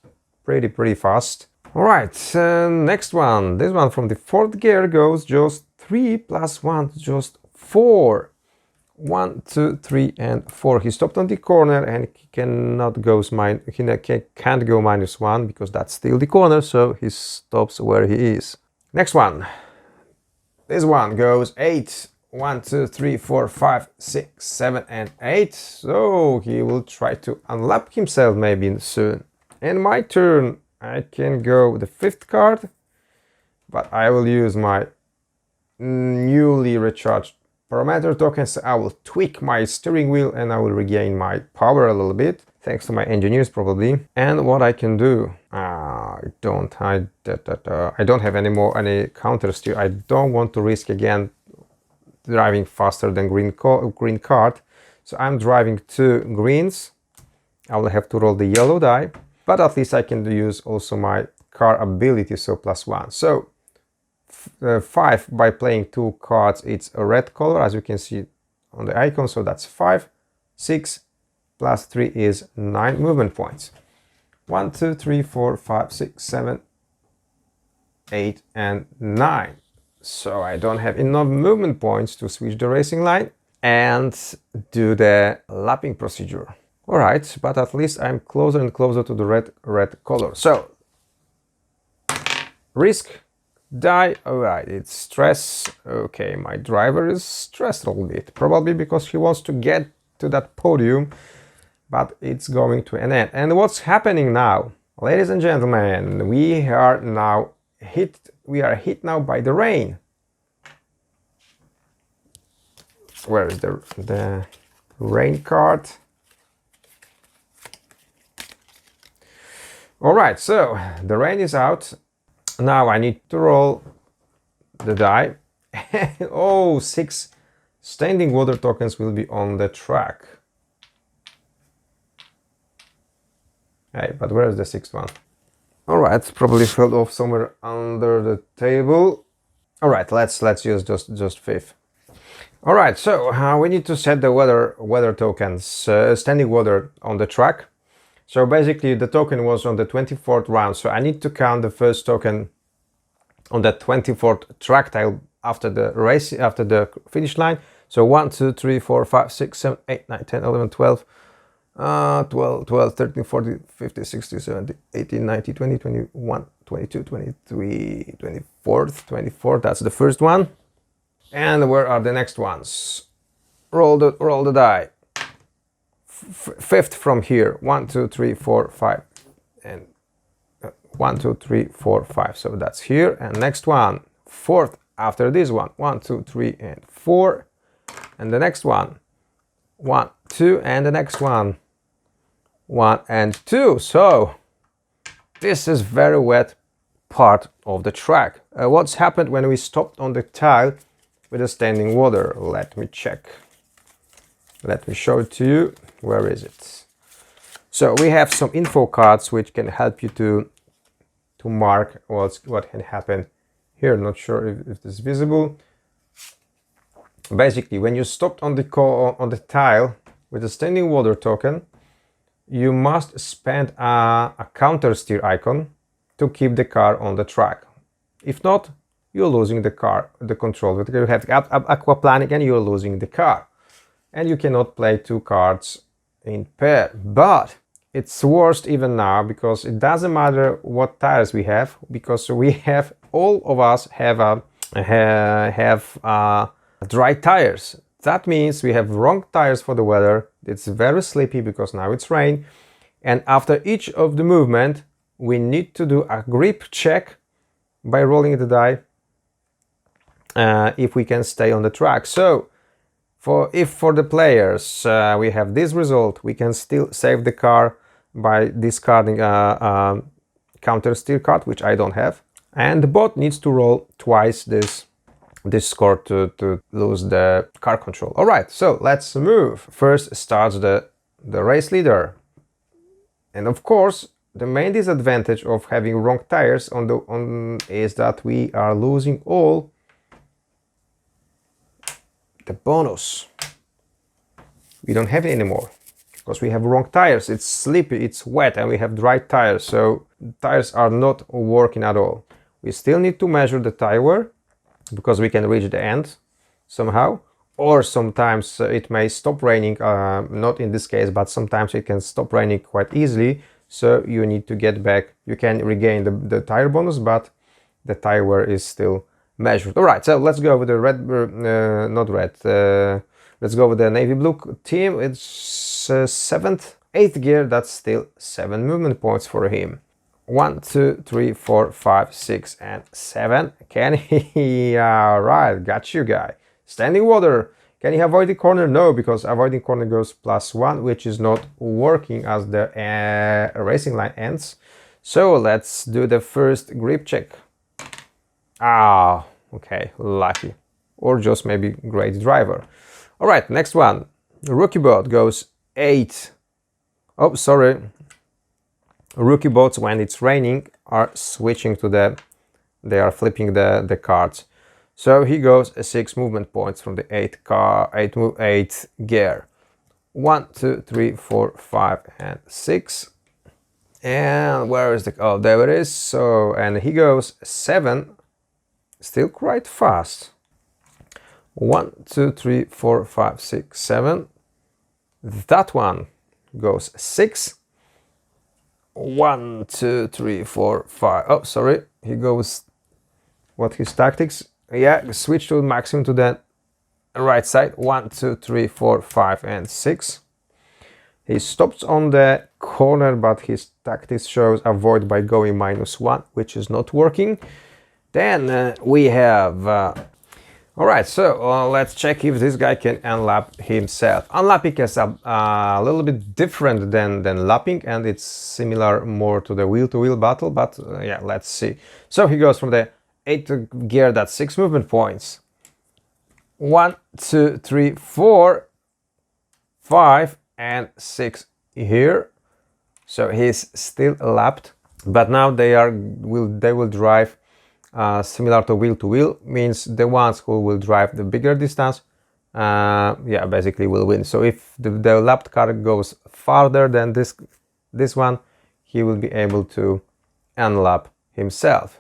pretty fast. All right, next one. This one from the 4th gear goes just 3 plus 1, just 4. 1, 2, 3, and 4. He stopped on the corner and he can't go -1 because that's still the corner, so he stops where he is. Next one. This one goes 8. 1, 2, 3, 4, 5, 6, 7, and 8. So he will try to unlap himself maybe soon. And my turn. I can go with the 5th card, but I will use my newly recharged parameter tokens. I will tweak my steering wheel and I will regain my power a little bit, thanks to my engineers probably. And what I can do, I don't have any counter steer. I don't want to risk again driving faster than green card, so I'm driving 2 greens. I will have to roll the yellow die, but at least I can use also my car ability, so +1. So 5 by playing 2 cards, it's a red color as you can see on the icon, so that's 5. 6 plus 3 is 9 movement points. 1, 2, 3, 4, 5, 6, 7, 8, and 9. So I don't have enough movement points to switch the racing line and do the lapping procedure. All right, but at least I'm closer and closer to the red color. So risk, die. All right, it's stress. Okay, my driver is stressed a little bit, probably because he wants to get to that podium, but it's going to an end. And what's happening now, ladies and gentlemen? We are hit now by the rain. Where is the rain card? All right, so the rain is out. Now I need to roll the die. Oh, 6 standing water tokens will be on the track. Hey, but where is the 6th one? All right, probably fell off somewhere under the table. All right, let's use just 5th. All right, so we need to set the weather tokens, standing water on the track. So basically the token was on the 24th round, so I need to count the first token on the 24th track tile after the race, after the finish line. So 1, 2, 3, 4, 5, 6, 7, 8, 9, 10, 11, 12, 12, 13, 14, 15, 16, 17, 18, 19, 20, 21, 22, 23, 24, that's the first one. And where are the next ones? Roll the die. 5th from here. 1, 2, 3, 4, 5, and 1, 2, 3, 4, 5. So that's here. And next one, 4th after this one. 1, 2, 3, and 4. And the next one, 1, 2, and the next one, 1 and 2. So this is very wet part of the track. What's happened when we stopped on the tile with the standing water? Let me check. Let me show it to you. Where is it? So we have some info cards which can help you to mark what can happen here. Not sure if it's visible. Basically, when you stopped on the tile with the standing water token, you must spend a counter steer icon to keep the car on the track. If not, you're losing the control. You have aquaplaning and you're losing the car. And you cannot play two cards in pair. But it's worst even now, because it doesn't matter what tires we have, because all of us have dry tires. That means we have wrong tires for the weather. It's very sleepy because now it's rain. And after each of the movement, we need to do a grip check by rolling the die if we can stay on the track. So for the players we have this result, we can still save the car by discarding a counter steer card, which I don't have. And the bot needs to roll twice this score to lose the car control. All right, so let's move. First starts the race leader. And of course, the main disadvantage of having wrong tires is that we are losing all the bonus. We don't have it anymore because we have wrong tires. It's sleepy, it's wet, and we have dry tires, so tires are not working at all. We still need to measure the tire wear because we can reach the end somehow, or sometimes it may stop raining, not in this case, but sometimes it can stop raining quite easily, so you need to get back. You can regain the tire bonus, but the tire wear is still measured. All right, so let's go with the let's go with the navy blue team. It's 7th, 8th gear. That's still 7 movement points for him. 1, 2, 3, 4, 5, 6, and 7. Can he? All right, got you, guy. Standing water. Can he avoid the corner? No, because avoiding corner goes +1, which is not working as the racing line ends. So let's do the first grip check. Ah, okay, lucky. Or just maybe great driver. All right, next one. Rookie bot goes 8. Oh, sorry. Rookie bots, when it's raining, are switching to they are flipping the cards. So he goes 6 movement points from the 8th gear. 1, 2, 3, 4, 5, and 6. And where is oh, there it is. So, and he goes 7, still quite fast. 1, 2, 3, 4, 5, 6, 7. That one goes 6. 1, 2, 3, 4, 5. Oh, sorry. He goes. What his tactics? Yeah, switch to maximum to the right side. 1, 2, 3, 4, 5, and 6. He stops on the corner, but his tactics shows avoid by going -1, which is not working. Then we have. All right, so let's check if this guy can unlap himself. Unlapping is a little bit different than lapping, and it's similar more to the wheel-to-wheel battle, but yeah, let's see. So he goes from the 8th gear, that's 6 movement points. 1, 2, 3, 4, 5, and 6 here. So he's still lapped, but now they will drive similar to wheel, means the ones who will drive the bigger distance, yeah, basically will win. So if the lapped car goes farther than this one, he will be able to unlap himself,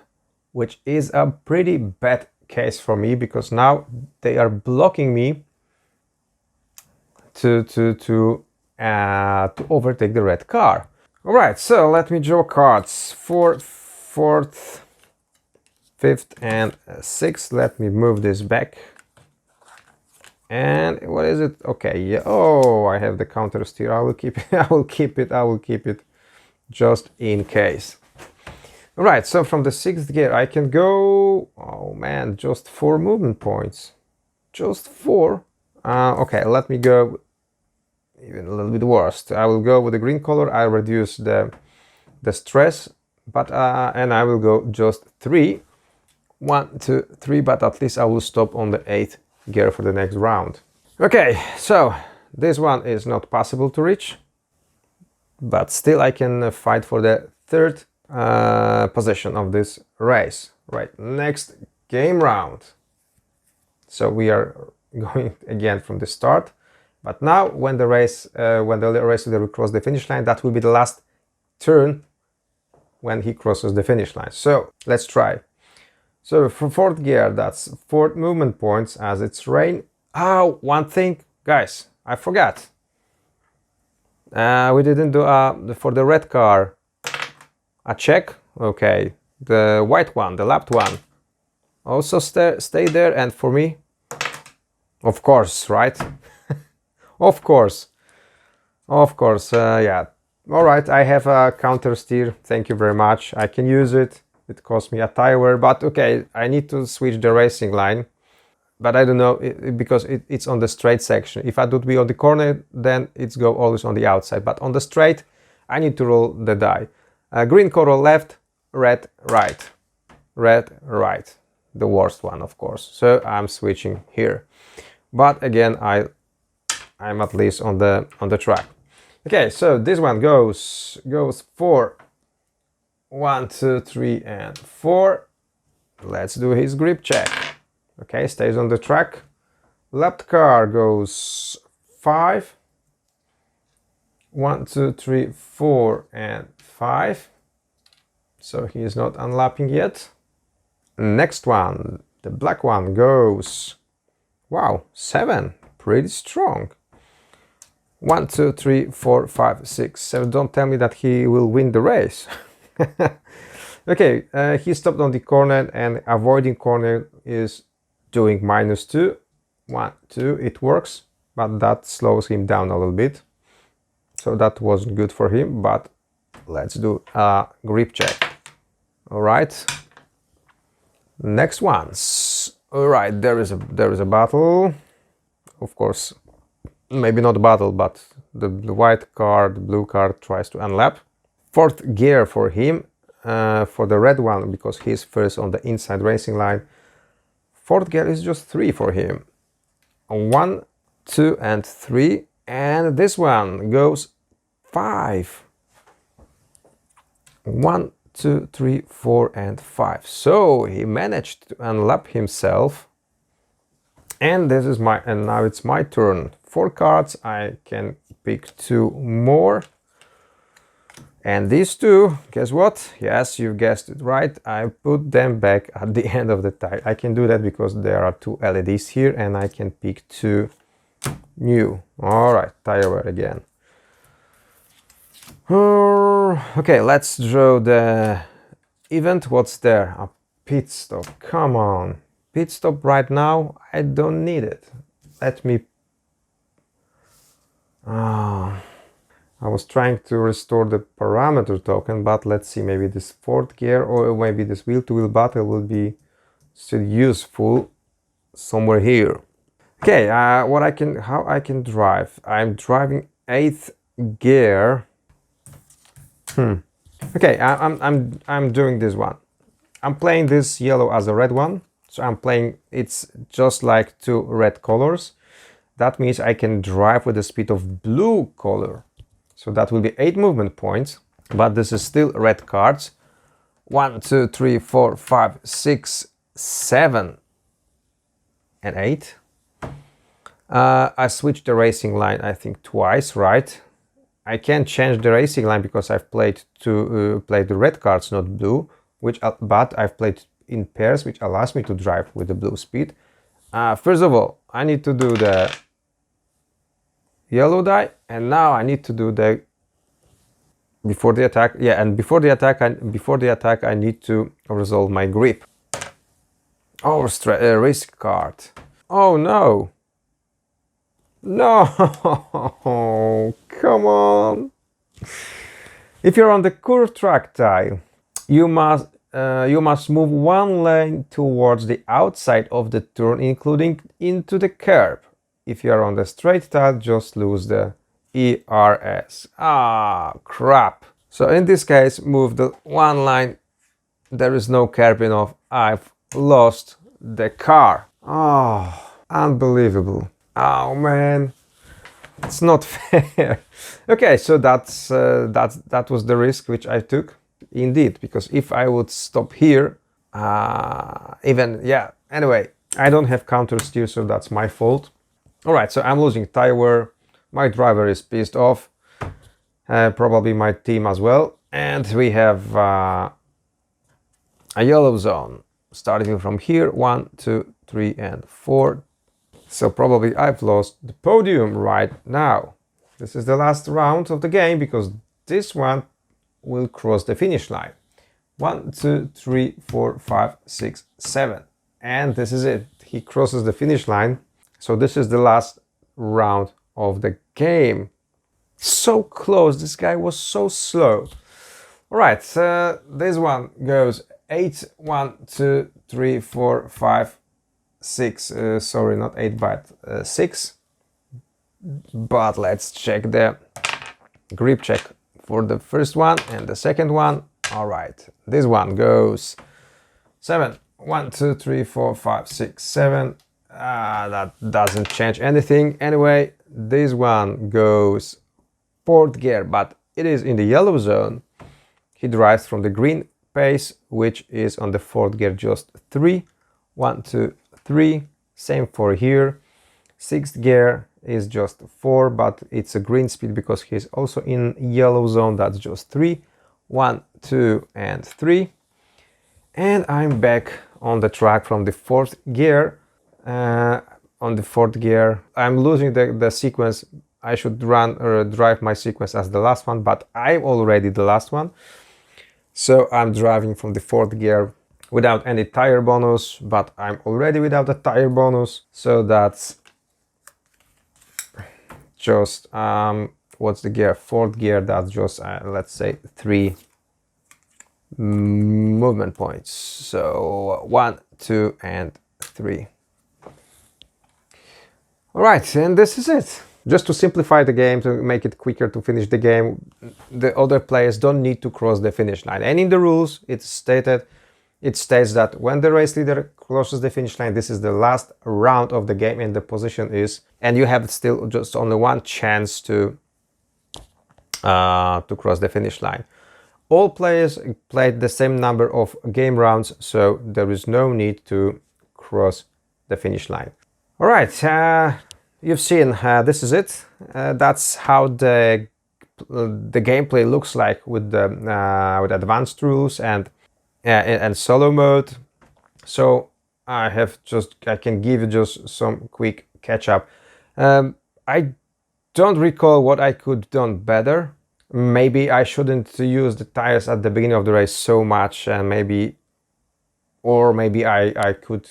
which is a pretty bad case for me, because now they are blocking me to overtake the red car. All right, so let me draw cards. 4th, 5th, and 6th. Let me move this back. And what is it? Okay, yeah. Oh, I have the counter steer. I will keep it. I will keep it just in case. All right, so from the 6th gear I can go. Oh man, just 4 movement points. Just 4. Okay, let me go even a little bit worse. I will go with the green color. I reduce the stress but and I will go just 3. 1, 2, 3, but at least I will stop on the 8th gear for the next round. Okay, so this one is not possible to reach, but still I can fight for the 3rd position of this race. Right, next game round. So we are going again from the start, but now when the race will cross the finish line, that will be the last turn when he crosses the finish line. So let's try. So for 4th gear, that's 4 movement points as it's rain. Oh, one thing, guys, I forgot. We didn't do for the red car a check. Okay, the white one, the lapped one, also stay there. And for me, of course, right? Of course, yeah. All right, I have a counter steer. Thank you very much. I can use it. It cost me a tire, but okay, I need to switch the racing line. But I don't know, because it's on the straight section. If I would be on the corner, then it's go always on the outside. But on the straight, I need to roll the die. Green color left, red right. Red right. The worst one, of course. So I'm switching here. But again, I'm at least on the track. Okay, so this one goes for 1, 2, 3, and 4. Let's do his grip check. Okay, stays on the track. Left car goes 5. 1, 2, 3, 4, and 5. So he is not unlapping yet. Next one, the black one, goes, wow, 7. Pretty strong. 1, 2, 3, 4, 5, 6, 7. Don't tell me that he will win the race. Okay, he stopped on the corner, and avoiding corner is doing -2. 1, 2, it works, but that slows him down a little bit. So that wasn't good for him, but let's do a grip check. All right. Next ones. All right, there is a battle. Of course, maybe not a battle, but the white car, the blue car tries to unlap. 4th gear for him, for the red one, because he's first on the inside racing line. 4th gear is just 3 for him. 1, 2, and 3, and this one goes 5. 1, 2, 3, 4, and 5. So he managed to unlap himself. And now it's my turn. 4 cards. I can pick 2 more. And these 2, guess what? Yes, you guessed it right. I put them back at the end of the tire. I can do that because there are 2 LEDs here, and I can pick 2 new. All right, tire wear again. Okay, let's draw the event. What's there? A pit stop. Come on. Pit stop right now? I don't need it. Let me... I was trying to restore the parameter token, but let's see, maybe this 4th gear or maybe this wheel-to-wheel battle will be still useful somewhere here. Okay, how I can drive? I'm driving 8th gear. Okay, I'm doing this one. I'm playing this yellow as a red one, so I'm playing it's just like 2 red colors. That means I can drive with the speed of blue color. So that will be 8 movement points, but this is still red cards. 1, 2, 3, 4, 5, 6, 7, and 8. I switched the racing line, I think, twice, right? I can't change the racing line because I've played the red cards, not blue, but I've played in pairs, which allows me to drive with the blue speed. First of all, I need to do the yellow die, and now I need to do the before the attack. Yeah, and before the attack, I need to resolve my grip. Oh, risk card. Oh no! No! Come on! If you're on the curved track tile, you must move 1 lane towards the outside of the turn, including into the curb. If you are on the straight tile, just lose the ERS. Ah, crap! So in this case, move the one line. There is no carping off. I've lost the car. Oh, unbelievable. Oh man, it's not fair. Okay, so that was the risk which I took, indeed, because if I would stop here, anyway, I don't have counter steer, so that's my fault. All right, so I'm losing tire wear. My driver is pissed off, probably my team as well, and we have a yellow zone starting from here, 1, 2, 3, and 4. So probably I've lost the podium right now. This is the last round of the game because this one will cross the finish line. 1, 2, 3, 4, 5, 6, 7. And this is it. He crosses the finish line. So this is the last round of the game. So close. This guy was so slow. All right. This one goes 8, 1, 2, 3, 4, 5, 6. Sorry, not 8, but 6. But let's check the grip check for the first one and the second one. All right, this one goes 7, 1, 2, 3, 4, 5, 6, 7. That doesn't change anything. Anyway, this one goes 4th gear, but it is in the yellow zone. He drives from the green pace, which is on the 4th gear, just 3, 1, 2, 3. Same for here. 6th gear is just 4, but it's a green speed because he's also in yellow zone. That's just 3, 1, 2, and 3. And I'm back on the track from the 4th gear. On the 4th gear, I'm losing the sequence. I should run or drive my sequence as the last one, but I'm already the last one. So I'm driving from the 4th gear without any tire bonus, but I'm already without a tire bonus. So that's just, what's the gear? 4th gear, that's just, let's say 3 movement points. So 1, 2, and 3. All right, and this is it. Just to simplify the game, to make it quicker to finish the game, the other players don't need to cross the finish line. And in the rules, it states that when the race leader crosses the finish line, this is the last round of the game and the position is, and you have still just only one chance to cross the finish line. All players played the same number of game rounds, so there is no need to cross the finish line. All right, you've seen, this is it. That's how the gameplay looks like with the with advanced rules and solo mode. So I can give you just some quick catch up. I don't recall what I could have done better. Maybe I shouldn't use the tires at the beginning of the race so much, and maybe I could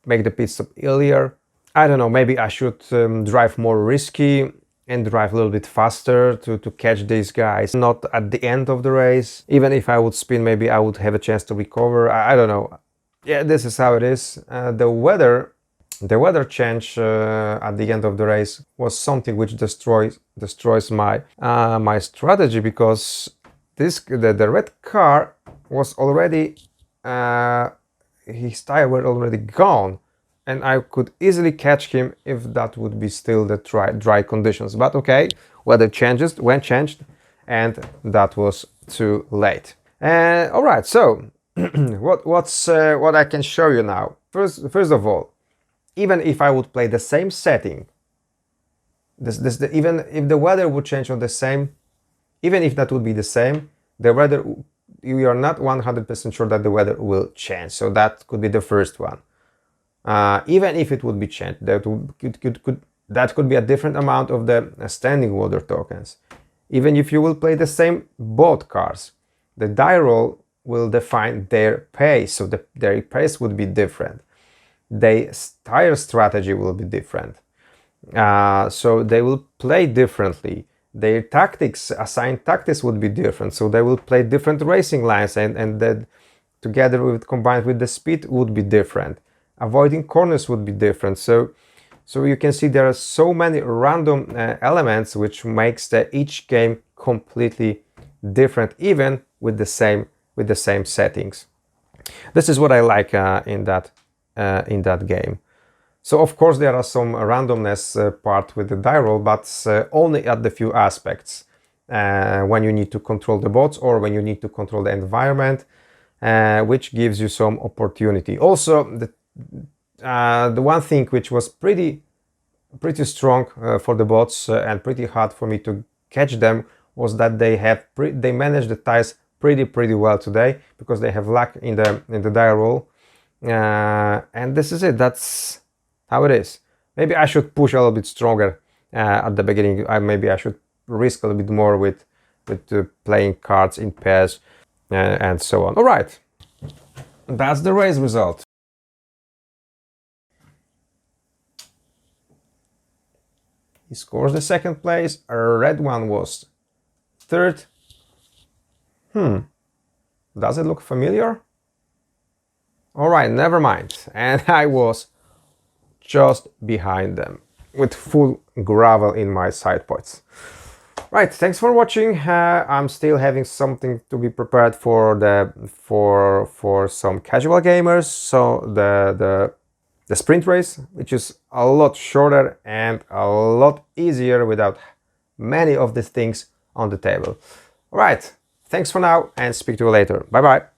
make the pit stop earlier. I don't know, maybe I should drive more risky and drive a little bit faster to catch these guys, not at the end of the race. Even if I would spin, maybe I would have a chance to recover. I don't know. Yeah, this is how it is. The weather change at the end of the race was something which destroys my my strategy, because the red car was already his tire were already gone, and I could easily catch him if that would be still the dry conditions. But okay, weather changed, and that was too late. All right, so what I can show you now. First of all, even if I would play the same setting, even if the weather would change on the same, even if that would be the same, the weather, you are not 100% sure that the weather will change. So that could be the first one. Even if it would be changed, that could be a different amount of the standing water tokens. Even if you will play the same both cars, the die roll will define their pace. So their pace would be different. Their tire strategy will be different. So they will play differently. Their tactics, assigned tactics would be different. So they will play different racing lines, and that together combined with the speed would be different. Avoiding corners would be different. So So you can see there are so many random elements, which makes each game completely different, even with the same settings. This is what I like in that game. So of course there are some randomness part with the die roll, but only at the few aspects. When you need to control the bots or when you need to control the environment, which gives you some opportunity. Also, the one thing which was pretty strong for the bots and pretty hard for me to catch them was that they manage the ties pretty well today, because they have luck in the die roll, and this is it. That's how it is. Maybe I should push a little bit stronger at the beginning. Maybe I should risk a little bit more with playing cards in pairs and so on. All right, that's the race result. He scores the second place. A red one was third. Does it look familiar? All right, never mind. And I was just behind them with full gravel in my side points. Right, thanks for watching. I'm still having something to be prepared for some casual gamers. So the sprint race, which is a lot shorter and a lot easier without many of these things on the table. All right, thanks for now and speak to you later. Bye bye.